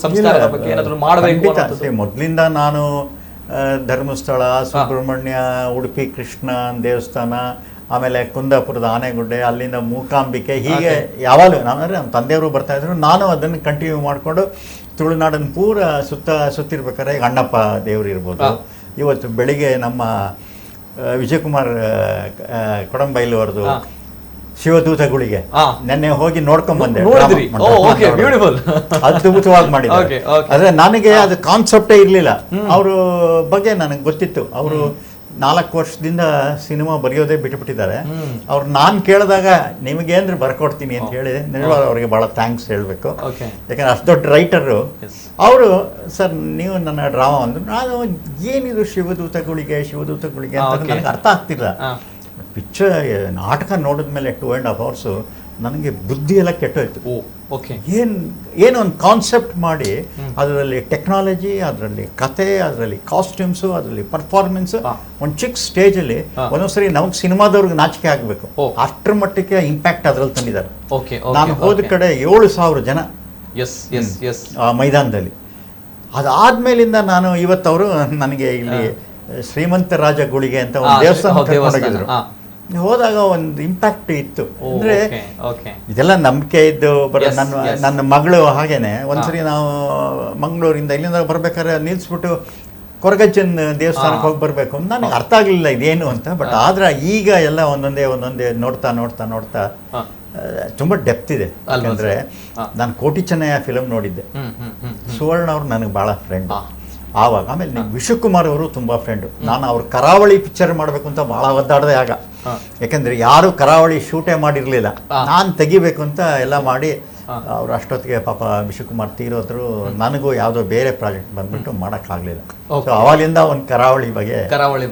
ಸಂಸ್ಕಾರದ ಬಗ್ಗೆ ಏನಾದ್ರೂ ಮಾಡಬೇಕು? ಮೊದಲಿಂದ ನಾನು ಧರ್ಮಸ್ಥಳ, ಸುಬ್ರಹ್ಮಣ್ಯ, ಉಡುಪಿ ಕೃಷ್ಣ ದೇವಸ್ಥಾನ, ಆಮೇಲೆ ಕುಂದಾಪುರದ ಆನೆಗುಡ್ಡೆ, ಅಲ್ಲಿಂದ ಮೂಕಾಂಬಿಕೆ, ಹೀಗೆ ಯಾವಾಗಲೂ ಅಂದರೆ ನಮ್ಮ ತಂದೆಯವರು ಬರ್ತಾಯಿದ್ರು. ನಾನು ಅದನ್ನು ಕಂಟಿನ್ಯೂ ಮಾಡಿಕೊಂಡು ತುಳುನಾಡನ್ನು ಪೂರ ಸುತ್ತಿರ್ಬೇಕಾದ್ರೆ ಈಗ ಅಣ್ಣಪ್ಪ ದೇವರು ಇರ್ಬೋದು. ಇವತ್ತು ಬೆಳಿಗ್ಗೆ ನಮ್ಮ ವಿಜಯಕುಮಾರ್ ಕೊಡಂಬೈಲು ಅವ್ರದ್ದು ಶಿವದೂತಗಳಿಗೆ ನೆನ್ನೆ ಹೋಗಿ ನೋಡ್ಕೊಂಡ್ ಬಂದೆ. ಅದ್ಭುತವಾಗಿ ಮಾಡಿದ್ದಾರೆ. ಆದ್ರೆ ನನಗೆ ಅದು ಕಾನ್ಸೆಪ್ಟೇ ಇರ್ಲಿಲ್ಲ. ಅವ್ರ ಬಗ್ಗೆ ನನಗೆ ಗೊತ್ತಿತ್ತು. ಅವರು 4 ವರ್ಷದಿಂದ ಸಿನಿಮಾ ಬರೆಯೋದೇ ಬಿಟ್ಟುಬಿಟ್ಟಿದ್ದಾರೆ. ಅವ್ರು ನಾನು ಕೇಳಿದಾಗ ನಿಮಗೆ ಅಂದ್ರೆ ಬರ್ಕೊಡ್ತೀನಿ ಅಂತ ಹೇಳಿ ನಿಜವಾಗ ಅವ್ರಿಗೆ ಭಾಳ ಥ್ಯಾಂಕ್ಸ್ ಹೇಳಬೇಕು. ಯಾಕಂದ್ರೆ ಅಷ್ಟು ದೊಡ್ಡ ರೈಟರು ಅವರು. ಸರ್ ನೀವು ನನ್ನ ಡ್ರಾಮಾ ಅಂದ್ರು, ನಾನು ಏನಿದು ಶಿವದೂತಗಳಿಗೆ ಅಂತ ನನಗೆ ಅರ್ಥ ಆಗ್ತಿಲ್ಲ. ಪಿಕ್ಚರ್ ನಾಟಕ ನೋಡಿದ್ಮೇಲೆ 2.5 hours ನನಗೆ ಬುದ್ಧಿ ಎಲ್ಲ ಕೆಟ್ಟೋಯ್ತು. ಏನು ಒಂದು ಕಾನ್ಸೆಪ್ಟ್ ಮಾಡಿ ಅದರಲ್ಲಿ ಟೆಕ್ನಾಲಜಿ, ಅದರಲ್ಲಿ ಕತೆ, ಅದರಲ್ಲಿ ಕಾಸ್ಟ್ಯೂಮ್ಸು, ಅದರಲ್ಲಿ ಪರ್ಫಾರ್ಮೆನ್ಸ್, ಒಂದು ಚಿಕ್ಕ ಸ್ಟೇಜಲ್ಲಿ ಒಂದೊಂದ್ಸರಿ ನಮಗೆ ಸಿನಿಮಾದವ್ರಿಗೆ ನಾಚಿಕೆ ಆಗಬೇಕು, ಅಷ್ಟರ ಮಟ್ಟಿಗೆ ಇಂಪ್ಯಾಕ್ಟ್ ಅದ್ರಲ್ಲಿ ತಂದಿದ್ದಾರೆ. ನಾನು ಹೋದ ಕಡೆ 7,000 ಜನ ಆ ಮೈದಾನದಲ್ಲಿ. ಅದಾದ್ಮೇಲಿಂದ ನಾನು ಇವತ್ತವರು ನನಗೆ ಇಲ್ಲಿ ಶ್ರೀಮಂತ ರಾಜ ಗುಳಿಗೆ ಅಂತ ಒಂದು ದೇವಸ್ಥಾನ ಹೋದಾಗ ಒಂದು ಇಂಪ್ಯಾಕ್ಟ್ ಇತ್ತು. ಅಂದ್ರೆ ಇದೆಲ್ಲ ನಂಬಿಕೆ ಇದ್ದು ನನ್ನ ಮಗಳು ಹಾಗೇನೆ ಒಂದ್ಸರಿ ನಾವು ಮಂಗಳೂರಿಂದ ಇಲ್ಲಿಂದ ಬರ್ಬೇಕಾದ್ರೆ ನಿಲ್ಸ್ಬಿಟ್ಟು ಕೊರಗಜ್ಜನ್ ದೇವಸ್ಥಾನಕ್ಕೆ ಹೋಗಿ ಬರ್ಬೇಕು. ನನಗೆ ಅರ್ಥ ಆಗ್ಲಿಲ್ಲ ಇದೇನು ಅಂತ. ಬಟ್ ಆದ್ರೆ ಈಗ ಎಲ್ಲ ಒಂದೊಂದೇ ನೋಡ್ತಾ ತುಂಬಾ ಡೆಪ್ತ್ ಇದೆ. ಯಾಕಂದ್ರೆ ನಾನು ಕೋಟಿ ಚೆನ್ನಯ್ಯ ಫಿಲಮ್ ನೋಡಿದ್ದೆ. ಸುವರ್ಣ ಅವ್ರು ನನಗೆ ಬಹಳ ಫ್ರೆಂಡ್ ಆವಾಗ. ಆಮೇಲೆ ವಿಶ್ವಕುಮಾರ್ ಅವರು ತುಂಬಾ ಫ್ರೆಂಡು. ನಾನು ಅವ್ರ ಕರಾವಳಿ ಪಿಕ್ಚರ್ ಮಾಡಬೇಕು ಅಂತ ಬಹಳ ಒದ್ದಾಡಿದೆ ಆಗ. ಯಾಕಂದ್ರೆ ಯಾರು ಕರಾವಳಿ ಶೂಟೇ ಮಾಡಿರ್ಲಿಲ್ಲ, ನಾನು ತೆಗಿಬೇಕು ಅಂತ ಎಲ್ಲ ಮಾಡಿ ಅವ್ರು ಅಷ್ಟೊತ್ತಿಗೆ ಪಾಪ ವಿಶ್ವಕುಮಾರ್ ತೀರೋದ್ರು. ನನಗೂ ಯಾವುದೋ ಬೇರೆ ಪ್ರಾಜೆಕ್ಟ್ ಬಂದ್ಬಿಟ್ಟು ಮಾಡೋಕ್ಕಾಗಲಿಲ್ಲ. ಅವಾಗಿಂದ ಒಂದು ಕರಾವಳಿ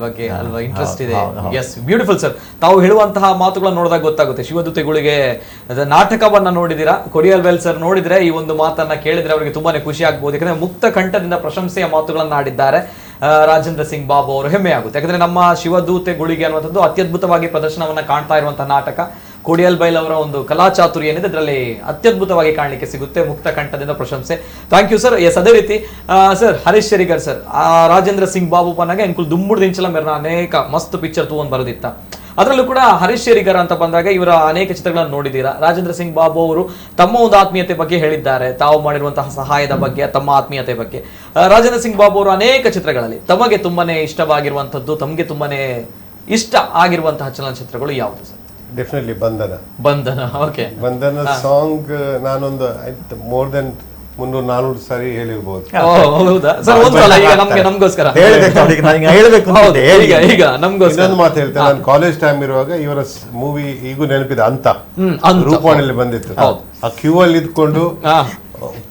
ಬಗ್ಗೆ ಅಲ್ವಾ ಇಂಟ್ರೆಸ್ಟ್ ಇದೆ. Yes, beautiful sir. ತಾವು ಹೇಳುವಂತಹ ಮಾತುಗಳನ್ನ ನೋಡಿದಾಗ ಗೊತ್ತಾಗುತ್ತೆ. ಶಿವದೂತೆಗಳಿಗೆ ನಾಟಕವನ್ನ ನೋಡಿದಿರಾ, ಕೊಡಿಯಲ್ ಸರ್ ನೋಡಿದ್ರೆ ಈ ಒಂದು ಮಾತನ್ನ ಕೇಳಿದ್ರೆ ಅವರಿಗೆ ತುಂಬಾನೇ ಖುಷಿ ಆಗ್ಬೋದು. ಯಾಕಂದ್ರೆ ಮುಕ್ತ ಕಂಠದಿಂದ ಪ್ರಶಂಸೆಯ ಮಾತುಗಳನ್ನ ಆಡಿದ್ದಾರೆ ರಾಜೇಂದ್ರ ಸಿಂಗ್ ಬಾಬು ಅವರು. ಹೆಮ್ಮೆ ಆಗುತ್ತೆ. ಯಾಕಂದ್ರೆ ನಮ್ಮ ಶಿವದೂತೆಗಳಿಗೆ ಅನ್ನುವಂಥದ್ದು ಅತ್ಯದ್ಭುತವಾಗಿ ಪ್ರದರ್ಶನವನ್ನ ಕಾಣ್ತಾ ಇರುವಂತಹ ನಾಟಕ. ಕೋಡಿಯಲ್ ಬೈಲ್ ಅವರ ಒಂದು ಕಲಾಚಾತುರ್ಯ ಏನಿದೆ ಅದರಲ್ಲಿ ಅತ್ಯದ್ಭುತವಾಗಿ ಕಾಣಲಿಕ್ಕೆ ಸಿಗುತ್ತೆ. ಮುಕ್ತ ಕಂಠದಿಂದ ಪ್ರಶಂಸೆ. Thank you sir. ಎಸ್, ಅದೇ ರೀತಿ ಸರ್ ಹರೀಶ್ ಶೇರಿಗರ್ ಸರ್ ರಾಜೇಂದ್ರ ಸಿಂಗ್ ಬಾಬು ಪನ್ನಾಗೆ ಅನ್ಕುಲ್ ದುಂಬುಡ್ ದಿಂಚಲ ಮೇರ್ನ ಅನೇಕ ಮಸ್ತ್ ಪಿಕ್ಚರ್ ತಗೊಂಡ್ ಬರೋದಿತ್ತ. ಅದರಲ್ಲೂ ಕೂಡ ಹರೀಶ್ ಶೇರಿಗರ್ ಅಂತ ಬಂದಾಗ ಇವರ ಅನೇಕ ಚಿತ್ರಗಳನ್ನು ನೋಡಿದ್ದೀರಾ. ರಾಜೇಂದ್ರ ಸಿಂಗ್ ಬಾಬು ಅವರು ತಮ್ಮ ಒಂದು ಆತ್ಮೀಯತೆ ಬಗ್ಗೆ ಹೇಳಿದ್ದಾರೆ, ತಾವು ಮಾಡಿರುವಂತಹ ಸಹಾಯದ ಬಗ್ಗೆ, ತಮ್ಮ ಆತ್ಮೀಯತೆ ಬಗ್ಗೆ. ರಾಜೇಂದ್ರ ಸಿಂಗ್ ಬಾಬು ಅವರು ಅನೇಕ ಚಿತ್ರಗಳಲ್ಲಿ ತಮಗೆ ತುಂಬಾನೇ ಇಷ್ಟವಾಗಿರುವಂತದ್ದು, ತಮಗೆ ತುಂಬಾನೇ ಇಷ್ಟ ಆಗಿರುವಂತಹ ಚಲನಚಿತ್ರಗಳು ಯಾವುದು ಸರ್? ಡೆಫಿನೆಟ್ಲಿ ಬಂಧನ. ಓಕೆ, ಬಂಧನ ಸಾಂಗ್ ನಾನೊಂದು ಮೋರ್ ದೆನ್ 300-400 ಸಾರಿ ಹೇಳಿರ್ಬೋದು. ಇನ್ನೊಂದು ಮಾತು ಹೇಳ್ತೇನೆ, ನಾನು ಕಾಲೇಜ್ ಟೈಮ್ ಇರುವಾಗ ಇವರ ಮೂವಿ ಈಗೂ ನೆನಪಿದೆ, ಅಂತ ರೂಪವಾಣಿಯಲ್ಲಿ ಬಂದಿತ್ತು. ಆ ಕ್ಯೂ ಅಲ್ಲಿ ಇದ್ಕೊಂಡು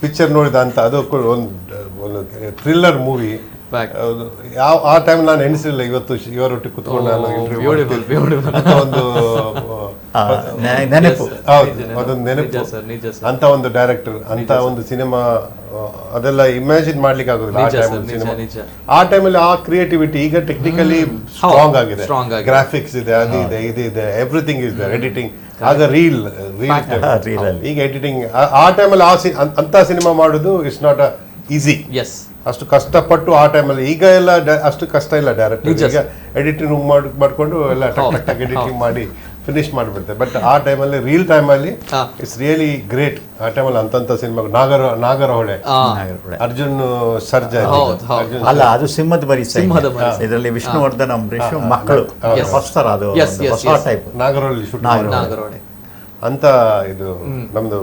ಪಿಕ್ಚರ್ ನೋಡಿದ ಅಂತ. ಅದು ಒಂದು ಥ್ರಿಲ್ಲರ್ ಮೂವಿ. ಆ ಟೈಮ್ ನಾನು ಎಣಿಸಿಲ್ಲ ಇವತ್ತು ಇವರೊಟ್ಟಿಗೆ ಕುತ್ಕೊಂಡು ನಾನು ಇಂಟರ್ವ್ಯೂ ಒಂದು ನೆನಪು. ಅದೊಂದು ನೆನಪು. ಅಂತ ಒಂದು ಡೈರೆಕ್ಟರ್, ಅಂತ ಒಂದು ಸಿನಿಮಾ, ಅದೆಲ್ಲ ಇಮ್ಯಾಜಿನ್ ಮಾಡ್ಲಿಕ್ಕೆ ಆಗೋದಿಲ್ಲ ಆ ಟೈಮ್ ಸಿನಿಮಾ. ಆ ಟೈಮಲ್ಲಿ ಆ ಕ್ರಿಯೇಟಿವಿಟಿ. ಈಗ ಟೆಕ್ನಿಕಲಿ ಸ್ಟ್ರಾಂಗ್ ಆಗಿದೆ, ಗ್ರಾಫಿಕ್ಸ್ ಇದೆ, ಅದು ಇದೆ, ಇದು ಇದೆ, ಎವ್ರಿಥಿಂಗ್ ಇಸ್ ದೇರ್. ಎಡಿಟಿಂಗ್ ಆಗ ರೀಲ್ ಈಗ ಎಡಿಟಿಂಗ್. ಆ ಟೈಮಲ್ಲಿ ಅಂತ ಸಿನಿಮಾ ಮಾಡೋದು ಇಟ್ಸ್ ನಾಟ್ ಈಸಿ. ಅಷ್ಟು ಕಷ್ಟಪಟ್ಟು ಆ ಟೈಮಲ್ಲಿ. ಈಗ ಎಲ್ಲ ಅಷ್ಟು ಕಷ್ಟ ಇಲ್ಲ. ಡೈರೆಕ್ಟ್ ಈಗ ಎಡಿಟಿಂಗ್ ರೂಮ್ ಮಾಡ್ಕೊಂಡು ಎಲ್ಲ ಟಕ್ ಎಡಿಟಿಂಗ್ ಮಾಡಿ ಫಿನಿಶ್ ಮಾಡಿಬಿಡ್ತಾರೆ. ಬಟ್ ಆ ಟೈಮಲ್ಲಿ ರೀಲ್ ಟೈಮಲ್ಲಿ ಇಟ್ಸ್ ರಿಯಲಿ ಗ್ರೇಟ್. ಆ ಟೈಮಲ್ಲಿ ಅಂತಂತ ಸಿನಿಮಾ ನಾಗರಹೊಳೆ, ಅರ್ಜುನ್ ಸರ್ಜಾ ಅಲ್ಲ, ಅದು ಸಿಂಹದ ಮರಿ. ಇದರಲ್ಲಿ ವಿಷ್ಣುವರ್ಧನ್ ಅಂಬರೀಷ್ ಮಕ್ಕಳು ಅದು ಟೈಪ್ ನಾಗರಹೊಳೆ ಶೂಟ್ ಅಂತ. ಇದು ನಮ್ದು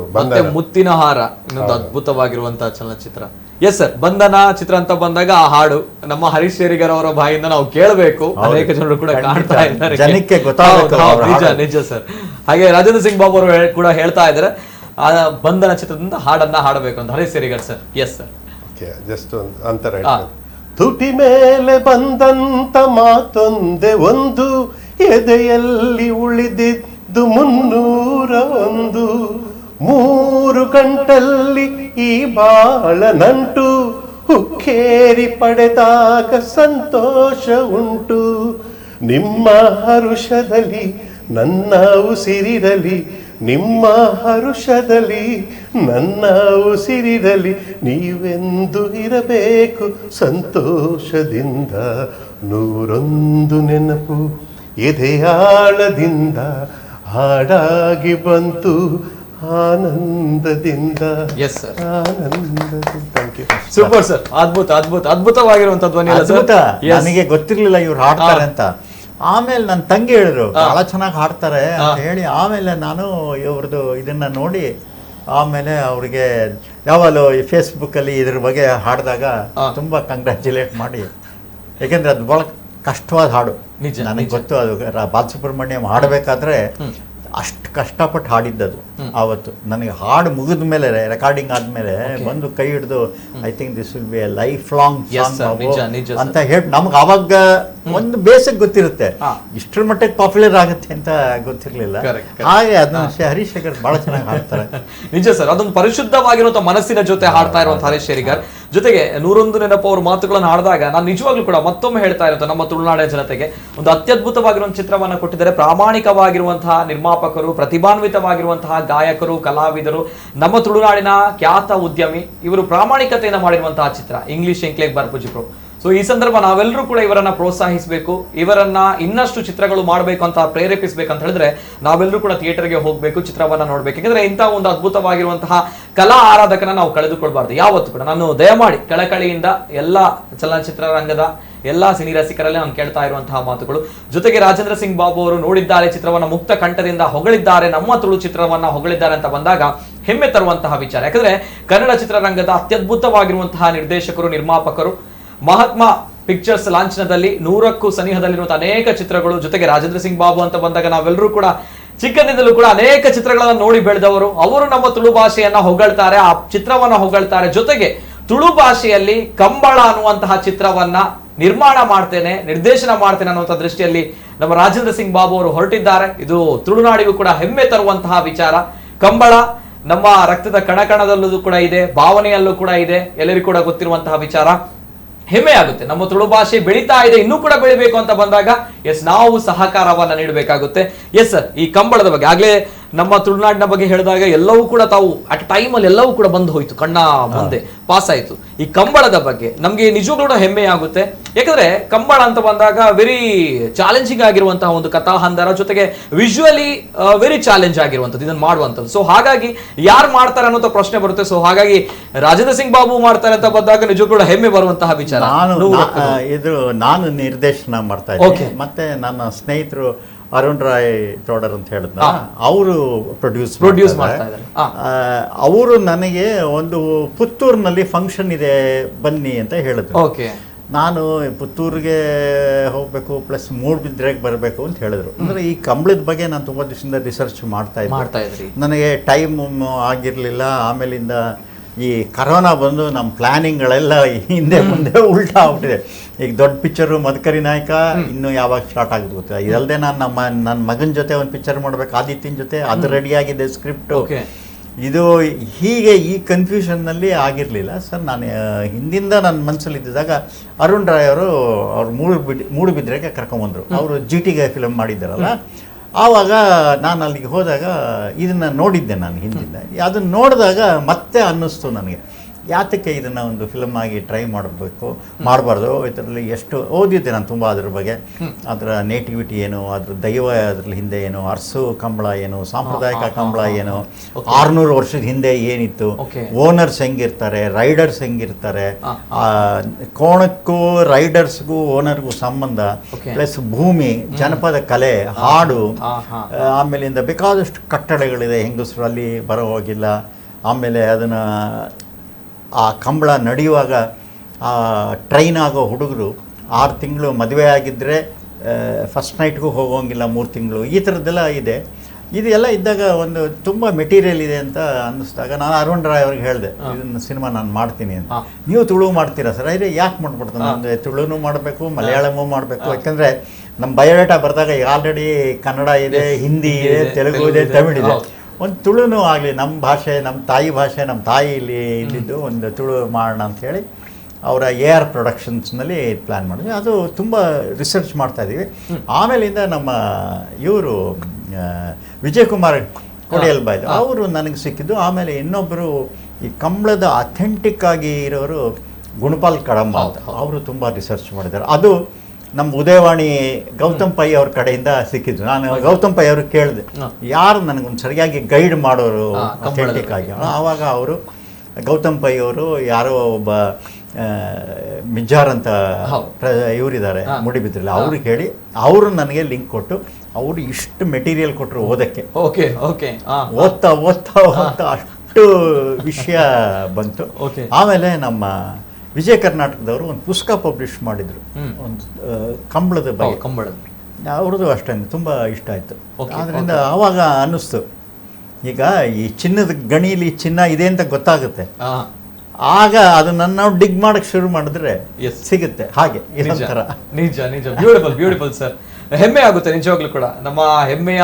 ಮುತ್ತಿನ ಹಾರ ಇನ್ನೊಂದು ಅದ್ಭುತವಾಗಿರುವಂತಹ ಚಲನಚಿತ್ರ. ಎಸ್ ಸರ್, ಬಂಧನ ಚಿತ್ರ ಅಂತ ಬಂದಾಗ ಆ ಹಾಡು ನಮ್ಮ ಹರೀಶ್ ಶೇರಿಗರ್ ಅವರ ಬಾಯಿಂದ ನಾವು ಕೇಳಬೇಕು. ಅನೇಕ ಜನರು ಕೂಡ ಕಾಣ್ತಾ ಇದ್ದಾರೆ, ಜನಕ್ಕೆ ನಿಜ ಸರ್. ಹಾಗೆ ರಾಜೇಂದ್ರ ಸಿಂಗ್ ಬಾಬು ಅವರು ಕೂಡ ಹೇಳ್ತಾ ಇದ್ದಾರೆ ಆ ಬಂಧನ ಚಿತ್ರದಿಂದ ಹಾಡನ್ನ ಹಾಡಬೇಕು ಅಂತ Harish Sherigar sir. Yes sir, just ಅಂತರ ತುಟಿ ಮೇಲೆ ಬಂದಂತ ಮಾತೊಂದೆ ಒಂದು, ಎದೆಯಲ್ಲಿ ಉಳಿದಿದ್ದು 301. 3 ಗಂಟಲ್ಲಿ ಈ ಬಾಳ ನಂಟು, ಹುಕ್ಕೇರಿ ಪಡೆದಾಗ ಸಂತೋಷ ಉಂಟು. ನಿಮ್ಮ ಹರುಷದಲ್ಲಿ ನನ್ನ ಉಸಿರಿರಲಿ, ನಿಮ್ಮ ಹರುಷದಲ್ಲಿ ನನ್ನ ಉಸಿರಿರಲಿ, ನೀವೆಂದು ಇರಬೇಕು ಸಂತೋಷದಿಂದ. 101 ನೆನಪು ಎದೆಯಾಳದಿಂದ ಹಾಡಾಗಿ ಬಂತು ಆನಂದದಿಂದ. ಎಸ್ ಸರ್, ಆನಂದದಿಂದ. Thank you. ಸೂಪರ್ ಸರ್, ಅದ್ಭುತವಾಗಿರುವಂತ ಧ್ವನಿ. ಅದ್ಭುತ. ನನಗೆ ಗೊತ್ತಿರ್ಲಿಲ್ಲ ಇವ್ರು ಹಾಡ್ತಾರೆ ಅಂತ. ಆಮೇಲೆ ನನ್ನ ತಂಗಿ ಹೇಳಿದ್ರು ಬಹಳ ಚೆನ್ನಾಗಿ ಹಾಡ್ತಾರೆ ಅಂತ ಹೇಳಿ, ಆಮೇಲೆ ನಾನು ಇವ್ರದ್ದು ಇದನ್ನ ನೋಡಿ ಆಮೇಲೆ ಅವ್ರಿಗೆ ಯಾವಾಗಲೂ ಫೇಸ್ಬುಕ್ಕಲ್ಲಿ ಇದ್ರ ಬಗ್ಗೆ ಹಾಡಿದಾಗ ತುಂಬ ಕಂಗ್ರ್ಯಾಚುಲೇಟ್ ಮಾಡಿ, ಯಾಕೆಂದರೆ ಅದು ಭಾಳ ಕಷ್ಟವಾದ ಹಾಡು. ನನಗೆ ಗೊತ್ತು ಅದು ಬಾಲಸುಬ್ರಹ್ಮಣ್ಯಂ ಹಾಡಬೇಕಾದ್ರೆ ಅಷ್ಟು ಕಷ್ಟಪಟ್ಟು ಹಾಡಿದ್ದದು ಆವತ್ತು. ನನಗೆ ಹಾಡು ಮುಗಿದ ಮೇಲೆ ರೆಕಾರ್ಡಿಂಗ್ ಆದಮೇಲೆ ಬಂದು ಕೈ ಹಿಡಿದು I think this will be A life long song ಅಂತ ಹೇಳಿ ನಮ್ಗೆ ಆವಾಗ ಒಂದು ಬೇಸಿಕ್ ಗೊತ್ತಿರುತ್ತೆ, ಇಷ್ಟರ ಮಟ್ಟಿಗೆ ಪಾಪ್ಯುಲರ್ ಆಗುತ್ತೆ ಅಂತ ಗೊತ್ತಿರಲಿಲ್ಲ. ಹಾಗೆ ಅದನ್ನ ಹರೀಶ್ ಶೇಖರ್ ಬಹಳ ಚೆನ್ನಾಗಿ ಹಾಡ್ತಾರೆ. ನಿಜ ಸರ್, ಅದೊಂದು ಪರಿಶುದ್ಧವಾಗಿರುವಂತಹ ಮನಸ್ಸಿನ ಜೊತೆ ಹಾಡ್ತಾ ಇರುವಂತ ಹರೀಶ್ ಶೇಖರ್. ಜೊತೆಗೆ 101 ನೆನಪು ಅವ್ರ ಮಾತುಗಳನ್ನು ಹಾಡಿದಾಗ ನಾನು ನಿಜವಾಗ್ಲೂ ಕೂಡ ಮತ್ತೊಮ್ಮೆ ಹೇಳ್ತಾ ಇರೋದು, ನಮ್ಮ ತುಳುನಾಡಿನ ಜನತೆಗೆ ಒಂದು ಅತ್ಯದ್ಭುತವಾಗಿರುವಂತಹ ಚಿತ್ರವನ್ನ ಕೊಟ್ಟಿದ್ದಾರೆ. ಪ್ರಾಮಾಣಿಕವಾಗಿರುವಂತಹ ನಿರ್ಮಾಪಕರು, ಪ್ರತಿಭಾನ್ವಿತವಾಗಿರುವಂತಹ ಗಾಯಕರು, ಕಲಾವಿದರು, ನಮ್ಮ ತುಳುನಾಡಿನ ಖ್ಯಾತ ಉದ್ಯಮಿ, ಇವರು ಪ್ರಾಮಾಣಿಕತೆಯಿಂದ ಮಾಡಿರುವಂತಹ ಚಿತ್ರ ಇಂಗ್ಲಿಷ್ ಎಂಕ್ಲೇಗ್ ಬರ್ಪುಜಿಪ್ರು. ಸೊ ಈ ಸಂದರ್ಭ ನಾವೆಲ್ಲರೂ ಕೂಡ ಇವರನ್ನ ಪ್ರೋತ್ಸಾಹಿಸಬೇಕು, ಇವರನ್ನ ಇನ್ನಷ್ಟು ಚಿತ್ರಗಳು ಮಾಡಬೇಕು ಅಂತ ಪ್ರೇರೇಪಿಸಬೇಕಂತ ಹೇಳಿದ್ರೆ ನಾವೆಲ್ಲರೂ ಕೂಡ ಥಿಯೇಟರ್ಗೆ ಹೋಗಬೇಕು, ಚಿತ್ರವನ್ನ ನೋಡ್ಬೇಕು. ಯಾಕಂದ್ರೆ ಇಂತಹ ಒಂದು ಅದ್ಭುತವಾಗಿರುವಂತಹ ಕಲಾ ಆರಾಧಕನ ನಾವು ಕಳೆದುಕೊಳ್ಬಾರ್ದು ಯಾವತ್ತೂ ಕೂಡ. ನಾನು ದಯಮಾಡಿ ಕಳಕಳಿಯಿಂದ ಎಲ್ಲ ಚಲನಚಿತ್ರರಂಗದ ಎಲ್ಲ ಸಿನಿ ರಸಿಕರಲ್ಲಿ ನಾನು ಕೇಳ್ತಾ ಇರುವಂತಹ ಮಾತುಗಳು. ಜೊತೆಗೆ ರಾಜೇಂದ್ರ ಸಿಂಗ್ ಬಾಬು ಅವರು ನೋಡಿದ್ದಾರೆ, ಚಿತ್ರವನ್ನ ಮುಕ್ತ ಕಂಠದಿಂದ ಹೊಗಳಿದ್ದಾರೆ, ನಮ್ಮ ತುಳು ಚಿತ್ರವನ್ನ ಹೊಗಳಿದ್ದಾರೆ ಅಂತ ಬಂದಾಗ ಹೆಮ್ಮೆ ತರುವಂತಹ ವಿಚಾರ. ಯಾಕಂದ್ರೆ ಕನ್ನಡ ಚಿತ್ರರಂಗದ ಅತ್ಯದ್ಭುತವಾಗಿರುವಂತಹ ನಿರ್ದೇಶಕರು, ನಿರ್ಮಾಪಕರು, ಮಹಾತ್ಮ ಪಿಕ್ಚರ್ಸ್ ಲಾಂಛನದಲ್ಲಿ 100ಕ್ಕೂ ಸನಿಹದಲ್ಲಿರುವಂತಹ ಅನೇಕ ಚಿತ್ರಗಳು. ಜೊತೆಗೆ ರಾಜೇಂದ್ರ ಸಿಂಗ್ ಬಾಬು ಅಂತ ಬಂದಾಗ ನಾವೆಲ್ಲರೂ ಕೂಡ ಚಿಕ್ಕಂದಿನಲ್ಲೂ ಕೂಡ ಅನೇಕ ಚಿತ್ರಗಳನ್ನ ನೋಡಿ ಬೆಳೆದವರು. ಅವರು ನಮ್ಮ ತುಳು ಭಾಷೆಯನ್ನ ಹೊಗಳ್ತಾರೆ, ಆ ಚಿತ್ರವನ್ನ ಹೊಗಳ್ತಾರೆ. ಜೊತೆಗೆ ತುಳು ಭಾಷೆಯಲ್ಲಿ ಕಂಬಳ ಅನ್ನುವಂತಹ ಚಿತ್ರವನ್ನ ನಿರ್ಮಾಣ ಮಾಡ್ತೇನೆ, ನಿರ್ದೇಶನ ಮಾಡ್ತೇನೆ ಅನ್ನುವಂಥ ದೃಷ್ಟಿಯಲ್ಲಿ ನಮ್ಮ ರಾಜೇಂದ್ರ ಸಿಂಗ್ ಬಾಬು ಅವರು ಹೊರಟಿದ್ದಾರೆ. ಇದು ತುಳುನಾಡಿಗೂ ಕೂಡ ಹೆಮ್ಮೆ ತರುವಂತಹ ವಿಚಾರ. ಕಂಬಳ ನಮ್ಮ ರಕ್ತದ ಕಣಕಣದಲ್ಲೂ ಕೂಡ ಇದೆ, ಭಾವನೆಯಲ್ಲೂ ಕೂಡ ಇದೆ, ಎಲ್ಲರಿಗೂ ಕೂಡ ಗೊತ್ತಿರುವಂತಹ ವಿಚಾರ. ಹೆಮ್ಮೆ ಆಗುತ್ತೆ, ನಮ್ಮ ತುಳು ಭಾಷೆ ಬೆಳೀತಾ ಇದೆ, ಇನ್ನೂ ಕೂಡ ಬೆಳಿಬೇಕು ಅಂತ ಬಂದಾಗ ಎಸ್ ನಾವು ಸಹಕಾರವನ್ನ ನೀಡಬೇಕಾಗುತ್ತೆ. ಎಸ್ ಸರ್, ಈ ಕಂಬಳದ ಬಗ್ಗೆ ಆಗ್ಲೇ ನಮ್ಮ ತುಳುನಾಡಿನ ಬಗ್ಗೆ ಹೇಳಿದಾಗ ಎಲ್ಲವೂ ಕೂಡ ತಾವು ಅಟ್ ಟೈಮಲ್ಲಿ ಎಲ್ಲವೂ ಕೂಡ ಬಂದು ಹೋಯ್ತು, ಕಣ್ಣ ಮುಂದೆ ಪಾಸ್ ಆಯ್ತು. ಈ ಕಂಬಳದ ಬಗ್ಗೆ ನಮ್ಗೆ ನಿಜವಾಗ್ಲೂ ಕೂಡ ಹೆಮ್ಮೆ ಆಗುತ್ತೆ. ಯಾಕಂದ್ರೆ ಕಂಬಳ ಅಂತ ಬಂದಾಗ ವೆರಿ ಚಾಲೆಂಜಿಂಗ್ ಆಗಿರುವಂತಹ ಒಂದು ಕಥಾಹಂದರ, ಜೊತೆಗೆ ವಿಜುವಲಿ ವೆರಿ ಚಾಲೆಂಜ್ ಆಗಿರುವಂಥದ್ದು ಇದನ್ನು ಮಾಡುವಂಥದ್ದು. ಸೊ ಹಾಗಾಗಿ ಯಾರು ಮಾಡ್ತಾರೆ ಅನ್ನೋ ಪ್ರಶ್ನೆ ಬರುತ್ತೆ. ಸೊ ಹಾಗಾಗಿ ರಾಜೇಂದ್ರ ಸಿಂಗ್ ಬಾಬು ಮಾಡ್ತಾರೆ ಅಂತ ಬಂದಾಗ ನಿಜವಾಗ್ಲೂ ಕೂಡ ಹೆಮ್ಮೆ ಬರುವಂತಹ ವಿಚಾರ. ನಾನು ನಿರ್ದೇಶನ ಮಾಡ್ತಾ ಇದ್ದೀನಿ, ಮತ್ತೆ ನನ್ನ ಸ್ನೇಹಿತರು ಅರುಣ್ ರಾಯ್ ತೋಡರ್ ಅಂತ ಹೇಳಿದ್ನ, ಅವರು ಪ್ರೊಡ್ಯೂಸ್ ಮಾಡ್ತಾ ಇದ್ದಾರೆ. ಅವರು ನನಗೆ ಒಂದು ಪುತ್ತೂರಿನಲ್ಲಿ ಫಂಕ್ಷನ್ ಇದೆ ಬನ್ನಿ ಅಂತ ಹೇಳಿದ್ರು. ನಾನು ಪುತ್ತೂರಿಗೆ ಹೋಗಬೇಕು ಪ್ಲಸ್ ಮೂಡುಬಿದ್ರೆಗೆ ಬರಬೇಕು ಅಂತ ಹೇಳಿದ್ರು. ಅಂದರೆ ಈ ಕಂಬಳದ ಬಗ್ಗೆ ನಾನು ತುಂಬ ದಿವಸದಿಂದ ರಿಸರ್ಚ್ ಮಾಡ್ತಾ ಇದ್ದೆ. ನನಗೆ ಟೈಮ್ ಆಗಿರಲಿಲ್ಲ. ಆಮೇಲಿಂದ ಈ ಕರೋನಾ ಬಂದು ನಮ್ಮ ಪ್ಲ್ಯಾನಿಂಗ್ಗಳೆಲ್ಲ ಹಿಂದೆ ಮುಂದೆ ಉಲ್ಟಾ ಆಗ್ಬಿಟ್ಟಿದೆ. ಈಗ ದೊಡ್ಡ ಪಿಕ್ಚರು ಮದಕರಿ ನಾಯಕ ಇನ್ನೂ ಯಾವಾಗ ಸ್ಟಾರ್ಟ್ ಆಗೋದು ಗೊತ್ತಿಲ್ಲ. ಇದಲ್ಲದೆ ನಾನು ನನ್ನ ಮಗನ ಜೊತೆ ಒಂದು ಪಿಕ್ಚರ್ ಮಾಡಬೇಕು, ಆದಿತ್ಯನ ಜೊತೆ, ಅದು ರೆಡಿಯಾಗಿದೆ ಸ್ಕ್ರಿಪ್ಟು. ಇದು ಹೀಗೆ ಈ ಕನ್ಫ್ಯೂಷನ್ನಲ್ಲಿ ಆಗಿರಲಿಲ್ಲ ಸರ್. ನಾನು ಹಿಂದಿಂದ ನನ್ನ ಮನಸ್ಸಲ್ಲಿದ್ದಾಗ ಅರುಣ್ ರಾಯ್ ಅವರು ಮೂಡುಬಿದ್ರೆಗೆ ಕರ್ಕೊಂಬಂದರು. ಅವರು ಜಿಟಿಗೆ ಫಿಲಮ್ ಮಾಡಿದ್ದಾರಲ್ಲ, ಆವಾಗ ನಾನು ಅಲ್ಲಿಗೆ ಹೋದಾಗ ಇದನ್ನು ನೋಡಿದ್ದೆ ನಾನು ಹಿಂದಿಂದ. ಅದನ್ನು ನೋಡಿದಾಗ ಮತ್ತೆ ಅನ್ನಿಸ್ತು ನನಗೆ, ಯಾತಕ್ಕೆ ಇದನ್ನು ಒಂದು ಫಿಲಮ್ ಆಗಿ ಟ್ರೈ ಮಾಡಬಾರ್ದು. ಇದರಲ್ಲಿ ಎಷ್ಟು ಓದಿದ್ದೆ ನಾನು ತುಂಬ ಅದ್ರ ಬಗ್ಗೆ, ಅದರ ನೇಟಿವಿಟಿ ಏನು, ಅದ್ರ ದೈವ ಅದ್ರಲ್ಲಿ ಹಿಂದೆ ಏನು, ಅರಸು ಕಂಬಳ ಏನು, ಸಾಂಪ್ರದಾಯಿಕ ಕಂಬಳ ಏನು, 600 ವರ್ಷದ ಹಿಂದೆ ಏನಿತ್ತು, ಓನರ್ಸ್ ಹೆಂಗಿರ್ತಾರೆ, ರೈಡರ್ಸ್ ಹೆಂಗಿರ್ತಾರೆ, ಕೋಣಕ್ಕೂ ರೈಡರ್ಸ್ಗೂ ಓನರ್ಗೂ ಸಂಬಂಧ, ಪ್ಲಸ್ ಭೂಮಿ, ಜನಪದ ಕಲೆ, ಹಾಡು, ಆಮೇಲಿಂದ ಬೇಕಾದಷ್ಟು ಕಟ್ಟಡಗಳಿದೆ, ಹೆಂಗಸರು ಅಲ್ಲಿ ಬರೋ ಹೋಗಿಲ್ಲ. ಆಮೇಲೆ ಅದನ್ನು ಆ ಕಂಬಳ ನಡೆಯುವಾಗ ಟ್ರೈನ್ ಆಗೋ ಹುಡುಗರು 6 ತಿಂಗಳು ಮದುವೆ ಆಗಿದ್ದರೆ ಫಸ್ಟ್ ನೈಟ್ಗೂ ಹೋಗೋಂಗಿಲ್ಲ, 3 ತಿಂಗಳು, ಈ ಥರದ್ದೆಲ್ಲ ಇದೆ. ಇದೆಲ್ಲ ಇದ್ದಾಗ ಒಂದು ತುಂಬ ಮೆಟೀರಿಯಲ್ ಇದೆ ಅಂತ ಅನ್ನಿಸ್ದಾಗ ನಾನು ಅರುಣ್ ರಾಯ್ ಅವ್ರಿಗೆ ಹೇಳಿದೆ, ಇದನ್ನು ಸಿನಿಮಾ ನಾನು ಮಾಡ್ತೀನಿ ಅಂತ. ನೀವು ತುಳು ಮಾಡ್ತೀರಾ ಸರ್? ಅದೇ ಯಾಕೆ ಮಾಡ್ಬಿಡ್ತಾನೆ, ಅಂದರೆ ತುಳುನೂ ಮಾಡಬೇಕು, ಮಲಯಾಳಮೂ ಮಾಡಬೇಕು. ಯಾಕಂದರೆ ನಮ್ಮ ಬಯೋಡೇಟಾ ಬರೆದಾಗ ಆಲ್ರೆಡಿ ಕನ್ನಡ ಇದೆ, ಹಿಂದಿ ಇದೆ, ತೆಲುಗು ಇದೆ, ತಮಿಳಿದೆ. ಒಂದು ತುಳುನೂ ಆಗಲಿ, ನಮ್ಮ ಭಾಷೆ, ನಮ್ಮ ತಾಯಿ ಭಾಷೆ, ನಮ್ಮ ತಾಯಿ ಇಲ್ಲಿದ್ದು ಒಂದು ತುಳು ಮಾಡೋಣ ಅಂಥೇಳಿ ಅವರ AR ಪ್ರೊಡಕ್ಷನ್ಸ್ನಲ್ಲಿ ಪ್ಲ್ಯಾನ್ ಮಾಡಿದ್ವಿ. ಅದು ತುಂಬ ರಿಸರ್ಚ್ ಮಾಡ್ತಾಯಿದ್ದೀವಿ. ಆಮೇಲಿಂದ ನಮ್ಮ ಇವರು ವಿಜಯಕುಮಾರ್ ಕೊಡಿಯಲ್ ಬಾಯ್ ಅವರು ನನಗೆ ಸಿಕ್ಕಿದ್ದು. ಆಮೇಲೆ ಇನ್ನೊಬ್ಬರು ಈ ಕಂಬಳದ ಅಥೆಂಟಿಕ್ ಆಗಿ ಇರೋರು ಗುಣಪಾಲ್ ಕಡಮ್ಮ ಅಂತ, ಅವರು ತುಂಬ ರಿಸರ್ಚ್ ಮಾಡಿದ್ದಾರೆ. ಅದು ನಮ್ಮ ಉದಯವಾಣಿ ಗೌತಮ್ ಪೈ ಅವ್ರ ಕಡೆಯಿಂದ ಸಿಕ್ಕಿದ್ರು. ನಾನು ಗೌತಮ್ ಪೈ ಅವ್ರಿಗೆ ಕೇಳಿದೆ, ಯಾರು ನನಗೊಂದು ಸರಿಯಾಗಿ ಗೈಡ್ ಮಾಡೋರು ಅಥೆಂಟಿಕ್ ಆಗಿ. ಆವಾಗ ಅವರು ಗೌತಮ್ ಪೈ ಅವರು ಯಾರೋ ಒಬ್ಬ ಮಿಜ್ಜಾರ್ ಅಂತ ಇವರಿದ್ದಾರೆ ಮೂಡಿಬಿದ್ರಲ್ಲ, ಅವ್ರಿಗೆ ಹೇಳಿ ಅವರು ನನಗೆ ಲಿಂಕ್ ಕೊಟ್ಟು ಅವರು ಇಷ್ಟು ಮೆಟೀರಿಯಲ್ ಕೊಟ್ಟರು ಓದಕ್ಕೆ. ಓದ್ತಾ ಓದ್ತಾ ಓದ್ತಾ ಅಷ್ಟು ವಿಷಯ ಬಂತು. ಆಮೇಲೆ ನಮ್ಮ ವಿಜಯ ಕರ್ನಾಟಕದವರು ಒಂದು ಪುಸ್ತಕ ಪಬ್ಲಿಷ್ ಮಾಡಿದ್ರು, ಒಂದು ಕಂಬಳದ ಬಗ್ಗೆ. ಅವ್ರದ್ದು ಅಷ್ಟೇ ತುಂಬ ಇಷ್ಟ ಆಯಿತು. ಆದ್ದರಿಂದ ಆವಾಗ ಅನ್ನಿಸ್ತು, ಈಗ ಈ ಚಿನ್ನದ ಗಣಿಲಿ ಚಿನ್ನ ಇದೆ ಅಂತ ಗೊತ್ತಾಗುತ್ತೆ, ಆಗ ಅದನ್ನ ನಾವು ಡಿಗ್ ಮಾಡಕ್ ಶುರು ಮಾಡಿದ್ರೆ ಸಿಗುತ್ತೆ. ಹಾಗೆ ನಿಜ ನಿಜ, ಬ್ಯೂಟಿಫುಲ್ ಬ್ಯೂಟಿಫುಲ್ ಸರ್. ಹೆಮ್ಮೆ ಆಗುತ್ತೆ ನಿಜವಾಗ್ಲೂ ಕೂಡ. ನಮ್ಮ ಹೆಮ್ಮೆಯ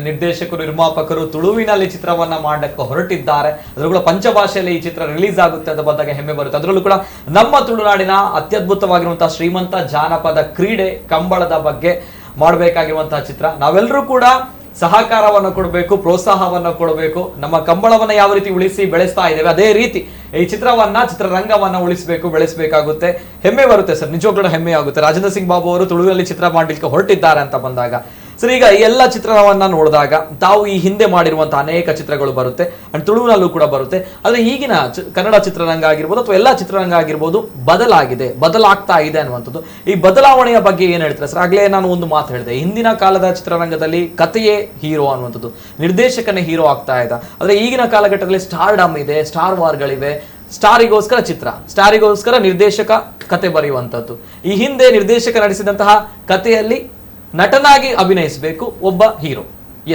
ನಿರ್ದೇಶಕರು, ನಿರ್ಮಾಪಕರು ತುಳುವಿನಲ್ಲಿ ಚಿತ್ರವನ್ನ ಮಾಡಕ್ಕೆ ಹೊರಟಿದ್ದಾರೆ. ಅದರಲ್ಲೂ ಕೂಡ ಪಂಚಭಾಷೆಯಲ್ಲಿ ಈ ಚಿತ್ರ ರಿಲೀಸ್ ಆಗುತ್ತೆ ಅಂತ ಬಂದಾಗ ಹೆಮ್ಮೆ ಬರುತ್ತೆ. ಅದರಲ್ಲೂ ಕೂಡ ನಮ್ಮ ತುಳುನಾಡಿನ ಅತ್ಯದ್ಭುತವಾಗಿರುವಂತಹ ಶ್ರೀಮಂತ ಜಾನಪದ ಕ್ರೀಡೆ ಕಂಬಳದ ಬಗ್ಗೆ ಮಾಡಬೇಕಾಗಿರುವಂತಹ ಚಿತ್ರ. ನಾವೆಲ್ಲರೂ ಕೂಡ ಸಹಕಾರವನ್ನು ಕೊಡಬೇಕು, ಪ್ರೋತ್ಸಾಹವನ್ನು ಕೊಡಬೇಕು. ನಮ್ಮ ಕಂಬಳವನ್ನ ಯಾವ ರೀತಿ ಉಳಿಸಿ ಬೆಳೆಸ್ತಾ ಇದ್ದೇವೆ ಅದೇ ರೀತಿ ಈ ಚಿತ್ರರಂಗವನ್ನ ಉಳಿಸಬೇಕು, ಬೆಳೆಸಬೇಕಾಗುತ್ತೆ. ಹೆಮ್ಮೆ ಬರುತ್ತೆ ಸರ್, ನಿಜವಾಗ್ಲೂ ಹೆಮ್ಮೆ ಆಗುತ್ತೆ. ರಾಜೇಂದ್ರ ಸಿಂಗ್ ಬಾಬು ಅವರು ತುಳುವಲ್ಲಿ ಚಿತ್ರ ಮಾಡಲಿಕ್ಕೆ ಹೊರಟಿದ್ದಾರೆ ಅಂತ ಬಂದಾಗ ಸರ್, ಈಗ ಈ ಎಲ್ಲ ಚಿತ್ರವನ್ನ ನೋಡಿದಾಗ ತಾವು ಈ ಹಿಂದೆ ಮಾಡಿರುವಂತಹ ಅನೇಕ ಚಿತ್ರಗಳು ಬರುತ್ತೆ ಅಂಡ್ ತುಳುವಿನಲ್ಲೂ ಕೂಡ ಬರುತ್ತೆ. ಆದ್ರೆ ಈಗಿನ ಕನ್ನಡ ಚಿತ್ರರಂಗ ಆಗಿರ್ಬೋದು ಅಥವಾ ಎಲ್ಲಾ ಚಿತ್ರರಂಗ ಆಗಿರ್ಬೋದು ಬದಲಾಗ್ತಾ ಇದೆ ಅನ್ನುವಂಥದ್ದು. ಈ ಬದಲಾವಣೆಯ ಬಗ್ಗೆ ಏನ್ ಹೇಳ್ತಾರೆ ಸರ್? ಆಗ್ಲೇ ನಾನು ಒಂದು ಮಾತು ಹೇಳಿದೆ, ಹಿಂದಿನ ಕಾಲದ ಚಿತ್ರರಂಗದಲ್ಲಿ ಕಥೆಯೇ ಹೀರೋ ಅನ್ನುವಂಥದ್ದು, ನಿರ್ದೇಶಕನೇ ಹೀರೋ ಆಗ್ತಾ ಇದ್ದ. ಆದ್ರೆ ಈಗಿನ ಕಾಲಘಟ್ಟದಲ್ಲಿ ಸ್ಟಾರ್ಡಮ್ ಇದೆ, ಸ್ಟಾರ್ ವಾರ್ಗಳಿವೆ, ಸ್ಟಾರಿಗೋಸ್ಕರ ಚಿತ್ರ, ಸ್ಟಾರಿಗೋಸ್ಕರ ನಿರ್ದೇಶಕ ಕತೆ ಬರೆಯುವಂಥದ್ದು. ಈ ಹಿಂದೆ ನಿರ್ದೇಶಕ ನಡೆಸಿದಂತಹ ಕಥೆಯಲ್ಲಿ ನಟನಾಗಿ ಅಭಿನಯಿಸಬೇಕು ಒಬ್ಬ ಹೀರೋ.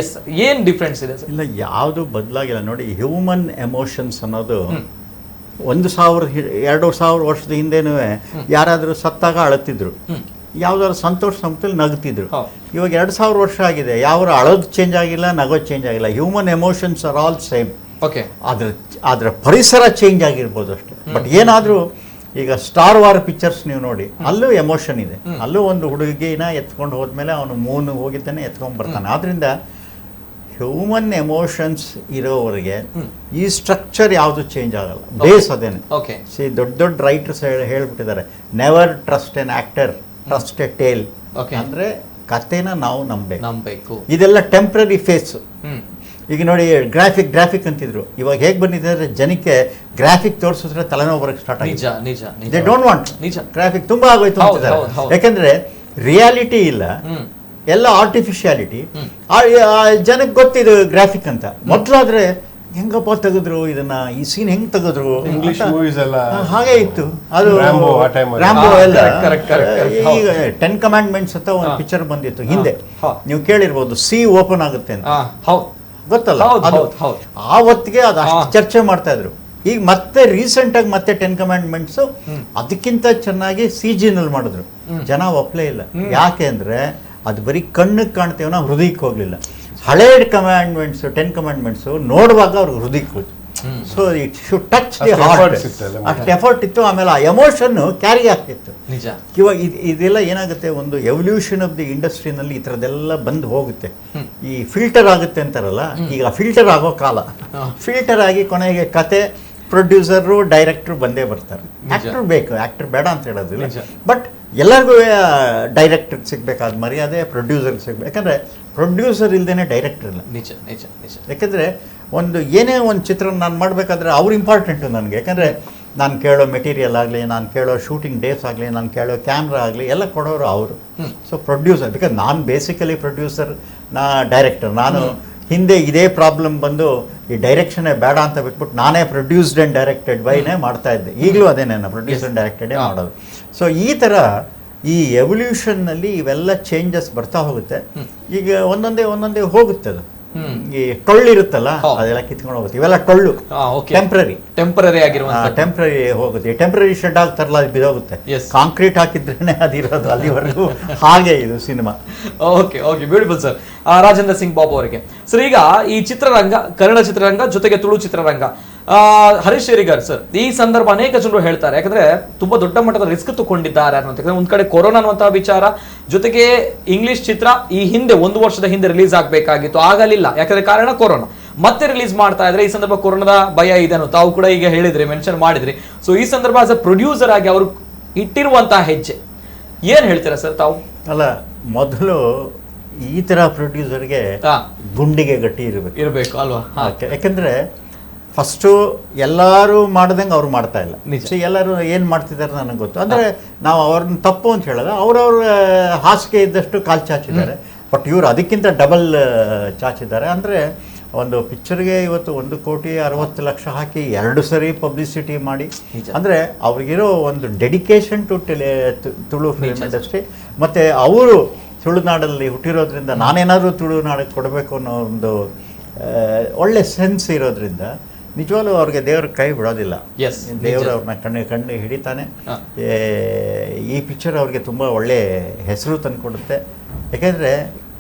ಎಸ್, ಏನ್ ಡಿಫ್ರೆನ್ಸ್ ಇದೆ ಸರ್? ಇಲ್ಲ, ಯಾವುದು ಬದಲಾಗಿಲ್ಲ ನೋಡಿ. ಹ್ಯೂಮನ್ ಎಮೋಷನ್ಸ್ ಅನ್ನೋದು 1,000-2,000 ವರ್ಷದ ಹಿಂದೆನೂ ಯಾರಾದರೂ ಸತ್ತಾಗ ಅಳುತ್ತಿದ್ರು, ಯಾವ್ದಾದ್ರು ಸಂತೋಷ ಸಮತಲ್ಲಿ ನಗ್ತಿದ್ರು. ಇವಾಗ 2,000 ವರ್ಷ ಆಗಿದೆ, ಯಾವ ಅಳೋದು ಚೇಂಜ್ ಆಗಿಲ್ಲ, ನಗೋದು ಚೇಂಜ್ ಆಗಿಲ್ಲ. Human emotions are all same. ಅದ್ರ ಪರಿಸರ ಚೇಂಜ್ ಆಗಿರ್ಬೋದು ಅಷ್ಟೇ. ಬಟ್ ಏನಾದರೂ ಈಗ ಸ್ಟಾರ್ ವಾರ್ ಪಿಕ್ಚರ್ಸ್ ನೀವು ನೋಡಿ, ಅಲ್ಲೂ ಎಮೋಷನ್ ಇದೆ. ಅಲ್ಲೂ ಒಂದು ಹುಡುಗಿನ ಎತ್ಕೊಂಡು ಹೋದ್ಮೇಲೆ ಅವನು ಮೂನ್ ಹೋಗಿದ್ದಾನೆ ಎತ್ಕೊಂಡು ಬರ್ತಾನೆ. ಆದ್ರಿಂದ ಹ್ಯೂಮನ್ ಎಮೋಷನ್ಸ್ ಇರೋವರೆಗೆ ಈ ಸ್ಟ್ರಕ್ಚರ್ ಯಾವುದು ಚೇಂಜ್ ಆಗಲ್ಲ, ಬೇಸ್ ಅದೇನೆ. ದೊಡ್ಡ ದೊಡ್ಡ ರೈಟರ್ಸ್ ಹೇಳ್ಬಿಟ್ಟಿದ್ದಾರೆ, never trust an actor, trust a tale. ಅಂದ್ರೆ ಕಥೆನ ನಾವು ನಂಬಬೇಕು. ಇದೆಲ್ಲ ಟೆಂಪ್ರರಿ ಫೇಸ್. ಈಗ ನೋಡಿ, ಗ್ರಾಫಿಕ್ ಅಂತಿದ್ರು, ಇವಾಗ ಹೇಗೆ ಬಂದಿದೆ ಅಂದ್ರೆ ಜನಕ್ಕೆ ಗ್ರಾಫಿಕ್ ತೋರಿಸಿದ್ರೆ ತಲೆನೋವು ಬರಕ್ಕೆ ಸ್ಟಾರ್ಟ್ ಆಗಿದೆ. ದೇ ಡೋಂಟ್ ವಾಂಟ್ ಗ್ರಾಫಿಕ್, ತುಂಬಾ ಆಗೋಯ್ತು ಅಂತಿದ್ದಾರೆ. ಯಾಕಂದ್ರೆ ರಿಯಾಲಿಟಿ ಇಲ್ಲ, ಎಲ್ಲ ಆರ್ಟಿಫಿಷಿಯಾಲಿಟಿ. ಜನಕ್ಕೆ ಗೊತ್ತಿದೆ ಗ್ರಾಫಿಕ್ ಅಂತ. ಮೊದಲಾದ್ರೆ ಹೆಂಗಪ್ಪ ತೆಗೆದ್ರು ಇದನ್ನ, ಈ ಸೀನ್ ಹೆಂಗ್ ತೆಗೆದ್ರು, ಇಂಗ್ಲಿಷ್ ಮೂವೀಸ್ ಎಲ್ಲ ಹಾಗೆ ಇತ್ತು. ಅದು ರ್ಯಾಂಬೋ ಎಲ್ಲ. ಈಗ 10 ಕಮಾಂಡ್ಮೆಂಟ್ಸ್ ಅಂತ ಒಂದು ಪಿಕ್ಚರ್ ಬಂದಿತ್ತು ಹಿಂದೆ, ನೀವು ಕೇಳಿರ್ಬೋದು, ಸಿ ಓಪನ್ ಆಗುತ್ತೆ ಅಂತ, ಗೊತ್ತಲ್ಲ? ಆ ಹೊತ್ತಿಗೆ ಅದು ಅಷ್ಟು ಚರ್ಚೆ ಮಾಡ್ತಾ ಇದ್ರು. ಈಗ ಮತ್ತೆ ರೀಸೆಂಟ್ ಆಗಿ ಮತ್ತೆ 10 ಕಮಾಂಡ್ಮೆಂಟ್ಸ್ ಅದಕ್ಕಿಂತ ಚೆನ್ನಾಗಿ CG ನಲ್ಲಿ ಮಾಡಿದ್ರು. ಜನ ಒಪ್ಲೇ ಇಲ್ಲ. ಯಾಕೆ ಅಂದ್ರೆ ಅದು ಬರೀ ಕಣ್ಣಿಗೆ ಕಾಣ್ತೇವನ, ಹೃದಯಕ್ಕೆ ಹೋಗ್ಲಿಲ್ಲ. ಹಳೇ ಕಮಾಂಡ್ಮೆಂಟ್ಸ್ 10 ಕಮಾಂಡ್ಮೆಂಟ್ಸ್ ನೋಡುವಾಗ ಅವ್ರಿಗೆ ಹೃದಯಕ್ಕೆ ಹೋಯ್ತು. So it should touch the heart. ಅಷ್ಟು ಎಫರ್ಟ್ ಇತ್ತು. ಆಮೇಲೆ ಆ ಎಮೋಷನ್ ಕ್ಯಾರಿ ಆಗ್ತಿತ್ತು. ಇವಾಗ ಇದೆಲ್ಲ ಏನಾಗುತ್ತೆ, ಒಂದು ಎವಲ್ಯೂಷನ್ ಆಫ್ ದಿ ಇಂಡಸ್ಟ್ರಿನಲ್ಲಿ ಈ ಥರದ್ದೆಲ್ಲ ಬಂದು ಹೋಗುತ್ತೆ. ಈ ಫಿಲ್ಟರ್ ಆಗುತ್ತೆ ಅಂತಾರಲ್ಲ, ಈಗ ಫಿಲ್ಟರ್ ಆಗೋ ಕಾಲ. ಫಿಲ್ಟರ್ ಆಗಿ ಕೊನೆಗೆ ಕತೆ, ಪ್ರೊಡ್ಯೂಸರು, ಡೈರೆಕ್ಟ್ರು ಬಂದೇ ಬರ್ತಾರೆ. ಆಕ್ಟರ್ ಬೇಕು, ಆಕ್ಟರ್ ಬೇಡ ಅಂತ ಹೇಳೋದಿಲ್ಲ. ಬಟ್ ಎಲ್ಲರಿಗೂ ಡೈರೆಕ್ಟರ್ ಸಿಗ್ಬೇಕಾದ ಮರ್ಯಾದೆ ಪ್ರೊಡ್ಯೂಸರ್ಗೆ ಸಿಗ್ಬೇಕು. ಯಾಕಂದ್ರೆ ಪ್ರೊಡ್ಯೂಸರ್ ಇಲ್ದೇನೆ ಡೈರೆಕ್ಟರ್ ಇಲ್ಲ. ಯಾಕಂದ್ರೆ ಏನೇ ಒಂದು ಚಿತ್ರ ನಾನು ಮಾಡಬೇಕಾದ್ರೆ ಅವ್ರು ಇಂಪಾರ್ಟೆಂಟು ನನಗೆ. ಯಾಕಂದರೆ ನಾನು ಕೇಳೋ ಮೆಟೀರಿಯಲ್ ಆಗಲಿ, ನಾನು ಕೇಳೋ ಶೂಟಿಂಗ್ ಡೇಸ್ ಆಗಲಿ, ನಾನು ಕೇಳೋ ಕ್ಯಾಮ್ರಾ ಆಗಲಿ, ಎಲ್ಲ ಕೊಡೋರು ಅವರು. ಸೊ ಪ್ರೊಡ್ಯೂಸರ್, ಬಿಕಾಸ್ ನಾನು ಬೇಸಿಕಲಿ ಪ್ರೊಡ್ಯೂಸರ್, ಡೈರೆಕ್ಟರ್. ನಾನು ಹಿಂದೆ ಇದೇ ಪ್ರಾಬ್ಲಮ್ ಬಂದು ಈ ಡೈರೆಕ್ಷನ್ನೇ ಬೇಡ ಅಂತ ಬಿಟ್ಬಿಟ್ಟು ನಾನೇ ಪ್ರೊಡ್ಯೂಸ್ಡ್ ಆ್ಯಂಡ್ ಡೈರೆಕ್ಟೆಡ್ ಬೈನೇ ಮಾಡ್ತಾ ಇದ್ದೆ. ಈಗಲೂ ಅದೇನೇ, ಪ್ರೊಡ್ಯೂಸ್ ಆ್ಯಂಡ್ ಡೈರೆಕ್ಟೆಡೇ ಮಾಡೋದು. ಸೊ ಈ ಥರ ಈ ಎವಲ್ಯೂಷನ್ನಲ್ಲಿ ಇವೆಲ್ಲ ಚೇಂಜಸ್ ಬರ್ತಾ ಹೋಗುತ್ತೆ. ಈಗ ಒಂದೊಂದೇ ಹೋಗುತ್ತೆ. ಅದು ಈ ಟೊಳ್ಳಿರುತ್ತಲ್ಲ, ಅದೆಲ್ಲ ಕಿತ್ಕೊಂಡು ಹೋಗುತ್ತೆ. ಇವೆಲ್ಲ ಟೊಳ್ಳು, ಟೆಂಪರರಿ ಹೋಗುತ್ತೆ. ಟೆಂಪರರಿ ಶೆಡ್ ಆಗ್ತಾರಲ್ಲ, ಅದು ಬಿದೋಗುತ್ತೆ. ಕಾಂಕ್ರೀಟ್ ಹಾಕಿದ್ರೇನೆ ಅದಿರೋದು ಅಲ್ಲಿವರೆಗೂ. ಹಾಗೆ ಇದು cinema. Okay, beautiful sir. Rajendra Singh Babu ಅವರಿಗೆ ಸರ್, ಈಗ ಈ ಚಿತ್ರರಂಗ, ಕನ್ನಡ ಚಿತ್ರರಂಗ ಜೊತೆಗೆ ತುಳು ಚಿತ್ರರಂಗ, ಹರೀಶ್ ಶೇರಿಗಾರ್ ಸರ್, ಈ ಸಂದರ್ಭ ಅನೇಕ ಜನರು ಹೇಳ್ತಾರೆ, ಯಾಕಂದ್ರೆ ತುಂಬಾ ದೊಡ್ಡ ಮಟ್ಟದ ರಿಸ್ಕ್ ತಗೊಂಡಿದ್ದಾರೆ ಅನ್ನೋದು. ಒಂದ್ ಕಡೆ ಕೊರೋನಾ ಅನ್ನುವಂತಹ ವಿಚಾರ, ಜೊತೆಗೆ ಇಂಗ್ಲಿಷ್ ಚಿತ್ರ ಈ ಹಿಂದೆ 1 ವರ್ಷದ ಹಿಂದೆ ರಿಲೀಸ್ ಆಗ್ಬೇಕಾಗಿತ್ತು, ಆಗಲಿಲ್ಲ. ಯಾಕಂದ್ರೆ ಕಾರಣ ಕೊರೋನಾ. ಮತ್ತೆ ರಿಲೀಸ್ ಮಾಡ್ತಾ ಇದ್ರೆ ಈ ಸಂದರ್ಭ ಕೊರೋನಾದ ಭಯ ಇದೆ ಅನ್ನೋ ತಾವು ಕೂಡ ಈಗ ಹೇಳಿದ್ರಿ, ಮೆನ್ಷನ್ ಮಾಡಿದ್ರಿ. ಸೊ ಈ ಸಂದರ್ಭ ಆಸ್ ಅ ಪ್ರೊಡ್ಯೂಸರ್ ಆಗಿ ಅವರು ಇಟ್ಟಿರುವಂತಹ ಹೆಜ್ಜೆ ಏನ್ ಹೇಳ್ತೀರಾ ಸರ್ ತಾವು? ಅಲ್ಲ, ಮೊದಲು ಈ ತರ ಪ್ರೊಡ್ಯೂಸರ್ಗೆ ಗುಂಡಿಗೆ ಗಟ್ಟಿ ಇರಬೇಕು ಅಲ್ವಾ? ಯಾಕಂದ್ರೆ ಫಸ್ಟು ಎಲ್ಲರೂ ಮಾಡ್ದಂಗೆ ಅವ್ರು ಮಾಡ್ತಾ ಇಲ್ಲ. ಎಲ್ಲರೂ ಏನು ಮಾಡ್ತಿದ್ದಾರೆ ನನಗೆ ಗೊತ್ತು. ಅಂದರೆ ನಾವು ಅವ್ರನ್ನ ತಪ್ಪು ಅಂತ ಹೇಳೋದು, ಅವ್ರವ್ರ ಹಾಸಿಗೆ ಇದ್ದಷ್ಟು ಕಾಲು ಚಾಚಿದ್ದಾರೆ. ಬಟ್ ಇವರು ಅದಕ್ಕಿಂತ ಡಬಲ್ ಚಾಚಿದ್ದಾರೆ. ಅಂದರೆ ಒಂದು ಪಿಕ್ಚರ್ಗೆ ಇವತ್ತು 1,60,00,000 ಹಾಕಿ 2 ಸರಿ ಪಬ್ಲಿಸಿಟಿ ಮಾಡಿ, ಅಂದರೆ ಅವ್ರಿಗಿರೋ ಒಂದು dedication to Tulu film industry. ಮತ್ತು ಅವರು ತುಳುನಾಡಲ್ಲಿ ಹುಟ್ಟಿರೋದ್ರಿಂದ ನಾನೇನಾದರೂ ತುಳುನಾಡಿಗೆ ಕೊಡಬೇಕು ಅನ್ನೋ ಒಂದು ಒಳ್ಳೆ ಸೆನ್ಸ್ ಇರೋದ್ರಿಂದ ನಿಜವಾಗ್ಲೂ ಅವ್ರಿಗೆ ದೇವ್ರ ಕೈ ಬಿಡೋದಿಲ್ಲ. ದೇವರು ಅವ್ರನ್ನ ಕಣ್ಣು ಹಿಡಿತಾನೆ. ಈ ಪಿಕ್ಚರ್ ಅವ್ರಿಗೆ ತುಂಬ ಒಳ್ಳೆ ಹೆಸರು ತಂದುಕೊಡುತ್ತೆ. ಯಾಕೆಂದರೆ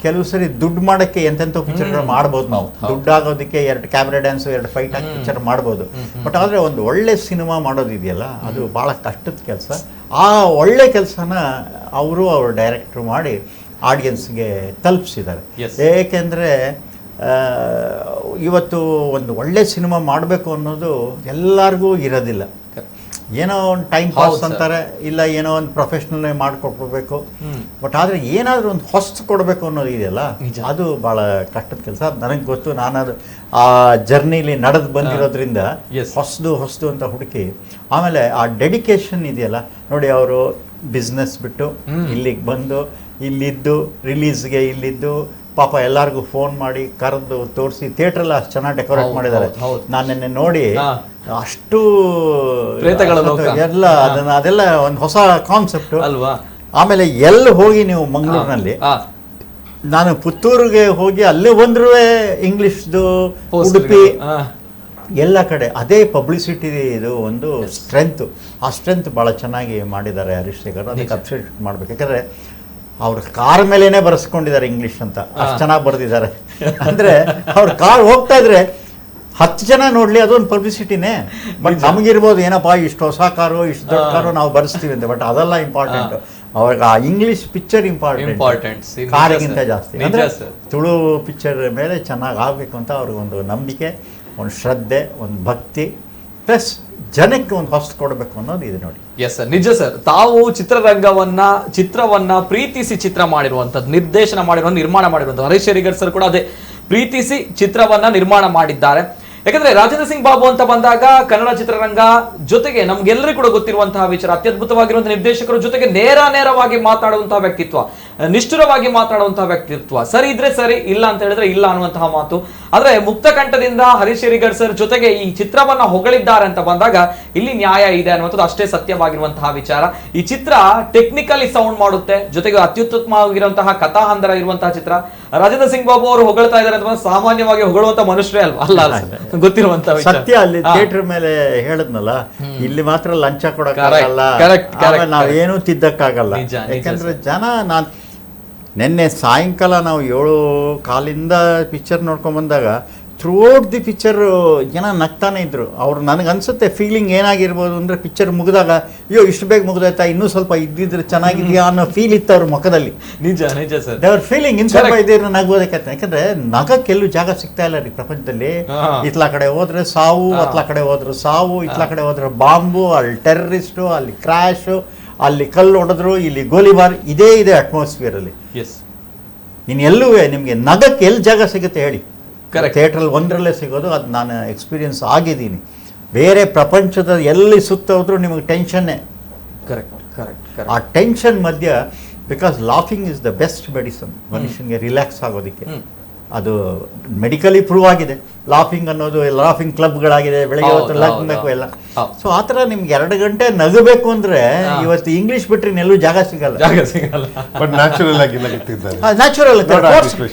ಕೆಲವು ಸರಿ ದುಡ್ಡು ಮಾಡೋಕ್ಕೆ ಎಂತೆಂಥ ಪಿಕ್ಚರ್ಗಳು ಮಾಡ್ಬೋದು. ನಾವು ದುಡ್ಡು ಆಗೋದಕ್ಕೆ 2 ಕ್ಯಾಮ್ರಾ ಡ್ಯಾನ್ಸು 2 ಫೈಟ್ ಹಾಕಿ ಪಿಕ್ಚರ್ ಮಾಡ್ಬೋದು. ಬಟ್ ಆದರೆ ಒಂದು ಒಳ್ಳೆ ಸಿನಿಮಾ ಮಾಡೋದಿದೆಯಲ್ಲ, ಅದು ಭಾಳ ಕಷ್ಟದ ಕೆಲಸ. ಆ ಒಳ್ಳೆ ಕೆಲಸನ ಅವರು ಅವ್ರ ಡೈರೆಕ್ಟ್ರು ಮಾಡಿ ಆಡಿಯನ್ಸ್ಗೆ ತಲುಪಿಸಿದ್ದಾರೆ. ಏಕೆಂದರೆ ಇವತ್ತು ಒಂದು ಒಳ್ಳೆ ಸಿನಿಮಾ ಮಾಡಬೇಕು ಅನ್ನೋದು ಎಲ್ಲರಿಗೂ ಇರೋದಿಲ್ಲ. ಏನೋ ಒಂದು ಟೈಮ್ ಪಾಸ್ ಅಂತಾರೆ, ಇಲ್ಲ ಏನೋ ಒಂದು ಪ್ರೊಫೆಷ್ನಲ್ ಮಾಡಿಕೊಡ್ಬೇಕು. ಬಟ್ ಆದರೆ ಏನಾದರೂ ಒಂದು ಹೊಸ್ತು ಕೊಡಬೇಕು ಅನ್ನೋದು ಇದೆಯಲ್ಲ, ಅದು ಭಾಳ ಕಷ್ಟದ ಕೆಲಸ. ನನಗೆ ಗೊತ್ತು, ನಾನದು ಆ ಜರ್ನಿಲಿ ನಡೆದು ಬಂದಿರೋದ್ರಿಂದ ಹೊಸದು ಅಂತ ಹುಡುಕಿ, ಆಮೇಲೆ ಆ ಡೆಡಿಕೇಶನ್ ಇದೆಯಲ್ಲ ನೋಡಿ. ಅವರು ಬಿಸ್ನೆಸ್ ಬಿಟ್ಟು ಇಲ್ಲಿಗೆ ಬಂದು ಇಲ್ಲಿದ್ದು ರಿಲೀಸ್ಗೆ ಇಲ್ಲಿದ್ದು ಪಾಪ ಎಲ್ಲರಿಗೂ ಫೋನ್ ಮಾಡಿ ಕರೆದು ತೋರಿಸಿ ಥಿಯೇಟ್ರೆಲ್ಲ ಅಷ್ಟು ಚೆನ್ನಾಗಿ ಡೆಕೋರೇಟ್ ಮಾಡಿದ್ದಾರೆ. ನಾನು ನಿನ್ನೆ ನೋಡಿ ಅಷ್ಟು ಎಲ್ಲ ಅದೆಲ್ಲ ಒಂದು ಹೊಸ ಕಾನ್ಸೆಪ್ಟ್ ಅಲ್ವಾ. ಆಮೇಲೆ ಎಲ್ಲಿ ಹೋಗಿ ನೀವು ಮಂಗಳೂರಿನಲ್ಲಿ, ನಾನು ಪುತ್ತೂರಿಗೆ ಹೋಗಿ ಅಲ್ಲೇ ಬಂದ್ರೂ ಇಂಗ್ಲಿಷ್ದು, ಉಡುಪಿ ಎಲ್ಲ ಕಡೆ ಅದೇ ಪಬ್ಲಿಸಿಟಿ. ಇದು ಒಂದು ಸ್ಟ್ರೆಂತ್. ಆ ಸ್ಟ್ರೆಂತ್ ಭಾಳ ಚೆನ್ನಾಗಿ ಮಾಡಿದ್ದಾರೆ ಹರೀಶ್ ಶೇಖರ್. ಅದಕ್ಕೆ ಅಪ್ರಿಷಿಯೇಟ್ ಮಾಡ್ಬೇಕು. ಯಾಕಂದರೆ ಅವ್ರ ಕಾರ್ ಮೇಲೇನೆ ಬರೆಸ್ಕೊಂಡಿದ್ದಾರೆ ಇಂಗ್ಲಿಷ್ ಅಂತ, ಅಷ್ಟು ಚೆನ್ನಾಗಿ ಬರೆದಿದ್ದಾರೆ. ಅಂದರೆ ಅವ್ರ ಕಾರ್ ಹೋಗ್ತಾ ಇದ್ರೆ 10 ಜನ ನೋಡಲಿ, ಅದೊಂದು ಪಬ್ಲಿಸಿಟಿನೇ. ಬಟ್ ನಮಗಿರ್ಬೋದು ಏನಪ್ಪ ಇಷ್ಟು ಹೊಸ ಕಾರು, ಇಷ್ಟು ದೊಡ್ಡ ಕಾರು ನಾವು ಬರೆಸ್ತೀವಿ ಅಂತ. ಬಟ್ ಅದೆಲ್ಲ ಇಂಪಾರ್ಟೆಂಟ್. ಅವಾಗ ಆ ಇಂಗ್ಲಿಷ್ ಪಿಕ್ಚರ್ ಇಂಪಾರ್ಟೆಂಟ್ ಕಾರಿಗಿಂತ ಜಾಸ್ತಿ. ಅಂದರೆ ತುಳು ಪಿಕ್ಚರ್ ಮೇಲೆ ಚೆನ್ನಾಗಿ ಆಗಬೇಕು ಅಂತ ಅವ್ರಿಗೊಂದು ನಂಬಿಕೆ, ಒಂದು ಶ್ರದ್ಧೆ, ಒಂದು ಭಕ್ತಿ, ಪ್ಲಸ್ ಜನಕ್ಕೆ ಒಂದು ಹೊಸ ಕೊಡಬೇಕು ಅನ್ನೋದು ಇದೆ ನೋಡಿ. ಎಸ್ ಸರ್, ನಿಜ ಸರ್. ತಾವು ಚಿತ್ರವನ್ನ ಪ್ರೀತಿಸಿ ಚಿತ್ರ ಮಾಡಿರುವಂಥದ್ದು, ನಿರ್ದೇಶನ ಮಾಡಿರುವಂಥ, ನಿರ್ಮಾಣ ಮಾಡಿರುವಂಥದ್ದು. ಹರೀಶ್ ಶೇಖರ್ ಸರ್ ಕೂಡ ಅದೇ ಪ್ರೀತಿಸಿ ಚಿತ್ರವನ್ನ ನಿರ್ಮಾಣ ಮಾಡಿದ್ದಾರೆ. ಯಾಕಂದ್ರೆ ರಾಜೇಂದ್ರ ಸಿಂಗ್ ಬಾಬು ಅಂತ ಬಂದಾಗ ಕನ್ನಡ ಚಿತ್ರರಂಗ ಜೊತೆಗೆ ನಮ್ಗೆಲ್ಲರಿಗೂ ಕೂಡ ಗೊತ್ತಿರುವಂತಹ ವಿಚಾರ, ಅತ್ಯದ್ಭುತವಾಗಿರುವಂತಹ ನಿರ್ದೇಶಕರ ಜೊತೆಗೆ ನೇರವಾಗಿ ಮಾತಾಡುವಂತಹ ವ್ಯಕ್ತಿತ್ವ, ನಿಷ್ಠುರವಾಗಿ ಮಾತಾಡುವಂತಹ ವ್ಯಕ್ತಿತ್ವ. ಸರಿ ಇದ್ರೆ ಸರಿ, ಇಲ್ಲ ಅಂತ ಹೇಳಿದ್ರೆ ಇಲ್ಲ ಅನ್ನುವಂತಹ ಮಾತು. ಆದ್ರೆ ಮುಕ್ತ ಕಂಠದಿಂದ ಹರೀಶ್ ಶೇಖರ್ ಸರ್ ಜೊತೆಗೆ ಈ ಚಿತ್ರವನ್ನ ಹೊಗಳಿದ್ದಾರೆ ಅಂತ ಬಂದಾಗ ಇಲ್ಲಿ ನ್ಯಾಯ ಇದೆ ಅನ್ನುವಂಥದ್ದು ಅಷ್ಟೇ ಸತ್ಯವಾಗಿರುವಂತಹ ವಿಚಾರ. ಈ ಚಿತ್ರ ಟೆಕ್ನಿಕಲಿ ಸೌಂಡ್ ಮಾಡುತ್ತೆ, ಜೊತೆಗೆ ಅತ್ಯುತ್ತಮವಾಗಿರುವಂತಹ ಕಥಾಹಂದರ ಇರುವಂತಹ ಚಿತ್ರ. ರಾಜೇಂದ್ರ ಸಿಂಗ್ ಬಾಬು ಅವರು ಹೊಗಳ್ತಾ ಇದ್ದಾರೆ ಅಂತ ಸಾಮಾನ್ಯವಾಗಿ ಹೊಗಳುವಂತ ಮನುಷ್ಯರೇ ಅಲ್ಲ, ಗೊತ್ತಿರುವಂತ ಸತ್ಯ. ಅಲ್ಲಿ ಥಿಯೇಟರ್ ಮೇಲೆ ಹೇಳದ್ನಲ್ಲ, ಇಲ್ಲಿ ಮಾತ್ರ ಲಂಚ ಕೊಡಕ್ಕಾಗಲ್ಲ, ನಾವೇನು ತಿದ್ದಕ್ಕಾಗಲ್ಲ. ಯಾಕಂದ್ರೆ ಜನ, ನಾನು ನಿನ್ನೆ ಸಾಯಂಕಾಲ ನಾವು 7:15 ಪಿಕ್ಚರ್ ನೋಡ್ಕೊಂಡ್ ಬಂದಾಗ ಥ್ರೂಔಟ್ ದಿ ಪಿಕ್ಚರ್ ಜನ ನಗ್ತಾನೆ ಇದ್ರು. ಅವ್ರು ನನಗೆ ಅನ್ಸುತ್ತೆ ಫೀಲಿಂಗ್ ಏನಾಗಿರ್ಬೋದು ಅಂದರೆ, ಪಿಕ್ಚರ್ ಮುಗಿದಾಗ ಅಯ್ಯೋ ಇಷ್ಟು ಬೇಗ ಮುಗಿದಾಯ್ತಾ, ಇನ್ನೂ ಸ್ವಲ್ಪ ಇದ್ದಿದ್ರೆ ಚೆನ್ನಾಗಿದೆಯಾ ಅನ್ನೋ ಫೀಲ್ ಇತ್ತು ಅವ್ರ ಮುಖದಲ್ಲಿ. ನಿಜ ಸರ್. ದೇವ್ರ ಫೀಲಿಂಗ್ ಇನ್ನು ಸ್ವಲ್ಪ ಇದ್ದಿದ್ರೆ ನಗ್ಬೋದಕ್ಕೆ. ಯಾಕಂದ್ರೆ ನಗಕ್ಕೆಲ್ಲೂ ಜಾಗ ಸಿಗ್ತಾ ಇಲ್ಲ ರೀ ಪ್ರಪಂಚದಲ್ಲಿ. ಇತ್ಲಾ ಕಡೆ ಹೋದ್ರೆ ಸಾವು, ಅತ್ಲಾ ಕಡೆ ಹೋದ್ರೆ ಸಾವು, ಇತ್ಲಾ ಕಡೆ ಹೋದ್ರೆ ಬಾಂಬು, ಅಲ್ಲಿ ಟೆರರಿಸ್ಟು, ಅಲ್ಲಿ ಕ್ರ್ಯಾಶು, ಅಲ್ಲಿ ಕಲ್ಲು ಹೊಡೆದ್ರು, ಇಲ್ಲಿ ಗೋಲಿಬಾರ್, ಇದೇ ಇದೆ ಅಟ್ಮಾಸ್ಫಿಯರಲ್ಲಿ. ಇನ್ನೆಲ್ಲೂ ನಿಮಗೆ ನಗಕ್ಕೆ ಎಲ್ಲಿ ಜಾಗ ಸಿಗುತ್ತೆ ಹೇಳಿ? ಥಿಯೇಟ್ರಲ್ಲಿ ಒಂದರಲ್ಲೇ ಸಿಗೋದು. ಅದು ನಾನು ಎಕ್ಸ್ಪೀರಿಯನ್ಸ್ ಆಗಿದ್ದೀನಿ. ಬೇರೆ ಪ್ರಪಂಚದ ಎಲ್ಲಿ ಸುತ್ತ ಹೋದ್ರೂ ನಿಮಗೆ ಟೆನ್ಷನ್ನೇ. ಆ ಟೆನ್ಷನ್ ಮಧ್ಯ, because laughing is the best medicine ಮನುಷ್ಯನಿಗೆ ರಿಲ್ಯಾಕ್ಸ್ ಆಗೋದಕ್ಕೆ. ಅದು ಮೆಡಿಕಲಿ ಪ್ರೂವ್ ಆಗಿದೆ. ಲಾಫಿಂಗ್ ಅನ್ನೋದು ಲಾಫಿಂಗ್ ಕ್ಲಬ್ಗಳಾಗಿದೆ, ಬೆಳಗ್ಗೆ ಹೊತ್ತು ನಗಬೇಕು ಎಲ್ಲ. ಸೊ ಆ ಥರ ನಿಮ್ಗೆ 2 ಗಂಟೆ ನಗಬೇಕು ಅಂದ್ರೆ ಇವತ್ತು ಇಂಗ್ಲಿಷ್ ಬಿಟ್ರೆ ಎಲ್ಲೂ ಜಾಗ ಸಿಗಲ್ಲ. ಬಟ್ ನ್ಯಾಚುರಲ್ ಆಗಿ ನಗುತ್ತಿದ್ದಾರೆ. ನ್ಯಾಚುರಲ್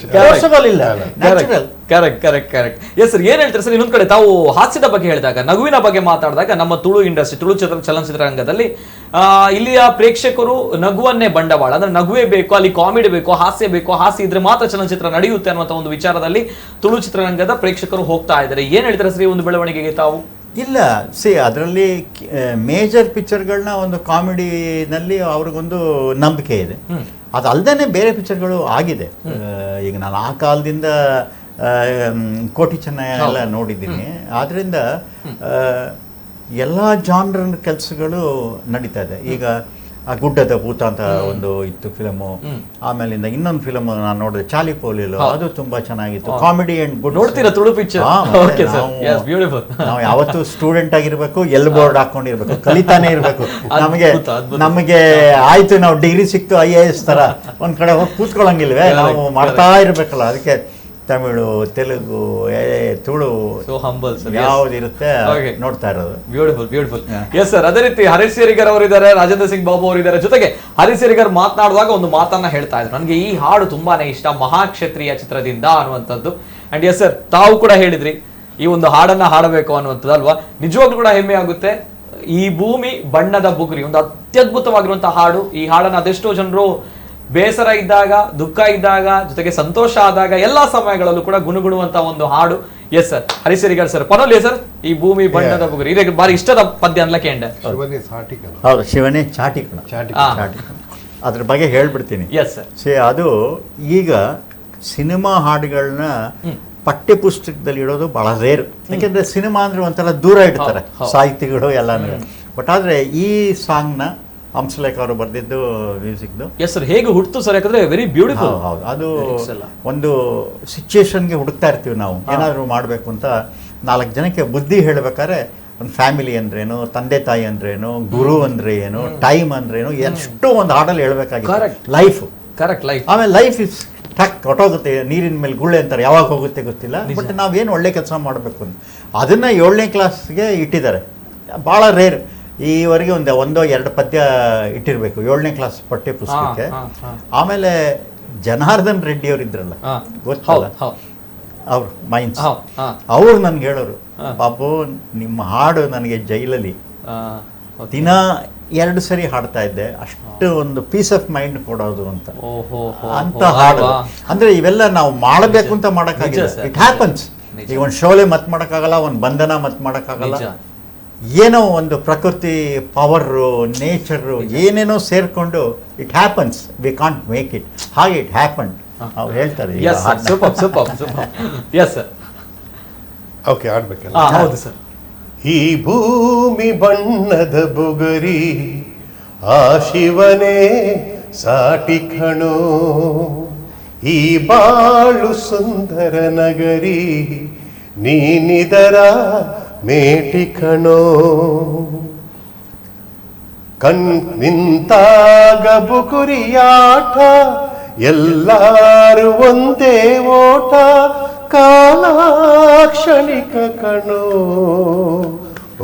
ಇಲ್ಲ, ನ್ಯಾಚುರಲ್. ಕರೆಕ್ಟ್. ಎಸ್ ಸರ್, ಏನ್ ಹೇಳ್ತಾರೆ ಸರ್? ಇನ್ನೊಂದ್ ಕಡೆ ತಾವು ಹಾಸ್ಯದ ಬಗ್ಗೆ ಹೇಳಿದಾಗ, ನಗುವಿನ ಬಗ್ಗೆ ಮಾತಾಡಿದಾಗ, ನಮ್ಮ ತುಳು ಇಂಡಸ್ಟ್ರಿ, ತುಳು ಚಲನಚಿತ್ರರಂಗದಲ್ಲಿ ಇಲ್ಲಿಯ ಪ್ರೇಕ್ಷಕರು ನಗುವನ್ನೇ ಬಂಡವಾಳ, ಅಂದ್ರೆ ನಗುವೇ ಬೇಕು, ಅಲ್ಲಿ ಕಾಮಿಡಿ ಬೇಕು, ಹಾಸ್ಯ ಬೇಕು, ಹಾಸ್ಯ ಇದ್ರೆ ಮಾತ್ರ ಚಲನಚಿತ್ರ ನಡೆಯುತ್ತೆ ಅನ್ನುವಂಥ ಒಂದು ವಿಚಾರದಲ್ಲಿ ತುಳು ಚಿತ್ರರಂಗದ ಪ್ರೇಕ್ಷಕರು ಹೋಗ್ತಾ ಇದ್ದಾರೆ. ಏನ್ ಹೇಳ್ತಾರೆ ಸರ್ ಈ ಒಂದು ಬೆಳವಣಿಗೆಗೆ ತಾವು? ಇಲ್ಲ, ಅದರಲ್ಲಿ ಮೇಜರ್ ಪಿಕ್ಚರ್ಗಳನ್ನ ಒಂದು ಕಾಮಿಡಿನಲ್ಲಿ ಅವ್ರಿಗೊಂದು ನಂಬಿಕೆ ಇದೆ. ಅದಲ್ಲದೆ ಬೇರೆ ಪಿಕ್ಚರ್ಗಳು ಆಗಿದೆ. ಈಗ ನಾನು ಆ ಕಾಲದಿಂದ ಕೋಟಿ ಚೆನ್ನಯ್ಯ ಎಲ್ಲ ನೋಡಿದ್ದೀನಿ. ಆದ್ದರಿಂದ ಎಲ್ಲ ಜಾನ್ರನ್ ಕೆಲಸಗಳು ನಡೀತಾ ಇದೆ. ಈಗ ಆ ಗುಡ್ಡದ ಭೂತ ಅಂತ ಒಂದು ಇತ್ತು ಫಿಲಮು. ಆಮೇಲಿಂದ ಇನ್ನೊಂದು ಫಿಲಮ್ ನಾನು ನೋಡಿದೆ, ಚಾಲಿ ಪೋಲಿಲು, ಅದು ತುಂಬಾ ಚೆನ್ನಾಗಿತ್ತು. Comedy and good. ನೋಡ್ತೀರಾ ತುಳು ಪಿಕ್ಚರ್? ನಾವು ಯಾವತ್ತು ಸ್ಟೂಡೆಂಟ್ ಆಗಿರ್ಬೇಕು, ಎಲ್ ಬೋರ್ಡ್ ಹಾಕೊಂಡಿರ್ಬೇಕು, ಕಲಿತಾನೆ ಇರ್ಬೇಕು. ನಮಗೆ ಆಯ್ತು ನಾವು ಡಿಗ್ರಿ ಸಿಕ್ತು IAS ತರ ಒಂದ್ ಕಡೆ ಹೋಗಿ ಕೂತ್ಕೊಳ್ಳಂಗಿಲ್ವೇ, ನಾವು ಮಾಡ್ತಾ ಇರ್ಬೇಕಲ್ಲ. ಅದಕ್ಕೆ ತಮಿಳು, ತೆಲುಗು, ತುಳು ಯಾವ್ದಿರುತ್ತೆ ನೋಡ್ತಾ ಇರೋದು. ಬ್ಯೂಟಿಫುಲ್. ಎಸ್ ಸರ್, ಅದೇ ರೀತಿ ಹರೀಶ್ ಸೇರಿಗರ್ ಅವರಿದ್ದಾರೆ, ರಾಜೇಂದ್ರ ಸಿಂಗ್ ಬಾಬು ಅವರಿದ್ದಾರೆ. ಜೊತೆಗೆ ಹರೀಶ್ ಸೇರಿಗರ್ ಮಾತನಾಡುವಾಗ ಒಂದು ಮಾತನ್ನ ಹೇಳ್ತಾ ಇದ್ರು, ನನಗೆ ಈ ಹಾಡು ತುಂಬಾನೇ ಇಷ್ಟ, ಮಹಾಕ್ಷತ್ರಿಯ ಚಿತ್ರದಿಂದ ಅನ್ನುವಂಥದ್ದು. ಅಂಡ್ ಎಸ್ ಸರ್, ತಾವು ಕೂಡ ಹೇಳಿದ್ರಿ ಈ ಒಂದು ಹಾಡನ್ನ ಹಾಡಬೇಕು ಅನ್ನುವಂಥದ್ದು ಅಲ್ವಾ? ನಿಜವಾಗ್ಲೂ ಕೂಡ ಹೆಮ್ಮೆ ಆಗುತ್ತೆ. ಈ ಭೂಮಿ ಬಣ್ಣದ ಬುಗುರಿ ಒಂದು ಅತ್ಯದ್ಭುತವಾಗಿರುವಂತಹ ಹಾಡು. ಈ ಹಾಡನ್ನ ಅದೆಷ್ಟೋ ಜನರು ಬೇಸರ ಇದ್ದಾಗ, ದುಃಖ ಇದ್ದಾಗ, ಜೊತೆಗೆ ಸಂತೋಷ ಆದಾಗ ಎಲ್ಲಾ ಸಮಯಗಳಲ್ಲೂ ಕೂಡ ಗುಣಗುಣುವಂತ ಒಂದು ಹಾಡು. ಎಸ್ ಸರ್, ಹರಿಸರಿಗರ್ ಸರ್ ಪನೋಲಿ ಸರ್, ಈ ಭೂಮಿ ಬಣ್ಣದ ಬುಗುರಿ ಇದಕ್ಕೆ ಬಾರಿ ಇಷ್ಟದ ಪದ್ಯ ಅನ್ಲಕ್ಕೆ ಹೌದು, ಶಿವನೇ ಚಾಟಿಕಣ. ಅದ್ರ ಬಗ್ಗೆ ಹೇಳ್ಬಿಡ್ತೀನಿ. Yes sir. ಅದು ಈಗ ಸಿನಿಮಾ ಹಾಡುಗಳನ್ನ ಪಠ್ಯ ಪುಸ್ತಕದಲ್ಲಿ ಇಡೋದು ಬಹಳ ರೇರು. ಯಾಕೆಂದ್ರೆ ಸಿನಿಮಾ ಅಂದ್ರೆ ಒಂಥರ ದೂರ ಇಡ್ತಾರೆ ಸಾಹಿತಿಗಳು ಎಲ್ಲಾನು. ಬಟ್ ಆದ್ರೆ ಈ ಸಾಂಗ್ನ ಹಂಸಲೇಖ ಅವರು ಬರೆದಿದ್ದು ಮ್ಯೂಸಿಕ್ದು. ಎಸ್ ಸರ್, ಹೇಗೆ ಹುಟ್ಟಿತು ಸರ್? ಯಾಕಂದ್ರೆ ವೆರಿ ಬ್ಯೂಟಿಫುಲ್. ಹೌದು, ಅದು ಒಂದು ಸಿಚುಯೇಷನ್ಗೆ ಹುಡುಕ್ತಾ ಇರ್ತೀವಿ ನಾವು, ಏನಾದರೂ ಮಾಡಬೇಕು ಅಂತ. 4 ಜನಕ್ಕೆ ಬುದ್ಧಿ ಹೇಳ್ಬೇಕಾದ್ರೆ ಒಂದು ಫ್ಯಾಮಿಲಿ ಅಂದ್ರೇನು, ತಂದೆ ತಾಯಿ ಅಂದ್ರೇನು, ಗುರು ಅಂದ್ರೆ ಏನು, ಟೈಮ್ ಅಂದ್ರೇನು, ಎಷ್ಟು ಒಂದು ಹಾಡಲ್ಲಿ ಹೇಳ್ಬೇಕಾಗಿದೆ. Life correct, life. ಆಮೇಲೆ ಲೈಫ್ ಇಸ್ ಟಕ್ ಹೊಟ್ಟೋಗುತ್ತೆ, ನೀರಿನ ಮೇಲೆ ಗುಳ್ಳೆ ಅಂತಾರೆ, ಯಾವಾಗ ಹೋಗುತ್ತೆ ಗೊತ್ತಿಲ್ಲ. ಬಟ್ ನಾವೇನು ಒಳ್ಳೆ ಕೆಲಸ ಮಾಡಬೇಕು ಅಂತ ಅದನ್ನ 7ನೇ ಕ್ಲಾಸ್ಗೆ ಇಟ್ಟಿದ್ದಾರೆ. ಭಾಳ ರೇರ್. ಈವರೆಗೆ ಒಂದೋ 2 ಪದ್ಯ ಇಟ್ಟಿರ್ಬೇಕು 7ನೇ ಕ್ಲಾಸ್ ಪಠ್ಯ ಪುಸ್ತಕಕ್ಕೆ. ಆಮೇಲೆ ಜನಾರ್ದನ್ ರೆಡ್ಡಿ ಅವ್ರು ಇದ್ರಲ್ಲ, ಗೊತ್ತಲ್ಲ, ಅವ್ರು ಮೈನ್ಸ್, ಅವ್ರು ನನ್ಗೆ ಹೇಳೋರು, ಬಾಬು ನಿಮ್ಮ ಹಾಡು ನನಗೆ ಜೈಲಲ್ಲಿ ದಿನ 2 ಸರಿ ಹಾಡ್ತಾ ಇದ್ದೆ, ಅಷ್ಟು ಒಂದು ಪೀಸ್ ಆಫ್ ಮೈಂಡ್ ಕೊಡೋದು ಅಂತ ಹಾಡು. ಅಂದ್ರೆ ಇವೆಲ್ಲ ನಾವು ಮಾಡಬೇಕು ಅಂತ ಮಾಡಕ್ಕಾಗಿಲ್ಲ, ಇಟ್ ಹ್ಯಾಪನ್ಸ್. ಈಗ ಒಂದು ಶೋಲೆ ಮತ್ ಮಾಡಕ್ಕಾಗಲ್ಲ, ಒಂದು ಬಂಧನ ಮತ್ ಮಾಡಕ್ಕಾಗಲ್ಲ. ಏನೋ ಒಂದು ಪ್ರಕೃತಿ ಪವರು, ನೇಚರು ಏನೇನೋ ಸೇರ್ಕೊಂಡು it happens, we can't make it, ಹಾಗೆ ಇಟ್ ಹ್ಯಾಪನ್ ಅವ್ರು ಹೇಳ್ತಾರೆ. ಓಕೆ, ಆಡ್ಬೇಕಲ್ಲ. ಹೌದು ಸರ್. ಈ ಭೂಮಿ ಬಣ್ಣದ ಬುಗರಿ, ಆ ಶಿವನೇ ಸಾಟಿ ಕಣೋ, ಈ ಬಾಳು ಸುಂದರ ನಗರಿ, ನೀನಿದರ ಮೇಟಿ ಕಣೋ, ನಿಂತಾಗ ಬುಗುರಿಯಾಟ, ಎಲ್ಲಾರು ಒಂದೇ ಓಟ, ಕಾಲಾಕ್ಷಣಿಕ ಕಣೋ,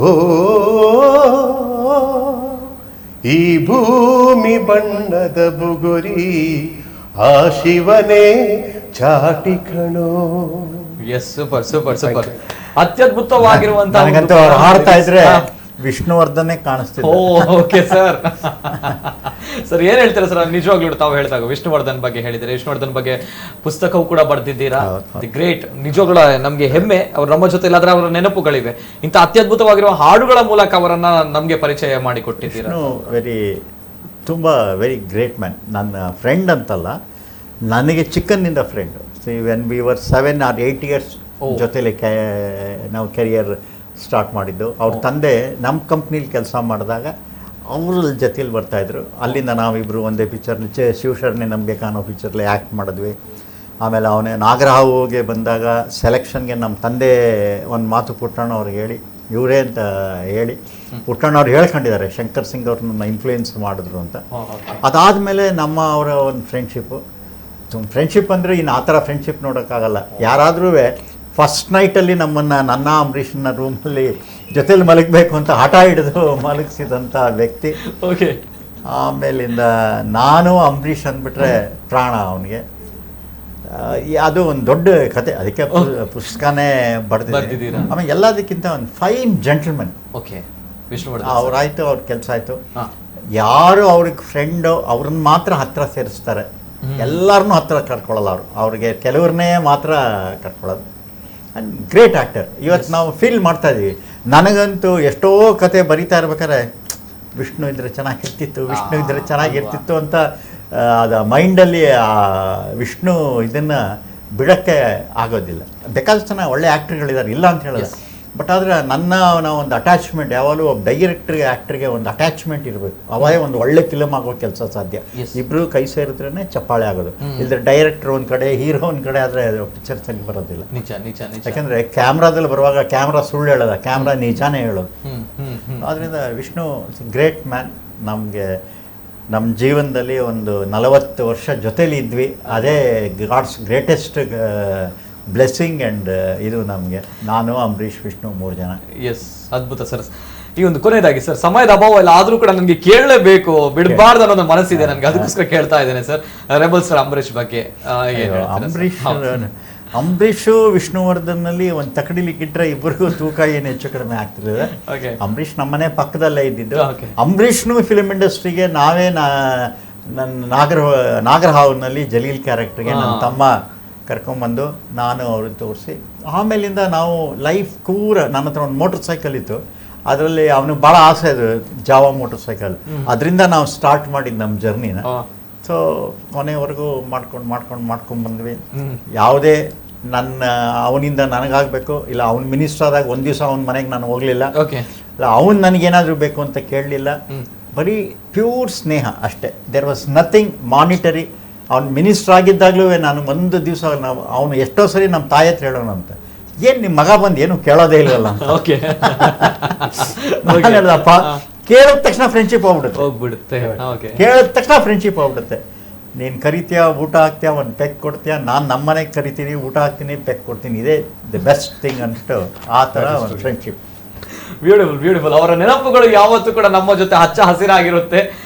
ಓ ಈ ಭೂಮಿ ಬಣ್ಣದ ಬುಗುರಿ, ಆ ಶಿವನೇ ಚಾಟಿ ಕಣೋ. Yes, super super super. ಅತ್ಯದ್ಭುತವಾಗಿರುವಂತಹ ನನಗಂತೂ ಅವ್ರು ಹಾಡ್ತಾ ಇದ್ರೆ ವಿಷ್ಣುವರ್ಧನ್ ಕಾಣಿಸ್ತಿದೆ. Okay sir. ಸರ್ ಏನ್ ಹೇಳ್ತೀರಾ ಸರ್? ನಿಜವಾಗ್ಲೂ ತಾವು ಹೇಳಿದಾಗ ವಿಷ್ಣುವರ್ಧನ್ ಬಗ್ಗೆ ಹೇಳಿದ್ರೆ, ವಿಷ್ಣುವರ್ಧನ್ ಬಗ್ಗೆ ಪುಸ್ತಕವೂ ಕೂಡ ಬರೆದಿದ್ದೀರಾ. The great. ನಿಜವಾಗ್ಲೂ ನಮ್ಗೆ ಹೆಮ್ಮೆ, ಅವ್ರು ನಮ್ಮ ಜೊತೆ ಇಲ್ಲಾದ್ರೆ ಅವರ ನೆನಪುಗಳಿವೆ. ಇಂಥ ಅತ್ಯದ್ಭುತವಾಗಿರುವ ಹಾಡುಗಳ ಮೂಲಕ ಅವರನ್ನ ನಮ್ಗೆ ಪರಿಚಯ ಮಾಡಿಕೊಟ್ಟಿದ್ದೀರಾ. ತುಂಬಾ ವೆರಿ ಗ್ರೇಟ್ ಮ್ಯಾನ್. ನನ್ನ ಫ್ರೆಂಡ್ ಅಂತಲ್ಲ, ನನಗೆ ಚಿಕ್ಕನ್ನಿಂದ friend. When we were 7 or 8 years ಜೊತೆಲಿ ನಾವು ಕೆರಿಯರ್ ಸ್ಟಾರ್ಟ್ ಮಾಡಿದ್ದು. ಅವ್ರ ತಂದೆ ನಮ್ಮ ಕಂಪ್ನಿಲಿ ಕೆಲಸ ಮಾಡಿದಾಗ ಅವ್ರ ಜೊತೆಲಿ ಬರ್ತಾಯಿದ್ರು. ಅಲ್ಲಿಂದ ನಾವಿಬ್ಬರು ಒಂದೇ ಪಿಕ್ಚರ್ಲಿ ಶಿವಶರಣೆ ನಂಬಿಕೆ ಅನ್ನೋ ಪಿಕ್ಚರ್ಲಿ ಆ್ಯಕ್ಟ್ ಮಾಡಿದ್ವಿ. ಆಮೇಲೆ ಅವನೇ ನಾಗರಹಾವಿಗೆ ಬಂದಾಗ ಸೆಲೆಕ್ಷನ್ಗೆ ನಮ್ಮ ತಂದೆ ಒಂದು ಮಾತು ಪುಟ್ಟಣ್ಣ ಅವ್ರಿಗೆ ಹೇಳಿ, ಇವರೇ ಅಂತ ಹೇಳಿ ಪುಟ್ಟಣ್ಣ ಅವ್ರು ಹೇಳ್ಕೊಂಡಿದ್ದಾರೆ, ಶಂಕರ್ ಸಿಂಗ್ ಅವ್ರನ್ನ ಇನ್ಫ್ಲೂಯೆನ್ಸ್ ಮಾಡಿದ್ರು ಅಂತ. ಅದಾದಮೇಲೆ ನಮ್ಮ ಅವರ ಒಂದು ಫ್ರೆಂಡ್ಶಿಪ್ ಅಂದರೆ ಇನ್ನು ಆ ಥರ ಫ್ರೆಂಡ್ಶಿಪ್ ನೋಡೋಕ್ಕಾಗಲ್ಲ. ಯಾರಾದ್ರೂ ಫಸ್ಟ್ ನೈಟಲ್ಲಿ ನನ್ನ ಅಂಬರೀಷನ್ನ ರೂಮಲ್ಲಿ ಜೊತೆಲಿ ಮಲಗಬೇಕು ಅಂತ ಹಠ ಹಿಡಿದು ಮಲಗಿಸಿದಂಥ ವ್ಯಕ್ತಿ. ಓಕೆ. ಆಮೇಲಿಂದ ನಾನು ಅಂಬರೀಷ್ ಅಂದ್ಬಿಟ್ರೆ ಪ್ರಾಣ ಅವನಿಗೆ. ಅದು ಒಂದು ದೊಡ್ಡ ಕತೆ, ಅದಕ್ಕೆ ಪುಸ್ತಕನೇ ಬರೆದಿದ್ದೀನಿ. ಆಮೇಲೆ ಎಲ್ಲದಕ್ಕಿಂತ ಒಂದು ಫೈನ್ ಜೆಂಟಲ್ಮನ್. ಓಕೆ. ಅವ್ರಾಯ್ತು, ಅವ್ರ ಕೆಲಸ ಆಯಿತು. ಯಾರು ಅವ್ರಿಗೆ ಫ್ರೆಂಡು ಅವ್ರನ್ನ ಮಾತ್ರ ಹತ್ರ ಸೇರಿಸ್ತಾರೆ, ಎಲ್ಲರನ್ನೂ ಹತ್ರ ಕರ್ಕೊಳ್ಳಲ್ಲ. ಅವ್ರಿಗೆ ಕೆಲವ್ರನ್ನೇ ಮಾತ್ರ ಕರ್ಕೊಳ್ಳೋದು. And great actor. ಇವತ್ತು ನಾವು ಫೀಲ್ ಮಾಡ್ತಾ ಇದ್ದೀವಿ. ನನಗಂತೂ ಎಷ್ಟೋ ಕತೆ ಬರಿತಾ ಇರ್ಬೇಕಾದ್ರೆ ವಿಷ್ಣು ಇದ್ರೆ ಚೆನ್ನಾಗಿರ್ತಿತ್ತು ಅಂತ ಅದು ಮೈಂಡಲ್ಲಿ ಆ ವಿಷ್ಣು ಇದನ್ನು ಬಿಡೋಕ್ಕೆ ಆಗೋದಿಲ್ಲ. ಬೇಕಾದಷ್ಟು ಜನ ಒಳ್ಳೆ ಆ್ಯಕ್ಟರ್ಗಳಿದ್ದಾರೆ, ಇಲ್ಲ ಅಂತ ಹೇಳೋದು. ಬಟ್ ಆದರೆ ನಾವು ಒಂದು ಅಟ್ಯಾಚ್ಮೆಂಟ್ ಯಾವಾಗಲೂ ಒಬ್ಬ ಡೈರೆಕ್ಟ್ರಿಗೆ ಆ್ಯಕ್ಟ್ರಿಗೆ ಒಂದು ಅಟ್ಯಾಚ್ಮೆಂಟ್ ಇರಬೇಕು, ಅವಾಗೇ ಒಂದು ಒಳ್ಳೆ ಫಿಲಮ್ ಆಗೋ ಕೆಲಸ ಸಾಧ್ಯ. ಇಬ್ಬರು ಕೈ ಸೇರಿದ್ರೇ ಚಪ್ಪಾಳೆ ಆಗೋದು. ಇಲ್ಲದ್ರೆ ಡೈರೆಕ್ಟರ್ ಒಂದು ಕಡೆ, ಹೀರೋ ಒಂದು ಕಡೆ ಆದರೆ ಪಿಕ್ಚರ್ ಸರಿ ಬರೋದಿಲ್ಲ. ಯಾಕಂದರೆ ಕ್ಯಾಮ್ರಾದಲ್ಲಿ ಬರುವಾಗ ಕ್ಯಾಮ್ರಾ ಸುಳ್ಳು ಹೇಳೋದ, ಕ್ಯಾಮ್ರಾ ನಿಜಾನೇ ಹೇಳೋದು. ಆದ್ದರಿಂದ ವಿಷ್ಣು ಗ್ರೇಟ್ ಮ್ಯಾನ್. ನಮಗೆ ನಮ್ಮ ಜೀವನದಲ್ಲಿ ಒಂದು 40 ವರ್ಷ ಜೊತೇಲಿ ಇದ್ವಿ, ಅದೇ ಗಾಡ್ಸ್ ಗ್ರೇಟೆಸ್ಟ್ ಬ್ಲೆಸ್ಸಿಂಗ್. ಆ್ಯಂಡ್ ಇದು ನಮಗೆ, ನಾನು, ಅಂಬರೀಷ್, ವಿಷ್ಣು 3 ಜನ. ಎಸ್, ಅದ್ಭುತ ಸರ್. ಈ ಒಂದು ಕೊನೆಯದಾಗಿ ಸರ್, ಸಮಯದ ಅಭಾವ ಇಲ್ಲ, ಆದ್ರೂ ಕೂಡ ನನಗೆ ಕೇಳಲೇಬೇಕು, ಬಿಡಬಾರ್ದು ಅನ್ನೋದು ಮನಸ್ಸಿದೆ ನನಗೆ, ಅದಕ್ಕೋಸ್ಕರ ಕೇಳ್ತಾ ಇದ್ದೇನೆ ಸರ್. ರೆಬಲ್ ಸರ್, ಅಂಬರೀಷ್ ಬಗ್ಗೆ ಅಂಬರೀಷು ವಿಷ್ಣುವರ್ಧನ್ನಲ್ಲಿ ಒಂದು ತಕಡಿಲಿಕ್ಕಿಟ್ರೆ ಇಬ್ಬರಿಗೂ ತೂಕ ಏನು ಹೆಚ್ಚು ಕಡಿಮೆ ಆಗ್ತಿರ್ತದೆ. ಅಂಬರೀಷ್ ನಮ್ಮನೆ ಪಕ್ಕದಲ್ಲೇ ಇದ್ದಿದ್ದು. ಅಂಬರೀಷ್ನು ಫಿಲ್ಮ್ ಇಂಡಸ್ಟ್ರಿಗೆ ನಾವೇ ನಾಗರಹಾವ್ನಲ್ಲಿ ಜಲೀಲ್ ಕ್ಯಾರೆಕ್ಟರ್ಗೆ ನನ್ನ ತಮ್ಮ ಕರ್ಕೊಂಬಂದು ನಾನು ಅವ್ರಿಗೆ ತೋರಿಸಿ, ಆಮೇಲಿಂದ ನಾವು ಲೈಫ್ ನನ್ನ ಹತ್ರ ಒಂದು ಮೋಟರ್ ಸೈಕಲ್ ಇತ್ತು, ಅದರಲ್ಲಿ ಅವನಿಗೆ ಭಾಳ ಆಸೆ ಅದು ಜಾವಾ ಮೋಟರ್ ಸೈಕಲ್, ಅದರಿಂದ ನಾವು ಸ್ಟಾರ್ಟ್ ಮಾಡಿದ್ದು ನಮ್ಮ ಜರ್ನಿನ. ಸೊ ಕೊನೆವರೆಗೂ ಮಾಡ್ಕೊಂಡು ಬಂದ್ವಿ. ಯಾವುದೇ ಅವನಿಂದ ನನಗಾಗಬೇಕು, ಇಲ್ಲ ಅವ್ನು ಮಿನಿಸ್ಟರ್ ಆದಾಗ ಒಂದು ದಿವಸ ಅವ್ನ ಮನೆಗೆ ನಾನು ಹೋಗಲಿಲ್ಲ, ಇಲ್ಲ ಅವ್ನು ನನಗೇನಾದರೂ ಬೇಕು ಅಂತ ಕೇಳಲಿಲ್ಲ. ಬರೀ ಪ್ಯೂರ್ ಸ್ನೇಹ ಅಷ್ಟೇ. There was nothing monetary. ಅವ್ನು ಮಿನಿಸ್ಟರ್ ಆಗಿದ್ದಾಗಲೂ ನಾನು ಒಂದು ದಿವಸ ಅವನು ಎಷ್ಟೋ ಸರಿ ನಮ್ಮ ತಾಯಿ ಹತ್ರ ಹೇಳೋಣ ಅಂತ, ಏನು ನಿಮ್ಮ ಮಗ ಬಂದು ಏನು ಕೇಳೋದೇ ಇಲ್ವಲ್ಲ ಅಂತ. ನಾನು ಹೇಳ್ದಪ್ಪ, ಕೇಳಿದ ತಕ್ಷಣ ಫ್ರೆಂಡ್ಶಿಪ್ ಹೋಗ್ಬಿಡುತ್ತೆ. ಕೇಳಿದ ತಕ್ಷಣ ಫ್ರೆಂಡ್ಶಿಪ್ ಹೋಗ್ಬಿಡುತ್ತೆ. ನೀನು ಕರಿತೀಯ, ಊಟ ಹಾಕ್ತೀಯ, ಒಂದು ಪೆಕ್ ಕೊಡ್ತೀಯ, ನಾನು ನಮ್ಮ ಮನೆಗೆ ಕರಿತೀನಿ, ಊಟ ಹಾಕ್ತೀನಿ, ಪೆಕ್ ಕೊಡ್ತೀನಿ, ಇದೇ ದಿ ಬೆಸ್ಟ್ ಥಿಂಗ್ ಅಂದ್ಬಿಟ್ಟು ಆ ಥರ ಒಂದು ಫ್ರೆಂಡ್ಶಿಪ್. ಬ್ಯೂಟಿಫುಲ್. ಅವರ ನೆನಪುಗಳು ಯಾವತ್ತೂ ಕೂಡ ನಮ್ಮ ಜೊತೆ ಹಚ್ಚ ಹಸಿರಾಗಿರುತ್ತೆ.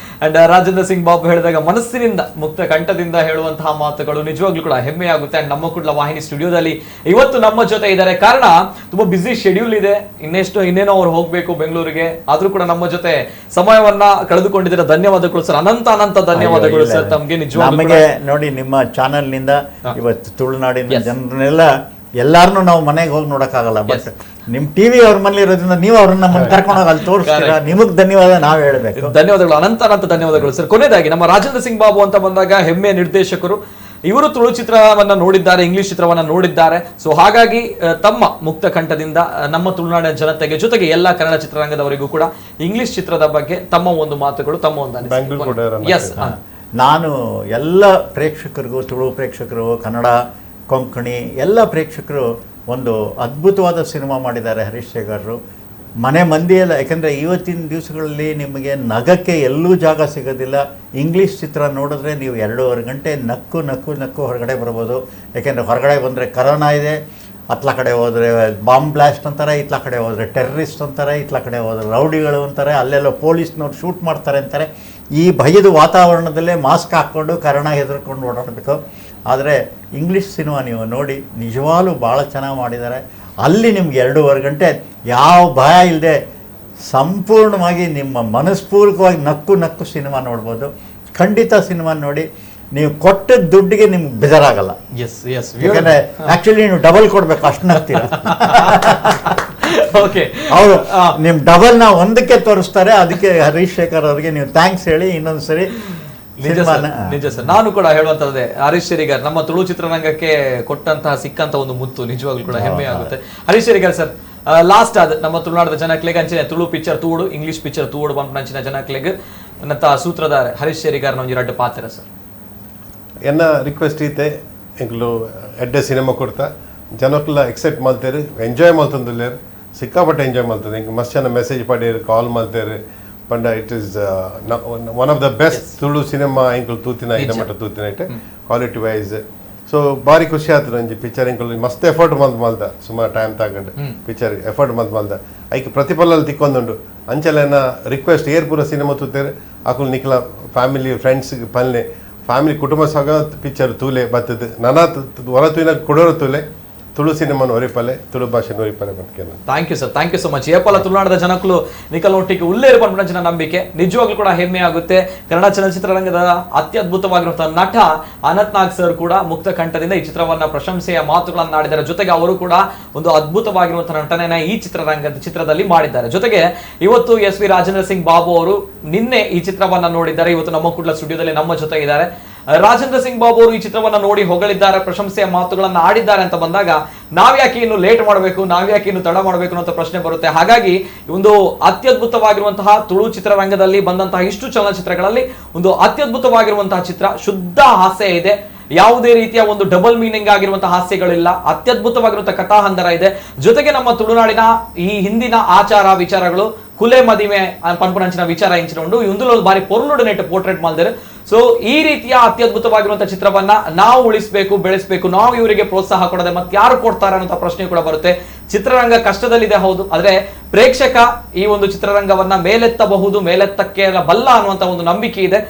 ಅಂಡ್ ರಾಜೇಂದ್ರ ಸಿಂಗ್ ಬಾಬು ಹೇಳಿದಾಗ ಮನಸ್ಸಿನಿಂದ, ಮುಕ್ತ ಕಂಠದಿಂದ ಹೇಳುವಂತಹ ಮಾತುಗಳು ನಿಜವಾಗ್ಲೂ ಕೂಡ ಹೆಮ್ಮೆಯಾಗುತ್ತೆ. ಅಂಡ್ ನಮ್ಮ ಕುಡ್ಲ ವಾಹಿನಿ ಸ್ಟುಡಿಯೋದಲ್ಲಿ ಇವತ್ತು ನಮ್ಮ ಜೊತೆ ಇದ್ದಾರೆ. ಕಾರಣ ತುಂಬಾ ಬಿಸಿ ಶೆಡ್ಯೂಲ್ ಇದೆ, ಇನ್ನೇನೋ ಅವ್ರು ಹೋಗ್ಬೇಕು ಬೆಂಗಳೂರಿಗೆ, ಆದ್ರೂ ಕೂಡ ನಮ್ಮ ಜೊತೆ ಸಮಯವನ್ನ ಕಳೆದುಕೊಂಡಿದ್ದೀರಾ. ಧನ್ಯವಾದಗಳು ಸರ್, ಅನಂತ ಧನ್ಯವಾದಗಳು ಸರ್ ತಮ್ಗೆ. ನಿಜವಾಗ್ಲೂ ನಮಗೆ ನೋಡಿ, ನಿಮ್ಮ ಚಾನೆಲ್ ನಿಂದ ಇವತ್ತು ತುಳುನಾಡಿನ ಜನರನ್ನೆಲ್ಲ ಎಲ್ಲಾರನ್ನೂ ನಾವು ಮನೆಗೆ ಹೋಗಿ ನೋಡೋಕ್ಕಾಗಲ್ಲ, ಬಟ್ ನಿಮ್ಮ ಟಿವಿ ಅವ್ರ ಮನೇಲಿ ಇರೋದ್ರಿಂದ ನೀವು ಅವ್ರನ್ನ ನಮ್ಮನ್ನು ಕರ್ಕೊಂಡೋಗಿ ಅಲ್ಲಿ ತೋರಿಸ್ತೀರಾ. ನಿಮಗೆ ಧನ್ಯವಾದ ನಾವು ಹೇಳಬೇಕು. ಧನ್ಯವಾದಗಳು, ಅನಂತ ಧನ್ಯವಾದಗಳು ಸರ್. ಕೊನೆಯದಾಗಿ ನಮ್ಮ ರಾಜೇಂದ್ರ ಸಿಂಗ್ ಬಾಬು ಅಂತ ಬಂದಾಗ ಹೆಮ್ಮೆಯ ನಿರ್ದೇಶಕರು, ಇವರು ತುಳು ಚಿತ್ರವನ್ನ ನೋಡಿದ್ದಾರೆ, ಇಂಗ್ಲಿಷ್ ಚಿತ್ರವನ್ನ ನೋಡಿದ್ದಾರೆ. ಸೊ ಹಾಗಾಗಿ ತಮ್ಮ ಮುಕ್ತ ಕಂಠದಿಂದ ನಮ್ಮ ತುಳುನಾಡಿನ ಜನತೆಗೆ, ಜೊತೆಗೆ ಎಲ್ಲ ಕನ್ನಡ ಚಿತ್ರರಂಗದವರಿಗೂ ಕೂಡ ಇಂಗ್ಲಿಷ್ ಚಿತ್ರದ ಬಗ್ಗೆ ತಮ್ಮ ಒಂದು ಮಾತುಗಳು, ತಮ್ಮ ಒಂದು ಎಸ್. ನಾನು ಎಲ್ಲ ಪ್ರೇಕ್ಷಕರಿಗೂ, ತುಳು ಪ್ರೇಕ್ಷಕರು, ಕನ್ನಡ ಕೊಂಕಣಿ ಎಲ್ಲ ಪ್ರೇಕ್ಷಕರು ಒಂದು ಅದ್ಭುತವಾದ ಸಿನಿಮಾ ಮಾಡಿದ್ದಾರೆ ಹರೀಶ್ ಶೇಖರ್ರು. ಮನೆ ಮಂದಿಯೆಲ್ಲ, ಯಾಕಂದರೆ ಇವತ್ತಿನ ದಿವಸಗಳಲ್ಲಿ ನಿಮಗೆ ನಗಕ್ಕೆ ಎಲ್ಲೂ ಜಾಗ ಸಿಗೋದಿಲ್ಲ. ಇಂಗ್ಲೀಷ್ ಚಿತ್ರ ನೋಡಿದ್ರೆ ನೀವು 2.5 ಗಂಟೆ ನಕ್ಕು ಹೊರಗಡೆ ಬರ್ಬೋದು. ಯಾಕೆಂದರೆ ಹೊರಗಡೆ ಬಂದರೆ ಕರೋನಾ ಇದೆ, ಅತ್ಲ ಕಡೆ ಹೋದರೆ ಬಾಂಬ್ ಬ್ಲಾಸ್ಟ್ ಅಂತಾರೆ, ಇತ್ಲ ಕಡೆ ಹೋದರೆ ಟೆರ್ರಿಸ್ಟ್ ಅಂತಾರೆ, ಇತ್ಲ ಕಡೆ ಹೋದರೆ ರೌಡಿಗಳು ಅಂತಾರೆ, ಅಲ್ಲೆಲ್ಲ ಪೊಲೀಸ್ನವ್ರು ಶೂಟ್ ಮಾಡ್ತಾರೆ ಅಂತಾರೆ. ಈ ಭಯದ ವಾತಾವರಣದಲ್ಲೇ ಮಾಸ್ಕ್ ಹಾಕ್ಕೊಂಡು ಕರೋನಾ ಹೆದರ್ಕೊಂಡು ಓಡಾಡಬೇಕು. ಆದರೆ ಇಂಗ್ಲೀಷ್ ಸಿನಿಮಾ ನೀವು ನೋಡಿ, ನಿಜವಾಗ್ಲೂ ಭಾಳ ಚೆನ್ನಾಗಿ ಮಾಡಿದ್ದಾರೆ. ಅಲ್ಲಿ ನಿಮ್ಗೆ 2.5 ಗಂಟೆ ಯಾವ ಭಯ ಇಲ್ಲದೆ ಸಂಪೂರ್ಣವಾಗಿ ನಿಮ್ಮ ಮನಸ್ಪೂರ್ವಕವಾಗಿ ನಕ್ಕು ಸಿನಿಮಾ ನೋಡ್ಬೋದು. ಖಂಡಿತ ಸಿನಿಮಾ ನೋಡಿ, ನೀವು ಕೊಟ್ಟ ದುಡ್ಡಿಗೆ ನಿಮ್ಗೆ ಬೇಜಾರಾಗಲ್ಲ. ಯಾಕಂದರೆ ಆ್ಯಕ್ಚುಲಿ ನೀವು ಡಬಲ್ ಕೊಡಬೇಕು, ಅಷ್ಟು ನಗ್ತೀರ. ಅವರು ನಿಮ್ಮ ಡಬಲ್ನ ಒಂದಕ್ಕೆ ತೋರಿಸ್ತಾರೆ. ಅದಕ್ಕೆ ಹರೀಶ್ ಶೇಖರ್ ಅವರಿಗೆ ನೀವು ಥ್ಯಾಂಕ್ಸ್ ಹೇಳಿ ಇನ್ನೊಂದ್ಸರಿ. ನಿಜ ಸರ್, ನಾನು ಕೂಡ ಹೇಳುವಂತದ್ದೇ, ಹರೀಶ್ ಶೇರಿಗಾರ್ ನಮ್ಮ ತುಳು ಚಿತ್ರರಂಗಕ್ಕೆ ಕೊಟ್ಟಂತಹ ಸಿಕ್ಕಂತ ಒಂದು ಮುತ್ತು ನಿಜವಾಗ್ಲೂ ಕೂಡ ಹೆಮ್ಮೆ ಆಗುತ್ತೆ. ಹರೀಶ್ ಶೇರಿಗಾರ್ ಸರ್, ಲಾಸ್ಟ್ ಆದ ನಮ್ಮ ತುಳುನಾಡದ ಜನಕ್ಲೆಗ್ ಅಂಚಿನ ತುಳು ಪಿಕ್ಚರ್ ತೂಡು, ಇಂಗ್ಲಿಷ್ ಪಿಕ್ಚರ್ ತೂಡು ಬಂಪಂಚಿನ ಜನಕ್ಲೆಗ್ ಅನ್ನತ್ತ ಸೂತ್ರಧಾರ ಹರೀಶ್ ಶೇರಿಗಾರ್ ಒಂಜಿ 2 ಪಾತ್ರ ಸರ್. ಎನ್ನ ರಿಕ್ವೆಸ್ಟ್ ಐತೆ, ಎಂಕ್ಲು ಎಡ್ಡೆ ಸಿನಿಮಾ ಕೊಡ್ತಾ ಜನಕ್ಲ ಎಕ್ಸೆಪ್ಟ್ ಮಾಡ್ತೇರು, ಎಂಜಾಯ್ ಮಾಡ್ತಂದುಲ್ಲೇರು, ಸಿಕ್ಕಾಪಟ್ಟೆ ಎಂಜಾಯ್ ಮಾಡ್ತದೆ. ಹಿಂಗೆ ಮಸ್ತ್ ಜನ ಮೆಸೇಜ್ ಪಡೀರು, ಕಾಲ್ ಮಾಡ್ತೇರು. ಪಂಡ it is one of the best Tulu cinema ಎಂಕ್ಲು ತೂತಿನ ಇಡಮಟ್ಟ ತೂತಿನ ಇಟ್ಟೆ ಕ್ವಾಲಿಟಿ ವೈಸ್. ಸೊ ಭಾರಿ ಖುಷಿ ಆಯ್ತು ಒಂಜಿ ಪಿಕ್ಚರ್ ಎಂಕ್ಲು ಮಸ್ತ್ ಎಫರ್ಟ್ ಮಲ್ದ ಸುಮಾರು ಟೈಮ್ ತಗೊಂಡು ಪಿಕ್ಚರ್ ಎಫರ್ಟ್ ಮಲ್ದ ಐಕ್ ಪ್ರತಿಫಲ ತಿಕ್ಕೊಂದುಂಡು. ಅಂಚೆಲ್ಲ ರಿಕ್ವೆಸ್ಟ್ ಏರ್ ಪೂರ ಸಿನಿಮಾ ತೂತೇರು ಆಕುಲು ನಿಕ್ಲ ಫ್ಯಾಮಿಲಿ ಫ್ರೆಂಡ್ಸ್ಗೆ ಪಲ್ಲೆ ಫ್ಯಾಮಿಲಿ ಕುಟುಂಬ ಸಹ ಪಿಕ್ಚರ್ ತೂಲೆ ಬರ್ತದೆ. ನನ್ನ ಹೊರ ತೂಯಿನ ಕೊಡೋರು ತೂಲೆ ತುಳು ಸಿನಿಮಾನ ಒರಿಪಲೆ, ತುಳು ಭಾಷೆ ಒರಿಪಲೆ ಬರ್ತೇನೆ. Thank you sir, thank you so much. ಏಪಲ ತುಳುನಾಡದ ಜನಕ್ಕಳು ನಿಖಲ್ ಒಟ್ಟಿಗೆ ಉಲ್ಲೇರು ಪಂಪನ ನಂಬಿಕೆ ನಿಜವಾಗ್ಲೂ ಕೂಡ ಹೆಮ್ಮೆ ಆಗುತ್ತೆ. ಕನ್ನಡ ಚಲನಚಿತ್ರರಂಗದ ಅತ್ಯದ್ಭುತವಾಗಿರುವಂತಹ ನಟ ಅನಂತ್ ನಾಗ್ ಸರ್ ಕೂಡ ಮುಕ್ತ ಕಂಠದಿಂದ ಈ ಚಿತ್ರವನ್ನ ಪ್ರಶಂಸೆಯ ಮಾತುಗಳನ್ನು ಆಡಿದ್ದಾರೆ. ಜೊತೆಗೆ ಅವರು ಕೂಡ ಒಂದು ಅದ್ಭುತವಾಗಿರುವಂತಹ ನಟನೆಯನ್ನ ಈ ಚಿತ್ರದಲ್ಲಿ ಮಾಡಿದ್ದಾರೆ. ಜೊತೆಗೆ ಇವತ್ತು ಎಸ್ ವಿ ರಾಜೇಂದ್ರ ಸಿಂಗ್ ಬಾಬು ಅವರು ನಿನ್ನೆ ಈ ಚಿತ್ರವನ್ನ ನೋಡಿದ್ದಾರೆ. ಇವತ್ತು ನಮ್ಮ ಕುಡ್ಲ ಸ್ಟುಡಿಯೋದಲ್ಲಿ ನಮ್ಮ ಜೊತೆ ಇದ್ದಾರೆ. ರಾಜೇಂದ್ರ ಸಿಂಗ್ ಬಾಬು ಅವರು ಈ ಚಿತ್ರವನ್ನ ನೋಡಿ ಹೊಗಳಿದ್ದಾರೆ, ಪ್ರಶಂಸೆಯ ಮಾತುಗಳನ್ನ ಆಡಿದ್ದಾರೆ ಅಂತ ಬಂದಾಗ ನಾವ್ಯಾಕೆ ಇನ್ನು ಲೇಟ್ ಮಾಡಬೇಕು, ನಾವ್ಯಾಕೆ ಇನ್ನು ತಡ ಮಾಡಬೇಕು ಅನ್ನೋ ಪ್ರಶ್ನೆ ಬರುತ್ತೆ. ಹಾಗಾಗಿ ಒಂದು ಅತ್ಯದ್ಭುತವಾಗಿರುವಂತಹ ತುಳು ಚಿತ್ರರಂಗದಲ್ಲಿ ಬಂದಂತಹ ಇಷ್ಟು ಚಲನಚಿತ್ರಗಳಲ್ಲಿ ಒಂದು ಅತ್ಯದ್ಭುತವಾಗಿರುವಂತಹ ಚಿತ್ರ. ಶುದ್ಧ ಹಾಸ್ಯ ಇದೆ, ಯಾವುದೇ ರೀತಿಯ ಒಂದು ಡಬಲ್ ಮೀನಿಂಗ್ ಆಗಿರುವಂತಹ ಹಾಸ್ಯಗಳಿಲ್ಲ, ಅತ್ಯದ್ಭುತವಾಗಿರುವಂತಹ ಕಥಾಹಂದರ ಇದೆ. ಜೊತೆಗೆ ನಮ್ಮ ತುಳುನಾಡಿನ ಈ ಹಿಂದಿನ ಆಚಾರ ವಿಚಾರಗಳು ಕುಲೆ ಮದಿಮೆ ಪಂಪುನಂಚಿನ ವಿಚಾರ ಇಂಚಿಕೊಂಡು ಇಂದುಲೊಂದು ಬಾರಿ ಪೊರ್ಲುಡನೆಟ್ಟು ಪೋರ್ಟ್ರೇಟ್ ಮಾಡಿದ್ದಾರೆ. ಸೊ ಈ ರೀತಿಯ ಅತ್ಯದ್ಭುತವಾಗಿರುವಂತಹ ಚಿತ್ರವನ್ನ ನಾವು ಉಳಿಸಬೇಕು, ಬೆಳೆಸಬೇಕು. ನಾವು ಇವರಿಗೆ ಪ್ರೋತ್ಸಾಹ ಕೊಡದೆ ಮತ್ತೆ ಯಾರು ಕೊಡ್ತಾರೆ ಅನ್ನೋ ಪ್ರಶ್ನೆ ಕೂಡ ಬರುತ್ತೆ. ಚಿತ್ರರಂಗ ಕಷ್ಟದಲ್ಲಿದೆ ಹೌದು, ಆದ್ರೆ ಪ್ರೇಕ್ಷಕ ಈ ಒಂದು ಚಿತ್ರರಂಗವನ್ನ ಮೇಲೆತ್ತಬಹುದು, ಮೇಲೆತ್ತಕ್ಕೆ ಬಲ್ಲ ಅನ್ನುವಂತ ಒಂದು ನಂಬಿಕೆ ಇದೆ.